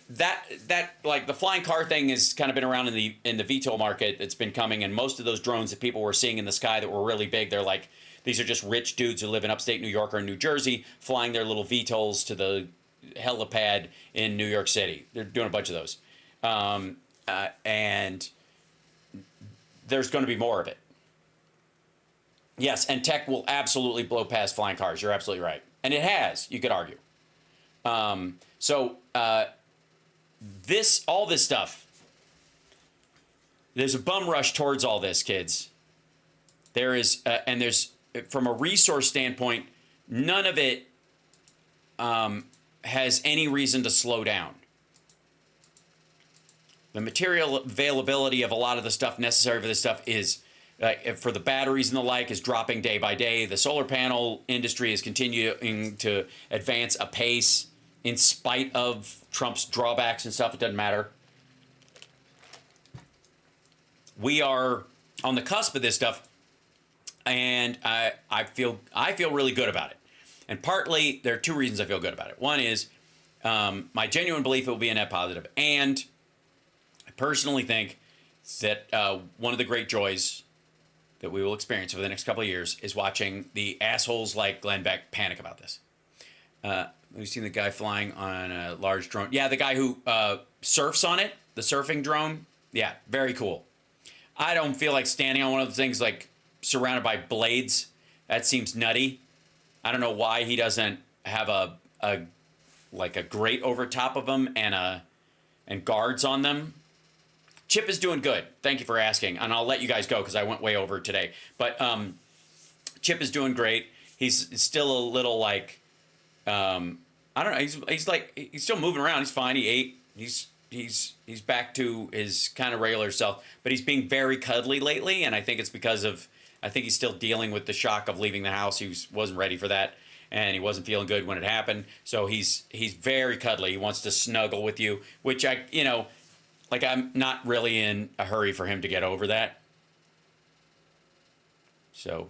like the flying car thing has kind of been around in the VTOL market. It's been coming, and most of those drones that people were seeing in the sky that were really big, they're like, these are just rich dudes who live in upstate New York or New Jersey flying their little VTOLs to the helipad in New York City. They're doing a bunch of those. and there's going to be more of it. Yes, and tech will absolutely blow past flying cars. You're absolutely right. And it has, you could argue. All this stuff, there's a bum rush towards all this, kids. There is, and there's, from a resource standpoint, none of it has any reason to slow down. The material availability of a lot of the stuff necessary for this stuff is, for the batteries and the like, is dropping day by day. The solar panel industry is continuing to advance apace in spite of Trump's drawbacks and stuff. It doesn't matter. We are on the cusp of this stuff, and I feel really good about it. And partly, there are two reasons I feel good about it. One is my genuine belief it will be a net positive, and I personally think that one of the great joys that we will experience over the next couple of years is watching the assholes like Glenn Beck panic about this. We've seen the guy flying on a large drone. Yeah, the guy who surfs on it, the surfing drone. Yeah, very cool. I don't feel like standing on one of those things like surrounded by blades. That seems nutty. I don't know why he doesn't have a grate over top of him and guards on them. Chip is doing good. Thank you for asking, and I'll let you guys go because I went way over today. But Chip is doing great. He's still a little like I don't know. He's still moving around. He's fine. He ate. He's back to his kind of regular self. But he's being very cuddly lately, and I think it's because of I think he's still dealing with the shock of leaving the house. He wasn't ready for that, and he wasn't feeling good when it happened. So he's very cuddly. He wants to snuggle with you, which I'm not really in a hurry for him to get over that. So,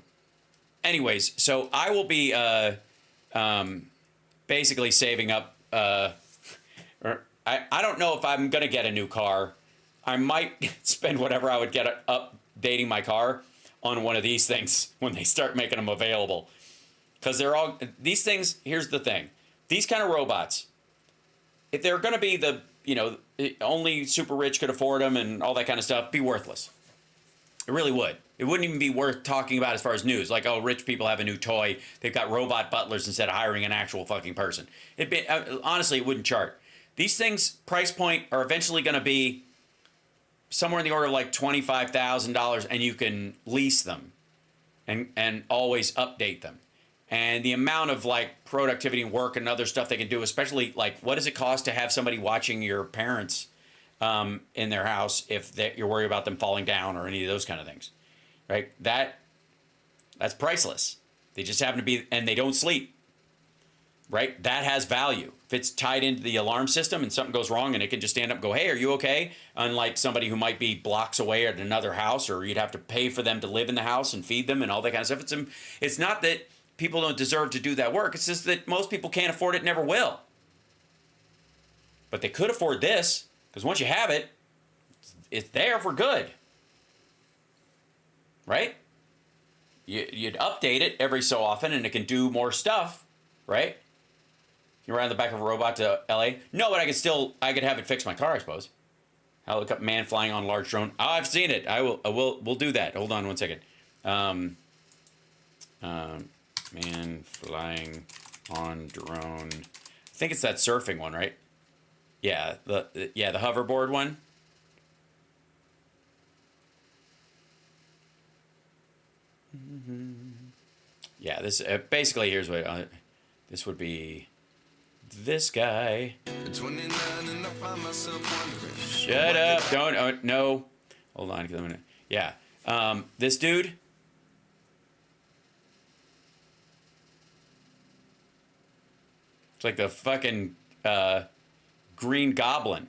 anyways, so I will be basically saving up. I don't know if I'm going to get a new car. I might spend whatever I would get updating my car on one of these things when they start making them available. Because these things, here's the thing. These kind of robots, if they're going to be only super rich could afford them and all that kind of stuff, be worthless. It really would. It wouldn't even be worth talking about as far as news. Like, oh, rich people have a new toy. They've got robot butlers instead of hiring an actual fucking person. Honestly, it wouldn't chart. These things, price point, are eventually going to be somewhere in the order of like $25,000, and you can lease them and always update them. And the amount of like productivity and work and other stuff they can do, especially like what does it cost to have somebody watching your parents in their house if you're worried about them falling down or any of those kind of things, right? That's priceless. They just happen to be, and they don't sleep, right? That has value. If it's tied into the alarm system and something goes wrong and it can just stand up and go, hey, are you okay? Unlike somebody who might be blocks away at another house, or you'd have to pay for them to live in the house and feed them and all that kind of stuff. It's not that people don't deserve to do that work. It's just that most people can't afford it and never will. But they could afford this, because once you have it, it's there for good. Right? You'd update it every so often and it can do more stuff, right? You ride on the back of a robot to LA? No, but I could have it fix my car, I suppose. I'll look up man flying on a large drone. Oh, I've seen it. We'll do that. Hold on one second. Man flying on drone. I think it's that surfing one, right? Yeah, the hoverboard one. Yeah, this basically here's what this would be. This guy. Shut up! Don't no. Hold on, 'cause I'm gonna. Yeah, this dude. It's like the fucking Green Goblin.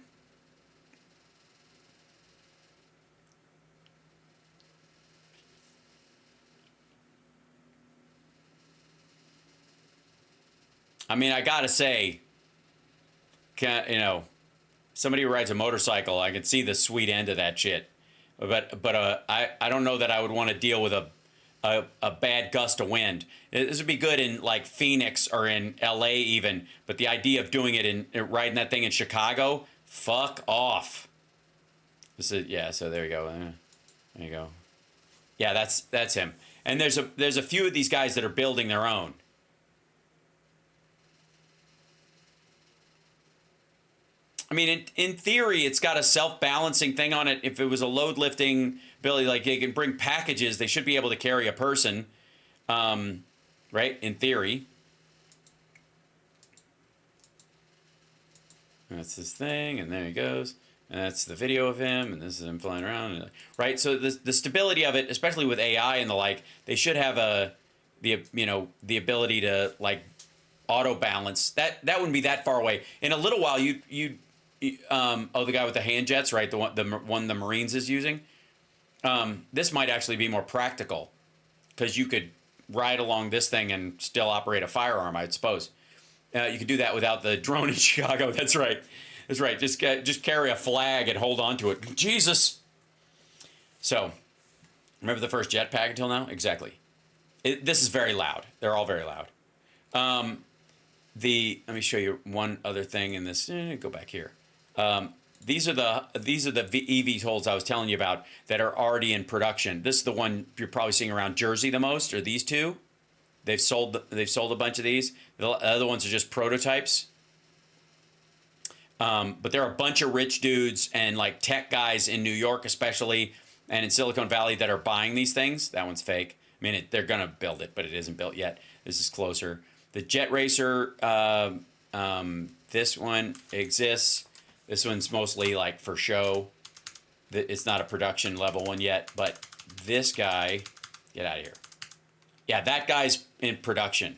I mean, I gotta say, somebody who rides a motorcycle, I can see the sweet end of that shit. But I don't know that I would want to deal with a bad gust of wind. This would be good in like Phoenix or in LA even, but the idea of doing it riding that thing in Chicago, fuck off. This is, yeah, so there you go. There you go. Yeah, that's him. And there's a few of these guys that are building their own. I mean, in theory, it's got a self-balancing thing on it. If it was a load-lifting ability, like they can bring packages, they should be able to carry a person, right? In theory. That's his thing, and there he goes. And that's the video of him, and this is him flying around, right? So the stability of it, especially with AI and the like, they should have the ability to like auto balance. That wouldn't be that far away. In a little while, the guy with the hand jets, right? The one the Marines is using. This might actually be more practical because you could ride along this thing and still operate a firearm, I suppose. You could do that without the drone in Chicago. That's right. That's right. Just carry a flag and hold on to it. Jesus. So, remember the first jetpack until now? Exactly. This is very loud. They're all very loud. Let me show you one other thing in this. Go back here. These are the eVTOLs I was telling you about that are already in production. This is the one you're probably seeing around Jersey the most, or these two. They've sold a bunch of these. The other ones are just prototypes. But there are a bunch of rich dudes and like tech guys in New York especially and in Silicon Valley that are buying these things. That one's fake. I mean, they're going to build it, but it isn't built yet. This is closer. The Jet Racer, this one exists. This one's mostly like for show. It's not a production level one yet, but this guy, get out of here. Yeah, that guy's in production.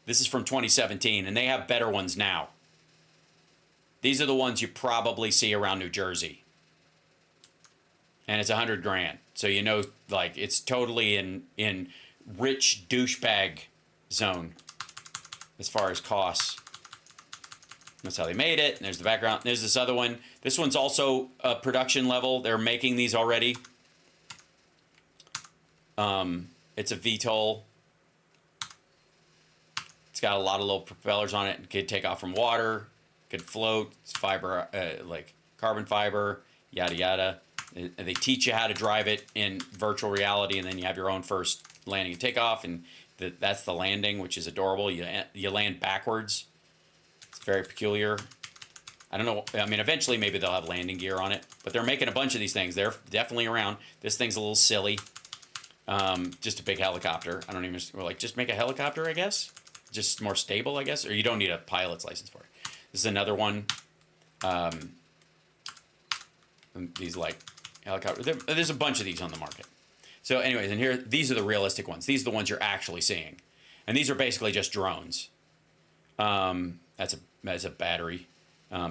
This is from 2017, and they have better ones now. These are the ones you probably see around New Jersey. And it's $100 grand. So you know, like, it's totally in rich douchebag zone as far as costs. That's how they made it. And there's the background. There's this other one. This one's also a production level. They're making these already. It's a VTOL. It's got a lot of little propellers on it. It could take off from water. Could float. It's fiber, like carbon fiber, yada yada. They teach you how to drive it in virtual reality, and then you have your own first landing and takeoff, and that's the landing, which is adorable. You land backwards. It's very peculiar. I don't know. I mean, eventually maybe they'll have landing gear on it, but they're making a bunch of these things. They're definitely around. This thing's a little silly. Just a big helicopter. I don't even, or like, just make a helicopter, I guess. Just more stable, I guess. Or you don't need a pilot's license for it. This is another one. These like helicopter. There's a bunch of these on the market. So anyways, and here, these are the realistic ones. These are the ones you're actually seeing. And these are basically just drones. That's a battery.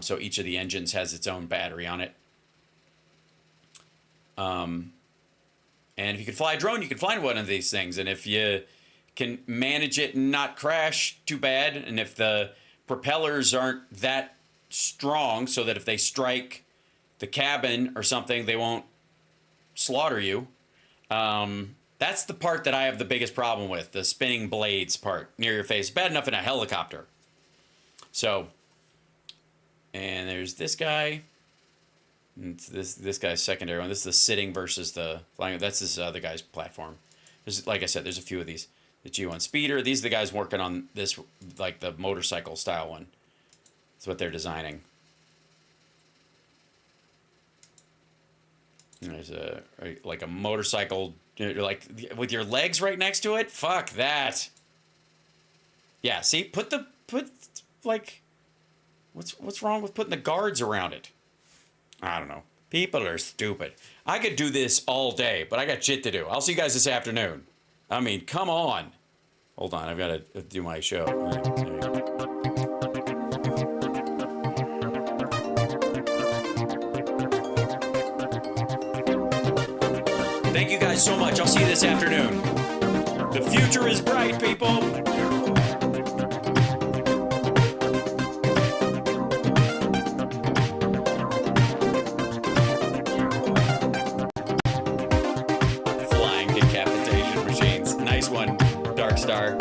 So each of the engines has its own battery on it. And if you can fly a drone, you can fly one of these things. And if you can manage it and not crash too bad, and if the propellers aren't that strong so that if they strike the cabin or something, they won't slaughter you. That's the part that I have the biggest problem with, the spinning blades part near your face. Bad enough in a helicopter. So, and there's this guy. It's this guy's secondary one. This is the sitting versus the flying. That's this other guy's platform. There's, like I said, there's a few of these. The G1 Speeder. These are the guys working on this, like the motorcycle style one. That's what they're designing. And there's like a motorcycle, like with your legs right next to it. Fuck that. Yeah. See, put like, what's wrong with putting the guards around it? I don't know. People are stupid. I could do this all day, but I got shit to do. I'll see you guys this afternoon. I mean, come on. Hold on. I've got to do my show. All right, there you go. Thank you guys so much. I'll see you this afternoon. The future is bright, people. Flying decapitation machines. Nice one, Dark Star.